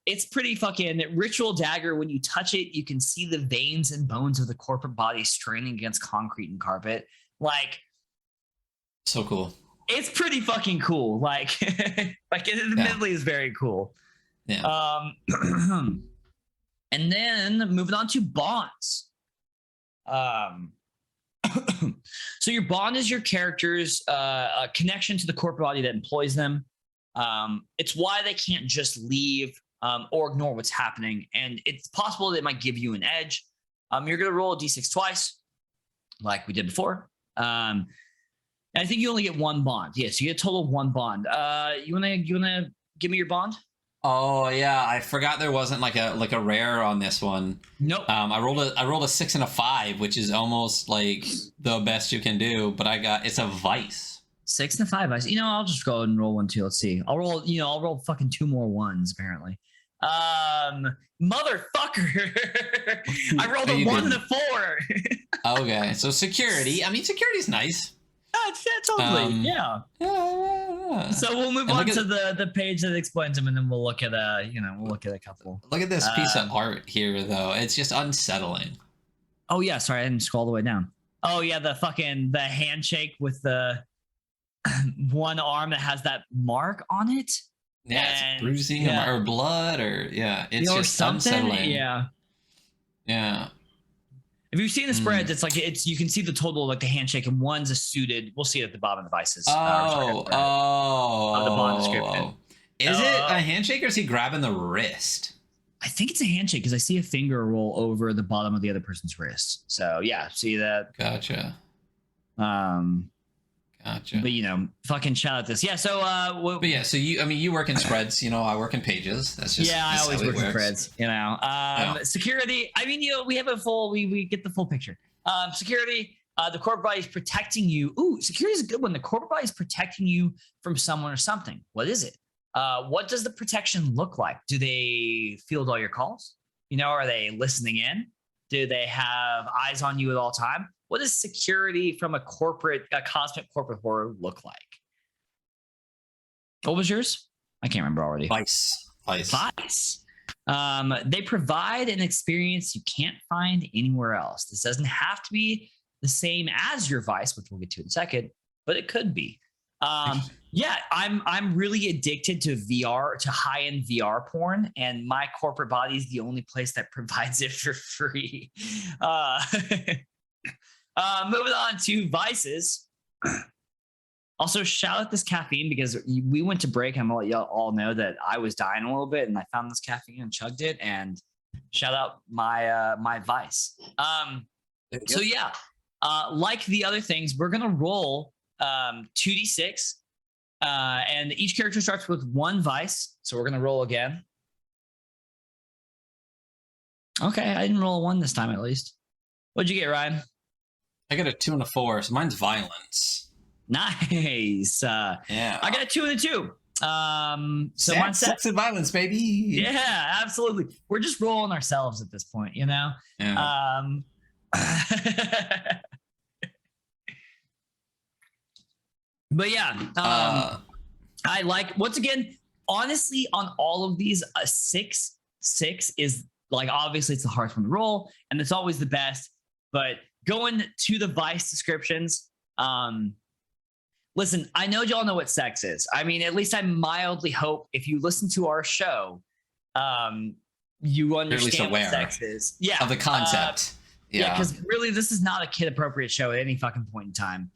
It's pretty fucking ritual dagger. When you touch it, you can see the veins and bones of the corporate body straining against concrete and carpet. Like,
so cool.
It's pretty fucking cool. Like, it admittedly is very cool.
Yeah.
And then moving on to bonds. So your bond is your character's connection to the corporate body that employs them. It's why they can't just leave or ignore what's happening. And it's possible that it might give you an edge. You're going to roll a d6 twice, like we did before. And I think you only get 1 bond. Yeah, so you get a total of 1 bond. You wanna give me your bond?
Oh yeah, I forgot there wasn't like a rare on this one.
Nope.
I rolled a 6 and a 5, which is almost like the best you can do. But it's a vice.
6 and a 5 vice. I'll just go ahead and roll 1 too. Let's see. I'll roll fucking 2 more 1s apparently. Motherfucker. I rolled a 1 and a 4.
Okay, so security. I mean, security's nice.
Yeah, totally. Yeah. So we'll move on to the page that explains them, and then we'll look at a couple.
Look at this piece of art here, though. It's just unsettling.
Oh yeah, sorry, I didn't scroll all the way down. Oh yeah, the handshake with the one arm that has that mark on it.
Yeah, it's bruising or blood it's just
something.
Unsettling.
Yeah. If you've seen the spreads, it's like you can see the total, like the handshake, and one's a suited. We'll see it at the bottom of the devices.
The
bottom description.
Is it a handshake or is he grabbing the wrist?
I think it's a handshake because I see a finger roll over the bottom of the other person's wrist. So yeah, see that?
Gotcha. Gotcha.
But fucking shout out this. Yeah. So
so you work in spreads. I work in pages. That's just
I always work in spreads. Security. I mean, we have we get the full picture. Security. The corporate body is protecting you. Ooh, security is a good one. The corporate body is protecting you from someone or something. What is it? What does the protection look like? Do they field all your calls? Are they listening in? Do they have eyes on you at all time? What does security from a cosmic corporate horror look like? What was yours? I can't remember already.
Vice.
They provide an experience you can't find anywhere else. This doesn't have to be the same as your Vice, which we'll get to in a second, but it could be. I'm really addicted to VR, to high-end VR porn, and my corporate body is the only place that provides it for free. Moving on to Vices. Also, shout out this caffeine because we went to break. I'm gonna let y'all all know that I was dying a little bit, and I found this caffeine and chugged it. And shout out my Vice. Like the other things, we're gonna roll 2d6, and each character starts with one Vice. So we're gonna roll again. Okay, I didn't roll a 1 this time at least. What'd you get, Ryan?
I got a 2 and a 4, so mine's violence.
Nice. I got a 2 and a 2. So mine's
sex and violence, baby.
Yeah, absolutely. We're just rolling ourselves at this point, Yeah. But I like, once again, honestly, on all of these, 6 is like, obviously it's the hardest one to roll, and it's always the best. But going to the Vice descriptions, listen, I know y'all know what sex is. I mean, at least I mildly hope if you listen to our show, you understand what sex is. Yeah.
Of the concept.
Because really, this is not a kid-appropriate show at any fucking point in time.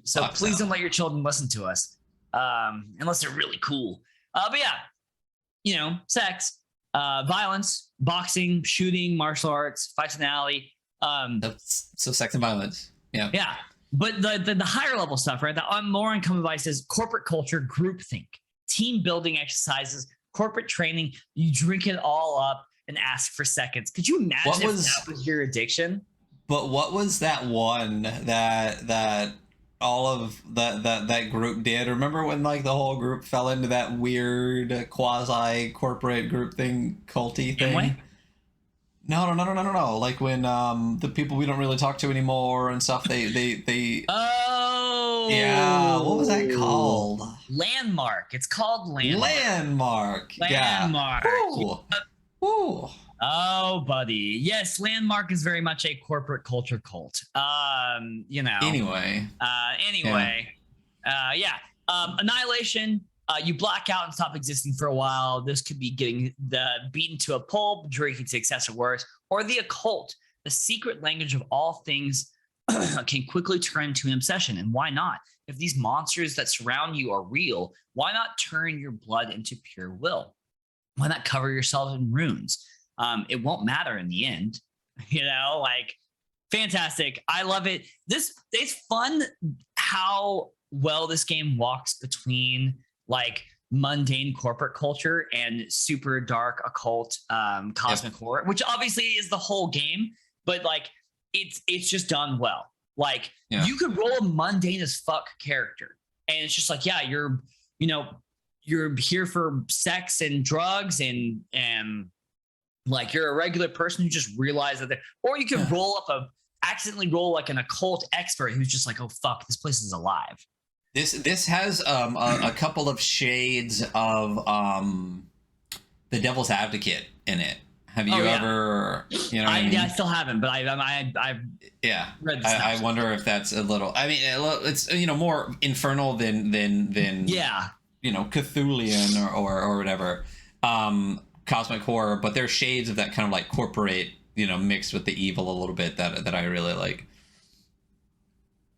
So please don't let your children listen to us, unless they're really cool. Sex, violence, boxing, shooting, martial arts, fights in the alley.
So sex and violence. Yeah.
Yeah. But the higher level stuff, right? The more uncommon vices, corporate culture, groupthink, team building exercises, corporate training. You drink it all up and ask for seconds. Could you imagine if that was your addiction?
But what was that one that all of that group did? Remember when like the whole group fell into that weird quasi corporate group thing, culty thing? No. Like when the people we don't really talk to anymore and stuff, they
Oh
yeah, what was that called?
Landmark. It's called Landmark.
Landmark.
Yeah.
Ooh.
Oh, buddy. Yes, Landmark is very much a corporate culture cult.
Anyway.
Annihilation. You black out and stop existing for a while. This could be getting beaten to a pulp, drinking to excess or worse, or the occult, the secret language of all things, can quickly turn into an obsession. And why not? If these monsters that surround you are real, why not turn your blood into pure will? Why not cover yourself in runes? It won't matter in the end, fantastic. I love it. It's fun how well this game walks between like mundane corporate culture and super dark occult cosmic horror, which obviously is the whole game, but like it's just done well. Like you could roll a mundane as fuck character and it's just like, you're here for sex and drugs and like you're a regular person who just realized that or you can accidentally roll like an occult expert who's just like, oh fuck, this place is alive.
This has a couple of shades of the Devil's Advocate in it. Have you ever? You know,
I still haven't, but I've read this.
I wonder if that's a little. I mean, it's more infernal than Cthulhian or whatever, cosmic horror. But there's shades of that kind of like corporate, mixed with the evil a little bit that I really like.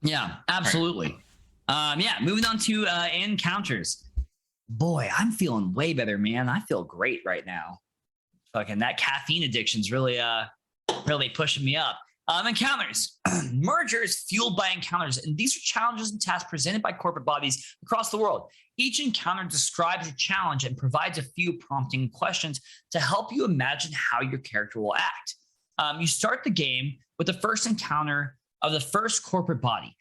Yeah, absolutely. Right. Moving on to encounters. Boy, I'm feeling way better, man. I feel great right now. Fucking that caffeine addiction's really pushing me up. Encounters. Mergers fueled by encounters. And these are challenges and tasks presented by corporate bodies across the world. Each encounter describes a challenge and provides a few prompting questions to help you imagine how your character will act. You start the game with the first encounter of the first corporate body.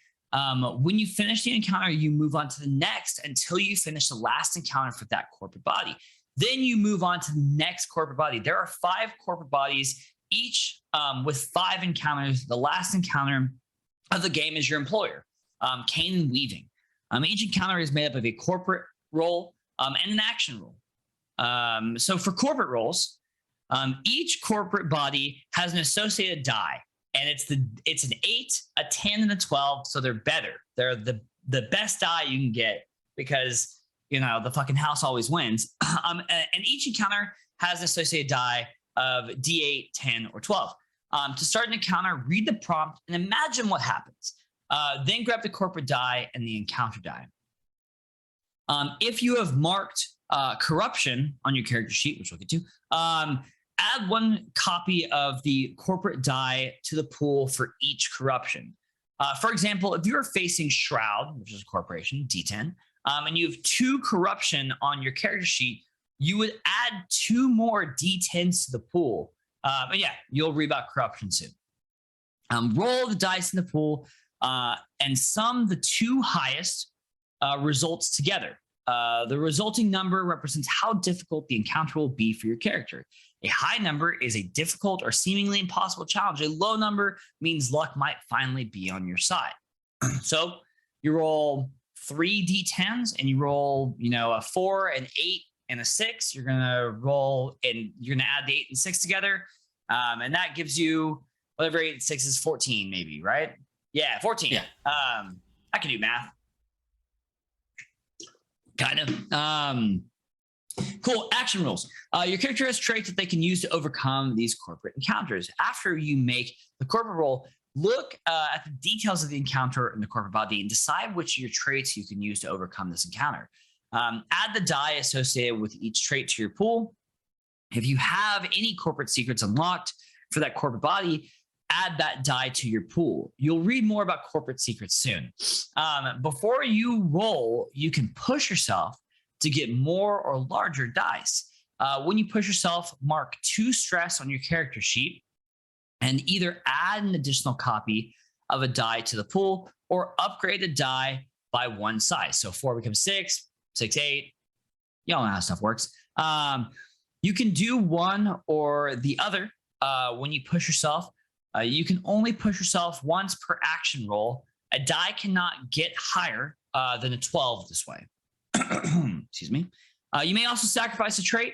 When you finish the encounter, you move on to the next until you finish the last encounter for that corporate body. Then you move on to the next corporate body. There are 5 corporate bodies, each with 5 encounters. The last encounter of the game is your employer, Cane and Weaving. Each encounter is made up of a corporate role and an action role. So for corporate roles, each corporate body has an associated die, and it's an 8, a 10, and a 12. So they're better. They're the best die you can get because the fucking house always wins. And each encounter has an associated die of D8, 10, or 12. To start an encounter, read the prompt and imagine what happens. Then grab the corporate die and the encounter die. If you have marked corruption on your character sheet, which we'll get to, add 1 copy of the corporate die to the pool for each corruption. For example, if you're facing Shroud, which is a corporation, D10, and you have 2 corruption on your character sheet, you would add 2 more D10s to the pool. You'll read about corruption soon. Roll the dice in the pool and sum the 2 highest results together. The resulting number represents how difficult the encounter will be for your character. A high number is a difficult or seemingly impossible challenge. A low number means luck might finally be on your side. So you roll 3 D10s and you roll, a 4, an 8, and a 6. You're going to roll and you're going to add the 8 and 6 together. And that gives you whatever 8 and 6 is, 14 maybe, right? Yeah, 14. Yeah. I can do math. Kind of. Cool. Action rules. Your character has traits that they can use to overcome these corporate encounters. After you make the corporate roll, look at the details of the encounter in the corporate body and decide which of your traits you can use to overcome this encounter. Add the die associated with each trait to your pool. If you have any corporate secrets unlocked for that corporate body, add that die to your pool. You'll read more about corporate secrets soon. Before you roll, you can push yourself to get more or larger dice. When you push yourself, mark 2 stress on your character sheet and either add an additional copy of a die to the pool or upgrade a die by 1 size. So 4 becomes 6, 6, 8. Y'all know how stuff works. You can do one or the other when you push yourself. You can only push yourself once per action roll. A die cannot get higher than a 12 this way. Excuse me. You may also sacrifice a trait.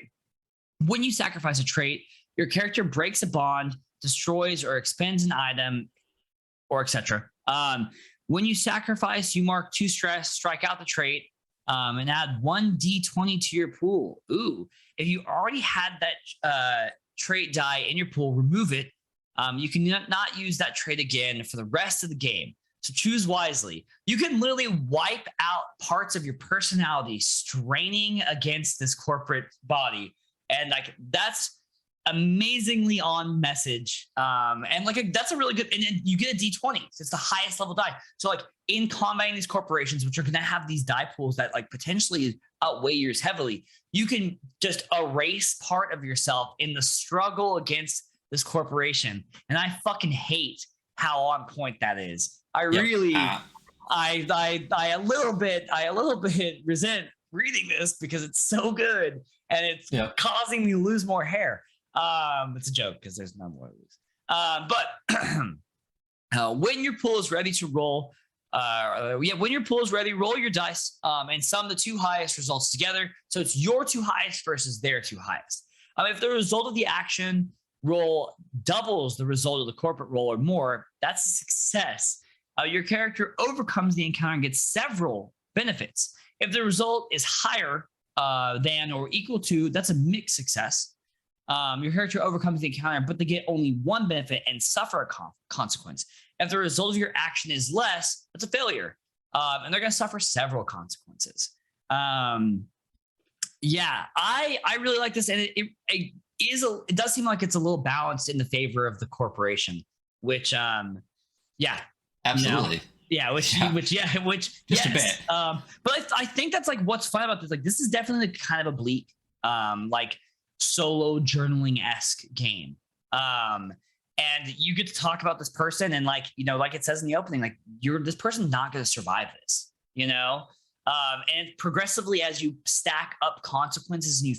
When you sacrifice a trait, your character breaks a bond, destroys or expends an item, or etc. When you sacrifice, you mark 2 stress, strike out the trait, and add 1 D20 to your pool. Ooh, if you already had that trait die in your pool, remove it. You can not use that trait again for the rest of the game. So choose wisely. You can literally wipe out parts of your personality straining against this corporate body. And that's amazingly on message. And that's a really good, and you get a D20. So it's the highest level die. So in combating these corporations, which are going to have these die pools that potentially outweigh yours heavily, you can just erase part of yourself in the struggle against this corporation. And I fucking hate how on point that is. I really, I a little bit resent reading this because it's so good and it's causing me to lose more hair. It's a joke because there's none more to lose. But when your pool is ready to roll, When your pool is ready, roll your dice and sum the two highest results together. So it's your two highest versus their two highest. If the result of the action roll doubles the result of the corporate roll or more, that's a success. Your character overcomes the encounter and gets several benefits. If the result is higher than or equal to, that's a mixed success. Your character overcomes the encounter, but they get only one benefit and suffer a consequence. If the result of your action is less, that's a failure. And they're going to suffer several consequences. I really like this. And it does seem like it's a little balanced in the favor of the corporation, which,
absolutely.
Which
just a bit.
But I think that's like what's fun about this. Like, this is definitely kind of a bleak, like solo journaling-esque game. And you get to talk about this person, and like it says in the opening, like this person's not going to survive this, and progressively as you stack up consequences and you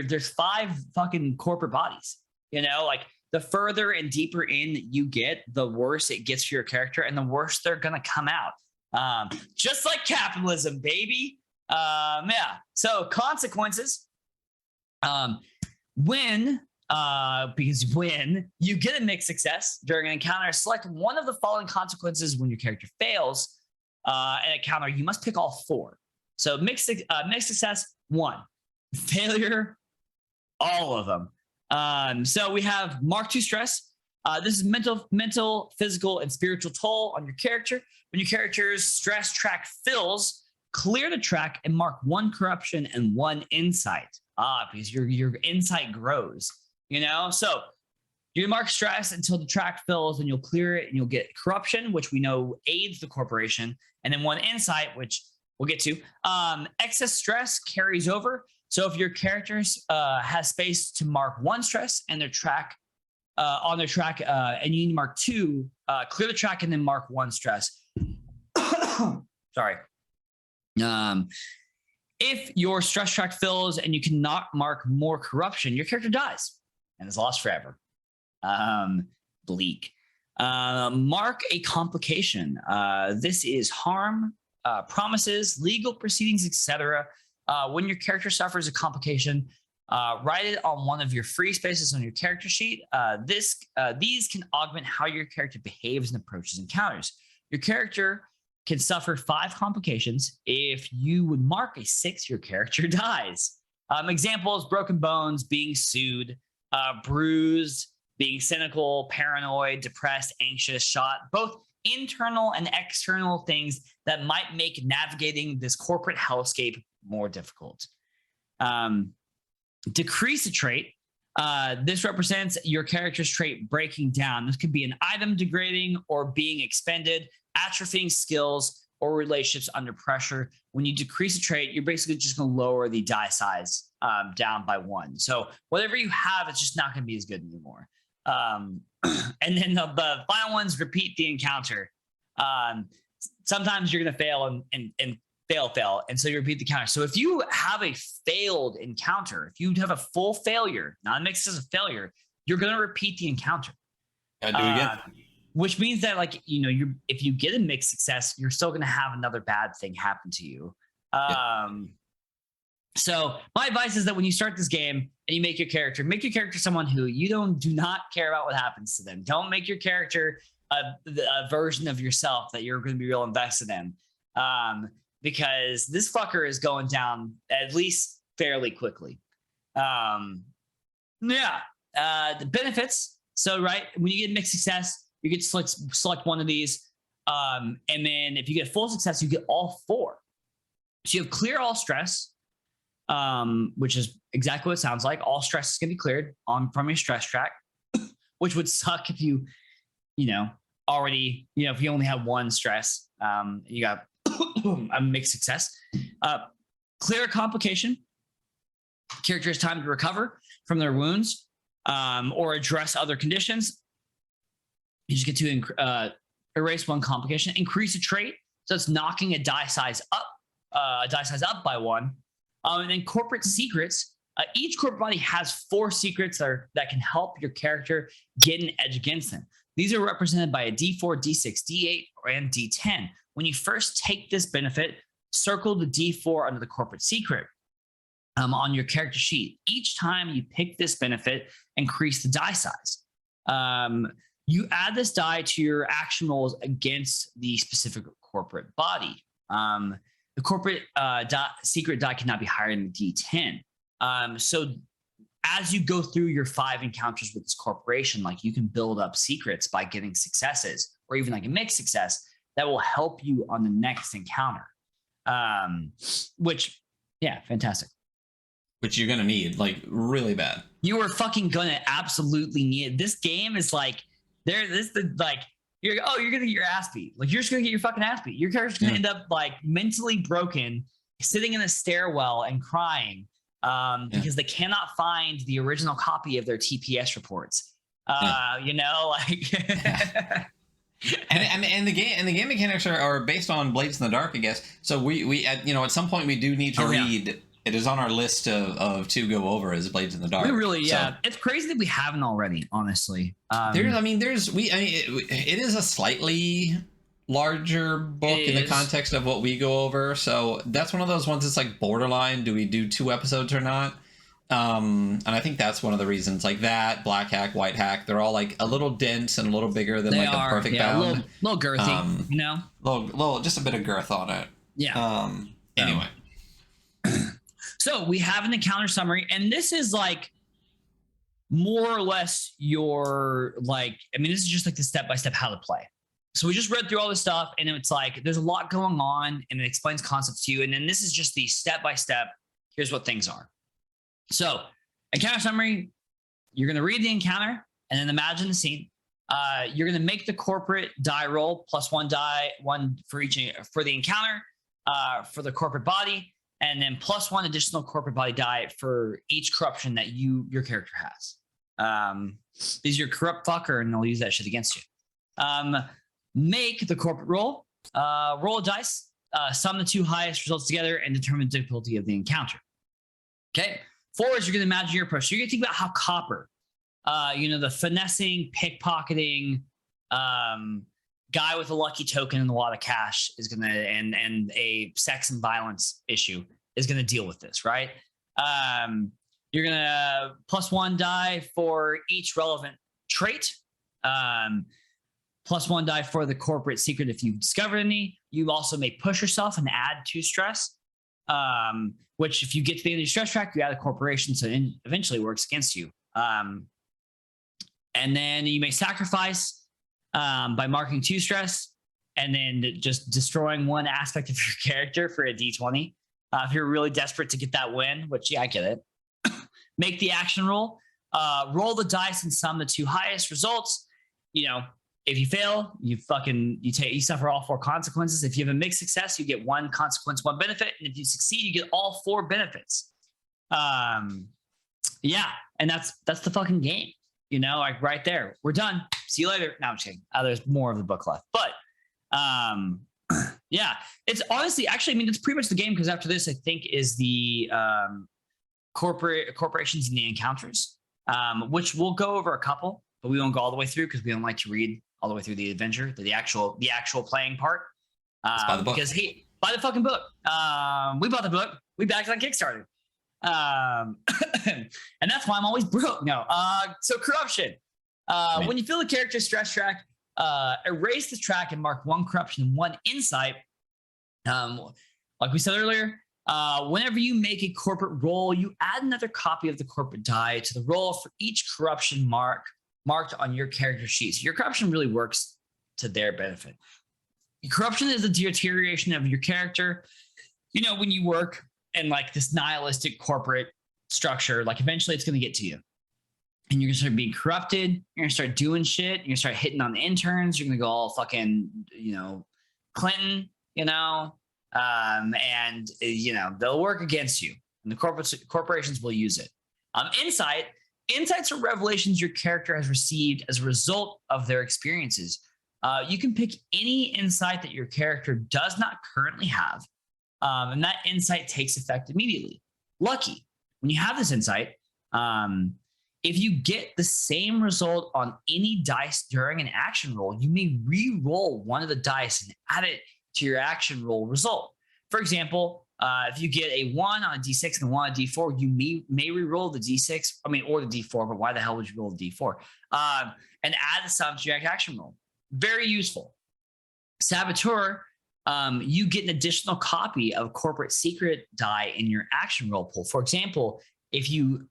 there's 5 fucking corporate bodies, like the further and deeper in you get, the worse it gets for your character and the worse they're going to come out. Just like capitalism, baby. So consequences, because when you get a mixed success during an encounter, select one of the following consequences. When your character fails an encounter, you must pick all 4. So mixed success, 1. Failure, all of them. So we have Mark 2 stress. This is mental, physical, and spiritual toll on your character. When your character's stress track fills, clear the track and mark 1 corruption and 1 insight. Because your insight grows. So you mark stress until the track fills, and you'll clear it, and you'll get corruption, which we know aids the corporation, and then 1 insight, which we'll get to. Excess stress carries over. So if your character has space to mark 1 stress and their track on their track, and you need to mark 2, clear the track and then mark 1 stress. Sorry. If your stress track fills and you cannot mark more corruption, your character dies and is lost forever. Bleak. Mark a complication. This is harm, promises, legal proceedings, etc. When your character suffers a complication, write it on one of your free spaces on your character sheet. These can augment how your character behaves and approaches encounters. Your character can suffer 5 complications. If you would mark a 6, your character dies. Examples: broken bones, being sued, bruised, being cynical, paranoid, depressed, anxious, shot, both internal and external things that might make navigating this corporate hellscape more difficult. Decrease a trait. This represents your character's trait breaking down. This could be an item degrading or being expended, atrophying skills, or relationships under pressure. When you decrease a trait, you're basically just going to lower the die size down by 1. So whatever you have, it's just not going to be as good anymore. And then the final ones, repeat the encounter. Sometimes you're going to fail and fail. And so you repeat the encounter. So if you have a failed encounter, if you have a full failure, not mixed as a failure, you're going to repeat the encounter.
Do it again.
Which means that, like, if you get a mixed success, you're still going to have another bad thing happen to you. So my advice is that when you start this game and you make your character someone who you do not care about what happens to them. Don't make your character a version of yourself that you're going to be real invested in. Because this fucker is going down at least fairly quickly. The benefits. So, right, when you get mixed success, you get to select one of these. And then if you get full success, you get all 4. So you have clear all stress, which is exactly what it sounds like. All stress is going to be cleared from your stress track, which would suck if you already, if you only have 1 stress, you got a mixed success. Clear a complication. Character has time to recover from their wounds or address other conditions. You just get to erase 1 complication. Increase a trait. So it's knocking a die size up by 1. And then corporate secrets. Each corporate body has 4 secrets that can help your character get an edge against them. These are represented by a D4, D6, D8, and D10. When you first take this benefit, circle the D4 under the corporate secret on your character sheet. Each time you pick this benefit, increase the die size. You add this die to your action rolls against the specific corporate body. The corporate secret die cannot be higher than the D10. So as you go through your 5 encounters with this corporation, like you can build up secrets by getting successes or even like a mixed success that will help you on the next encounter. Which, yeah, fantastic.
Which you're going to need, like, really bad.
You are fucking going to absolutely need it. This game is like, you're going to get your ass beat. Like, you're just going to get your fucking ass beat. Your character's going to end up, like, mentally broken, sitting in a stairwell and crying because they cannot find the original copy of their TPS reports. You know, like...
and the game mechanics are based on Blades in the Dark, I guess. So we at some point we do need to read... It is on our list of to go over as Blades in the Dark.
We really, it's crazy that we haven't already, honestly.
It is a slightly larger book in the context of what we go over. So that's one of those ones that's like borderline. Do we do 2 episodes or not? And I think that's one of the reasons, like that, Black Hack, White Hack, they're all like a little dense and a little bigger than a Perfect Bound.
Little girthy, you know?
Little, just a bit of girth on it.
Yeah.
Anyway.
So we have an encounter summary, and this is like more or less your, like, I mean, this is just like the step-by-step how to play. So we just read through all this stuff, and it's like there's a lot going on, and it explains concepts to you. And then this is just the step-by-step. Here's what things are. So encounter summary, you're going to read the encounter and then imagine the scene. You're going to make the corporate die roll +1 die, 1 for each for the encounter, for the corporate body, and then +1 additional corporate body die for each corruption that your character has. These are your corrupt fucker, and they'll use that shit against you. Make the corporate roll, roll a dice, sum the 2 highest results together, and determine the difficulty of the encounter. Okay. 4 is you're going to imagine your approach. So you're going to think about how Copper, the finessing, pickpocketing, guy with a lucky token and a lot of cash is going to, and a sex and violence issue is going to deal with this, right? You're going to +1 die for each relevant trait, +1 die for the corporate secret if you've discovered any. You also may push yourself and add 2 stress, which if you get to the end of your stress track, you add a corporation, so it eventually works against you. And then you may sacrifice by marking 2 stress, and then just destroying 1 aspect of your character for a D20. If you're really desperate to get that win, which, yeah, I get it. Make the action roll. Roll the dice and sum the 2 highest results. If you fail, you suffer all 4 consequences. If you have a mixed success, you get 1 consequence, 1 benefit. And if you succeed, you get all 4 benefits. And that's the fucking game. Like right there. We're done. See you later. No, I'm just kidding. There's more of the book left. But it's honestly, actually, it's pretty much the game, because after this, I think, is the corporations and the encounters, which we'll go over a couple, but we won't go all the way through because we don't like to read all the way through the adventure, the actual playing part.
Buy the book.
Because buy the fucking book. We bought the book. We backed on Kickstarter. And that's why I'm always broke. No. So corruption. When you fill the character stress track, erase the track and mark 1 corruption and 1 insight. Like we said earlier, whenever you make a corporate roll, you add another copy of the corporate die to the roll for each corruption marked on your character sheet. So your corruption really works to their benefit. Corruption is a deterioration of your character. When you work in like this nihilistic corporate structure, like eventually it's going to get to you. And you're going to start being corrupted. You're going to start doing shit. You're going to start hitting on the interns. You're going to go all fucking, Clinton, and they'll work against you. And the corporations will use it. Insights are revelations your character has received as a result of their experiences. You can pick any insight that your character does not currently have, and that insight takes effect immediately. Lucky, when you have this insight, If you get the same result on any dice during an action roll, you may re-roll one of the dice and add it to your action roll result. For example, if you get a 1 on a D6 and a 1 on a D4, you may re-roll the D6, or the D4, but why the hell would you roll the D4? And add the sum to your action roll. Very useful. Saboteur, you get an additional copy of corporate secret die in your action roll pool. For example, if you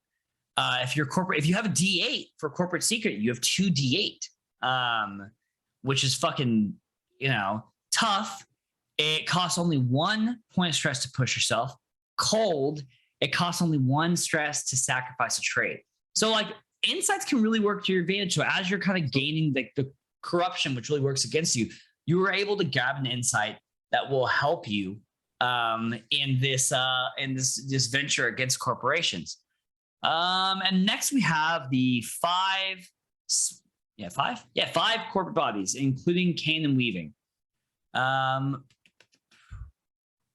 have a D8 for corporate secret, you have 2 D8, which is fucking, tough. It costs only 1 point of stress to push yourself. Cold, it costs only 1 stress to sacrifice a trait. So like insights can really work to your advantage. So as you're kind of gaining the corruption, which really works against you, you were able to grab an insight that will help you in this venture against corporations. And next we have the 5 corporate bodies, including cane and weaving.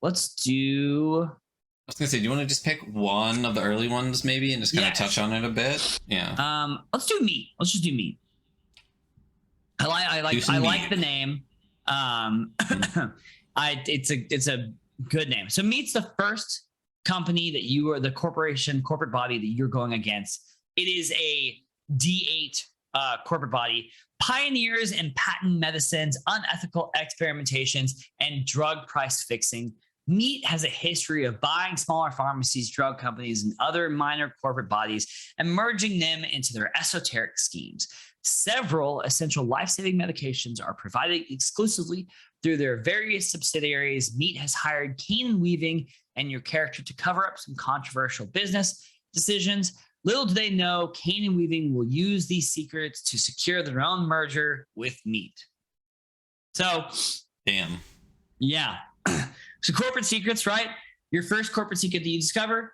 Let's do.
I was gonna say, do you want to just pick one of the early ones maybe and just kind of touch on it a bit? Yeah.
Let's do meat. Let's just do meat. I like the name. It's a good name. So meat's the first company that you are the corporate body that you're going against. It is a D8 corporate body. Pioneers in patent medicines, unethical experimentations, and drug price fixing. Meat has a history of buying smaller pharmacies, drug companies, and other minor corporate bodies and merging them into their esoteric schemes. Several essential life-saving medications are provided exclusively through their various subsidiaries. Meat has hired cane and weaving and your character to cover up some controversial business decisions. Little do they know, cane and weaving will use these secrets to secure their own merger with Meat. So,
damn.
Yeah. So corporate secrets, right? Your first corporate secret that you discover,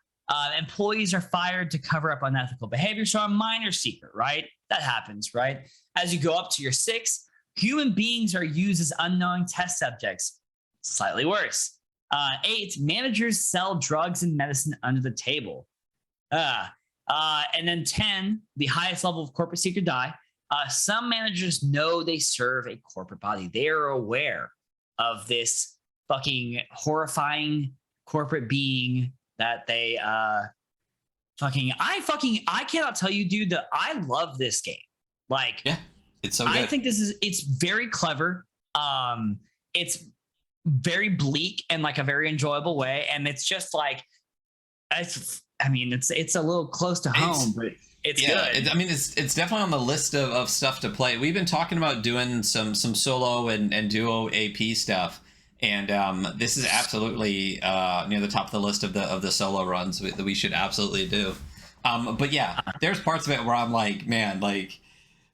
employees are fired to cover up unethical behavior. So a minor secret, right? That happens, right? As you go up to your 6, human beings are used as unknowing test subjects. Slightly worse. 8, managers sell drugs and medicine under the table. And then 10, the highest level of corporate secret die. Some managers know they serve a corporate body. They are aware of this fucking horrifying corporate being that they I cannot tell you, dude, that I love this game. Like,
yeah, it's so good.
I think it's very clever. It's very bleak in like a very enjoyable way, and it's just like it's a little close to home, but it's good.
It's definitely on the list of stuff to play. We've been talking about doing some solo and duo AP stuff, and this is absolutely near the top of the list of the solo runs that we should absolutely do. But yeah, there's parts of it where I'm like, man, like,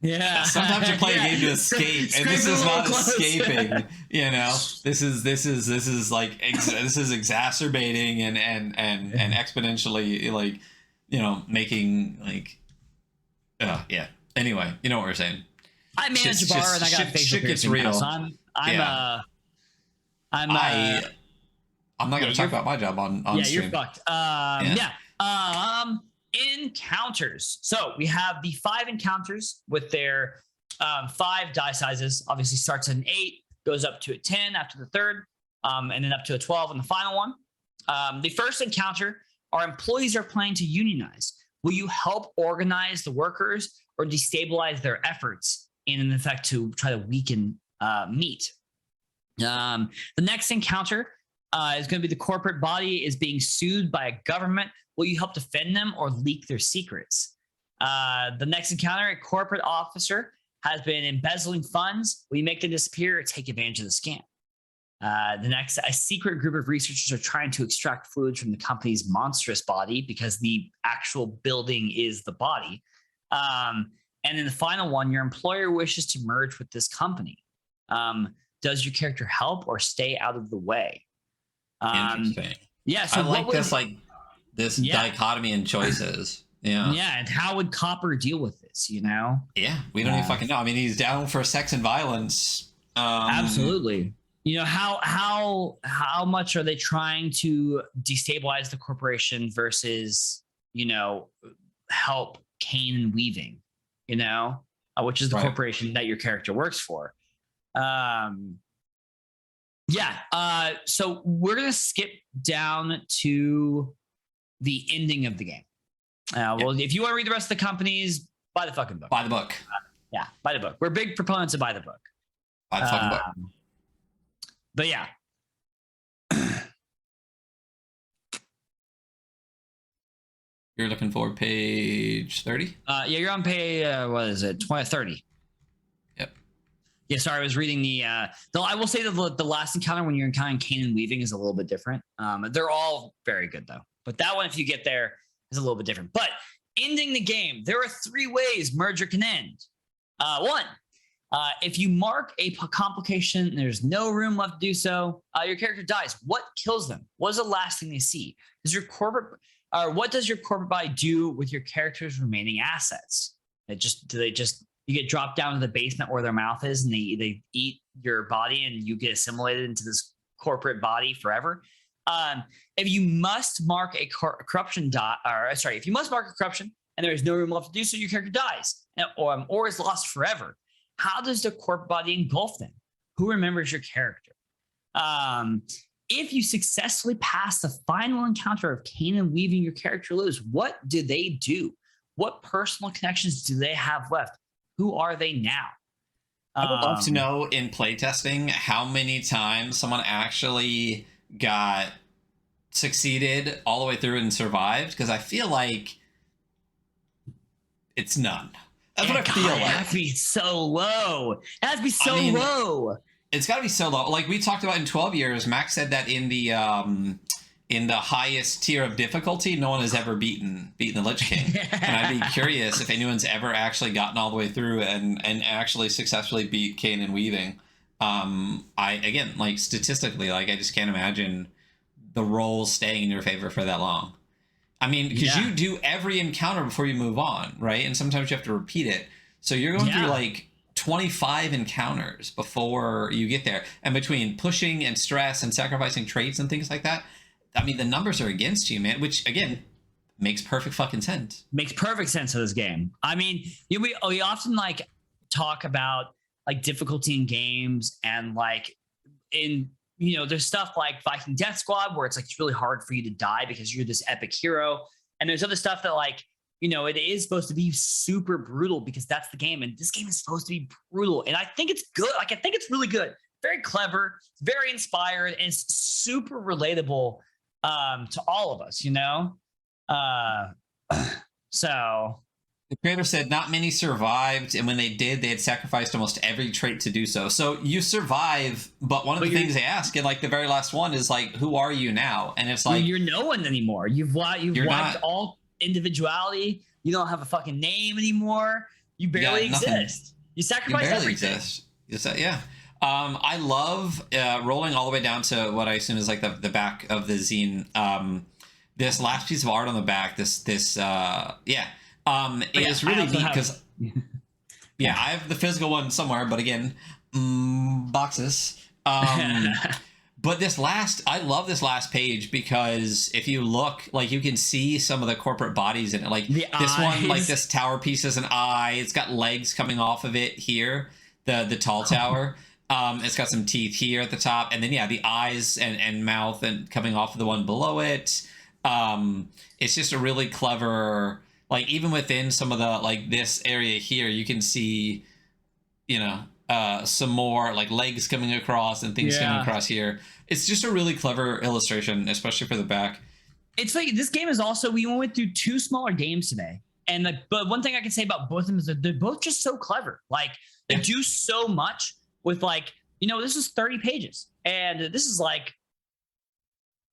yeah, sometimes you play a game to escape, and this is not escaping. This is like this is exacerbating and exponentially, like, making like, yeah. Anyway, you know what we're saying.
I manage a bar and I got facial piercing now, so I'm
not going to talk about my job on
stream.
You're
fucked. Encounters. So we have the 5 encounters with their 5 die sizes. Obviously starts at an 8, goes up to a 10 after the third, and then up to a 12 on the final one. The first encounter, our employees are planning to unionize. Will you help organize the workers or destabilize their efforts in effect to try to weaken Meat? The next encounter is going to be the corporate body is being sued by a government. Will you help defend them or leak their secrets? The next encounter, a corporate officer has been embezzling funds. Will you make them disappear or take advantage of the scam? The next, a secret group of researchers are trying to extract fluids from the company's monstrous body because the actual building is the body. And then the final one, your employer wishes to merge with this company. Does your character help or stay out of the way?
Interesting.
Yeah, so
I like this dichotomy in choices.
Yeah, and how would Copper deal with this?
Yeah, we don't even fucking know. I mean, he's down for sex and violence.
Absolutely. How much are they trying to destabilize the corporation versus help Kane and Weaving, which is the corporation that your character works for. So we're going to skip down to the ending of the game. Well, if you want to read the rest of the companies, buy the fucking book.
Buy the book.
Buy the book. We're big proponents of buy the book.
Buy the fucking book.
But yeah.
You're looking for page 30?
You're on page, 30.
Yep.
Yeah, sorry, I was reading I will say that the last encounter when you're encountering Kane and Weaving is a little bit different. They're all very good, though. But that one, if you get there, is a little bit different. But ending the game, there are 3 ways Merger can end. 1, if you mark a complication and there's no room left to do so, your character dies. What kills them? What is the last thing they see? What does your corporate body do with your character's remaining assets? You get dropped down to the basement where their mouth is, and they eat your body, and you get assimilated into this corporate body forever. If you must mark a corruption if you must mark a corruption and there is no room left to do so, your character dies or is lost forever. How does the corporate body engulf them? Who remembers your character? If you successfully pass the final encounter of Kane and Weaving, your character lives. What do they do? What personal connections do they have left? Who are they now?
I would love to know in playtesting how many times someone actually got succeeded all the way through and survived, because I feel like it's none. That's what I feel like. It has to
be so low. It has to be so low.
It's got to be so low. Like we talked about in 12 years, Max said that in the highest tier of difficulty, no one has ever beaten the Lich King. And I'd be curious if anyone's ever actually gotten all the way through and actually successfully beat Kane and Weaving. Statistically, I just can't imagine the rolls staying in your favor for that long. I mean, because you do every encounter before you move on, right? And sometimes you have to repeat it. So you're going through 25 encounters before you get there. And between pushing and stress and sacrificing traits and things like that, I mean, the numbers are against you, man, which, again, makes perfect fucking sense.
Makes perfect sense of this game. I mean, we often, talk about, difficulty in games and, there's stuff like Viking Death Squad where it's really hard for you to die because you're this epic hero. And there's other stuff that it is supposed to be super brutal because that's the game. And this game is supposed to be brutal. And I think it's good. I think it's really good. Very clever, very inspired, and it's super relatable to all of us, So
the creator said not many survived, and when they did, they had sacrificed almost every trait to do so. So you survive, but one of the things they ask in the very last one is who are you now? And it's
you're no one anymore. You've wiped all individuality. You don't have a fucking name anymore. You barely exist. You sacrifice everything.
Yeah. I love rolling all the way down to what I assume is the back of the zine. This last piece of art on the back, it is really neat because I have the physical one somewhere, but again, boxes. But I love this last page because if you look, you can see some of the corporate bodies in it. This one, this tower piece is an eye. It's got legs coming off of it here, the tall tower. It's got some teeth here at the top, and then the eyes and mouth and coming off of the one below it. It's just a really clever, even within some of the this area here, you can see, some more legs coming across and things coming across here. It's just a really clever illustration, especially for the back.
It's this game is also, we went through 2 smaller games today, and but one thing I can say about both of them is that they're both just so clever. They do so much with this is 30 pages, and this is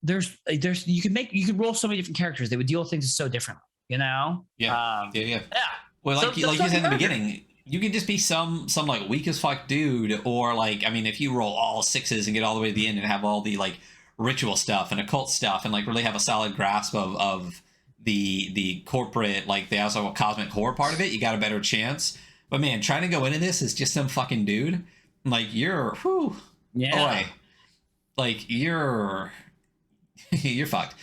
there's you could roll so many different characters. They would deal with things so differently,
Yeah. Well, you said in the beginning, you could just be some weak as fuck dude, or if you roll all 6s and get all the way to the end and have all the ritual stuff and occult stuff and really have a solid grasp of the corporate, the also cosmic horror part of it, you got a better chance. But man, trying to go into this as just some fucking dude, you're you're you're fucked.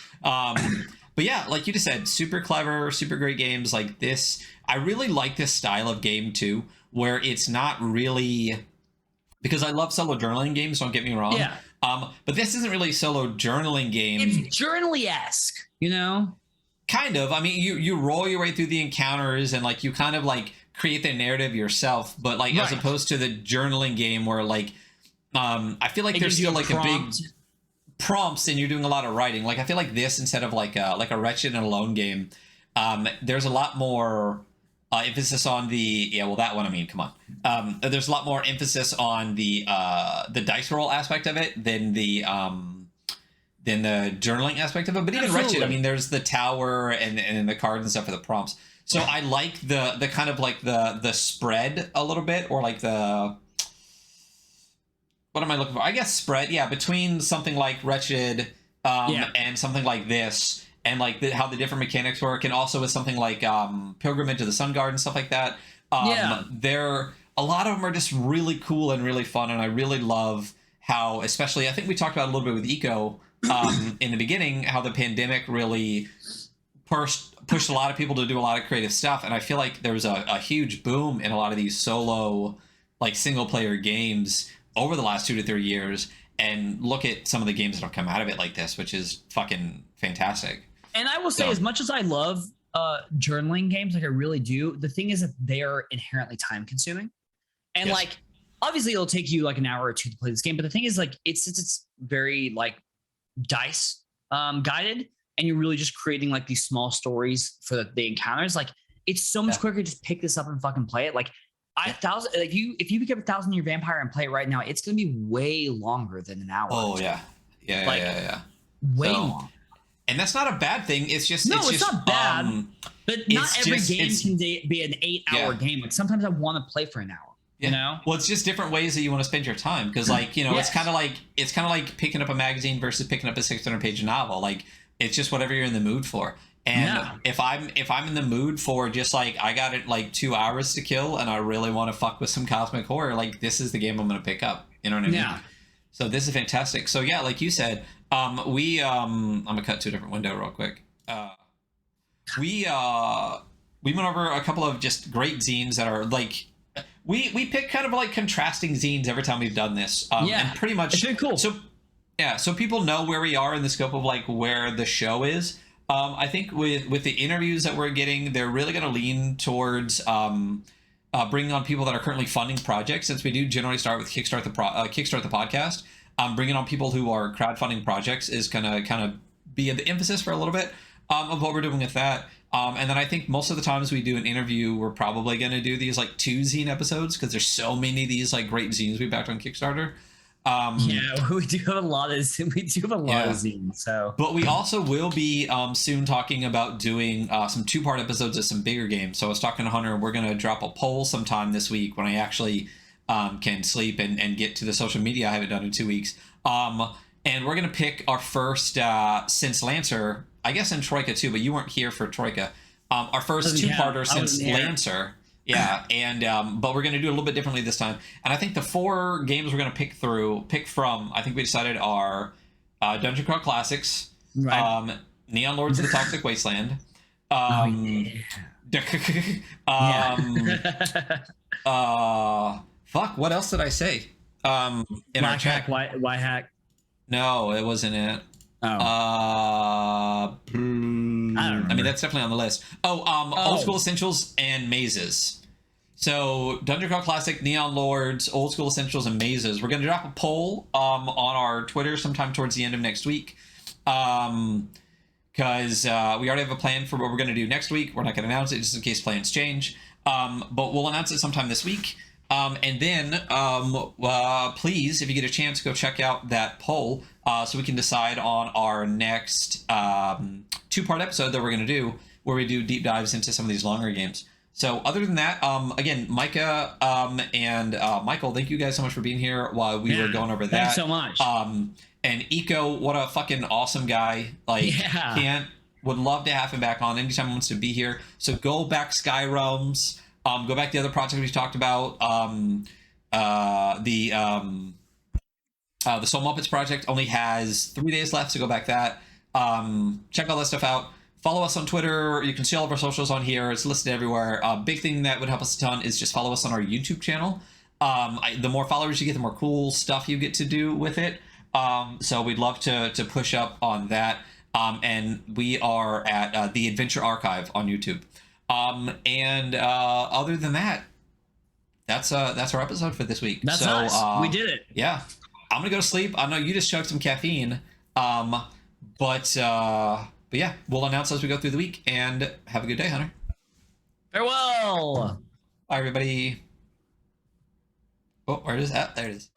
But yeah, like you just said, super clever, super great games like this. I really like this style of game too, where it's not really, because I love solo journaling games, don't get me wrong.
Yeah.
But this isn't really a solo journaling game.
It's journaly-esque, you know?
Kind of. I mean, you roll your way through the encounters and like you kind of like create the narrative yourself, but like as opposed to the journaling game where like I feel like there's still like a big prompts and you're doing a lot of writing. Like I feel like this, instead of like a Wretched and Alone game, there's a lot more emphasis on the that one. I mean, come on. There's a lot more emphasis on the dice roll aspect of it than the journaling aspect of it. But even Wretched, I mean, there's the tower and the cards and stuff for the prompts. So I like the kind of like the spread a little bit, or like the, what am I looking for? I guess spread, between something like Wretched and something like this, and like how the different mechanics work, and also with something like Pilgrimage to the Sun Guard and stuff like that. They're, a lot of them are just really cool and really fun, and I really love how, especially, I think we talked about a little bit with Iko in the beginning, how the pandemic really pushed a lot of people to do a lot of creative stuff, and I feel like there was a huge boom in a lot of these solo, like single player games over the last 2 to 3 years, and look at some of the games that have come out of it like this, which is fucking fantastic.
And I will say, as much as I love journaling games, like I really do, the thing is that they are inherently time consuming, and like obviously it'll take you like an hour or two to play this game, but the thing is, like, it's very like dice guided, and you're really just creating like these small stories for the encounters. Like, it's so much quicker to just pick this up and fucking play it. Like, if you pick up 1,000 Year Vampire and play it right now, it's gonna be way longer than an hour.
Oh yeah.
Way long.
And that's not a bad thing. It's just
it's not bad. But not every game can be an 8-hour game. Like, sometimes I want to play for an hour. You know?
Well, it's just different ways that you want to spend your time. Because, like, you know, it's kind of like picking up a magazine versus picking up a 600-page novel. Like, it's just whatever you're in the mood for. And if I'm in the mood for just like, I got it like 2 hours to kill and I really want to fuck with some cosmic horror, like, this is the game I'm going to pick up. You know what I mean? Yeah. So this is fantastic. So yeah, like you said, I'm gonna cut to a different window real quick. We went over a couple of just great zines that are like, we pick kind of like contrasting zines every time we've done this. And pretty much
it's really cool.
So people know where we are in the scope of like where the show is. I think with the interviews that we're getting, they're really going to lean towards bringing on people that are currently funding projects, since we do generally start with Kickstart the Podcast. Bringing on people who are crowdfunding projects is going to kind of be the emphasis for a little bit of what we're doing with that. And then I think most of the times we do an interview, we're probably going to do these like 2 zine episodes, because there's so many of these like great zines we backed on Kickstarter.
We do have a lot of zines. So,
but we also will be soon talking about doing some 2-part episodes of some bigger games. So I was talking to Hunter, we're going to drop a poll sometime this week when I actually can sleep and get to the social media I haven't done in 2 weeks. And we're going to pick our first since Lancer, I guess in Troika too, but you weren't here for Troika. Our first 2-parter since Lancer. Yeah, and but we're going to do it a little bit differently this time. And I think the 4 games we're going to pick from, I think we decided are Dungeon Crawl Classics, Neon Lords of the Toxic Wasteland, fuck, what else did I say? In our chat.
Why hack?
No, it wasn't it.
I don't know.
I mean, that's definitely on the list. Old School Essentials and Mazes. So Dungeon Crawl Classic, Neon Lords, Old School Essentials, and Mazes. We're going to drop a poll on our Twitter sometime towards the end of next week. Because we already have a plan for what we're going to do next week. We're not going to announce it just in case plans change. But we'll announce it sometime this week. And then please, if you get a chance, go check out that poll so we can decide on our next 2-part episode that we're going to do, where we do deep dives into some of these longer games. So other than that, again, Michah and Michael, thank you guys so much for being here while we were going over that.
Thanks so much.
And Iko, what a fucking awesome guy. Like, would love to have him back on anytime he wants to be here. So go back Skyrealms. Go back to the other projects we talked about. The Soul Muppets project only has 3 days left, so go back that. Check all that stuff out. Follow us on Twitter. You can see all of our socials on here. It's listed everywhere. Big thing that would help us a ton is just follow us on our YouTube channel. The more followers you get, the more cool stuff you get to do with it. So we'd love to push up on that. And we are at the Adventure Archive on YouTube. Other than that, that's our episode for this week.
That's us. We did it.
Yeah. I'm gonna go to sleep. I know you just chugged some caffeine. But yeah, we'll announce as we go through the week. And have a good day, Hunter.
Farewell.
Bye, everybody. Oh, where is that? There it is.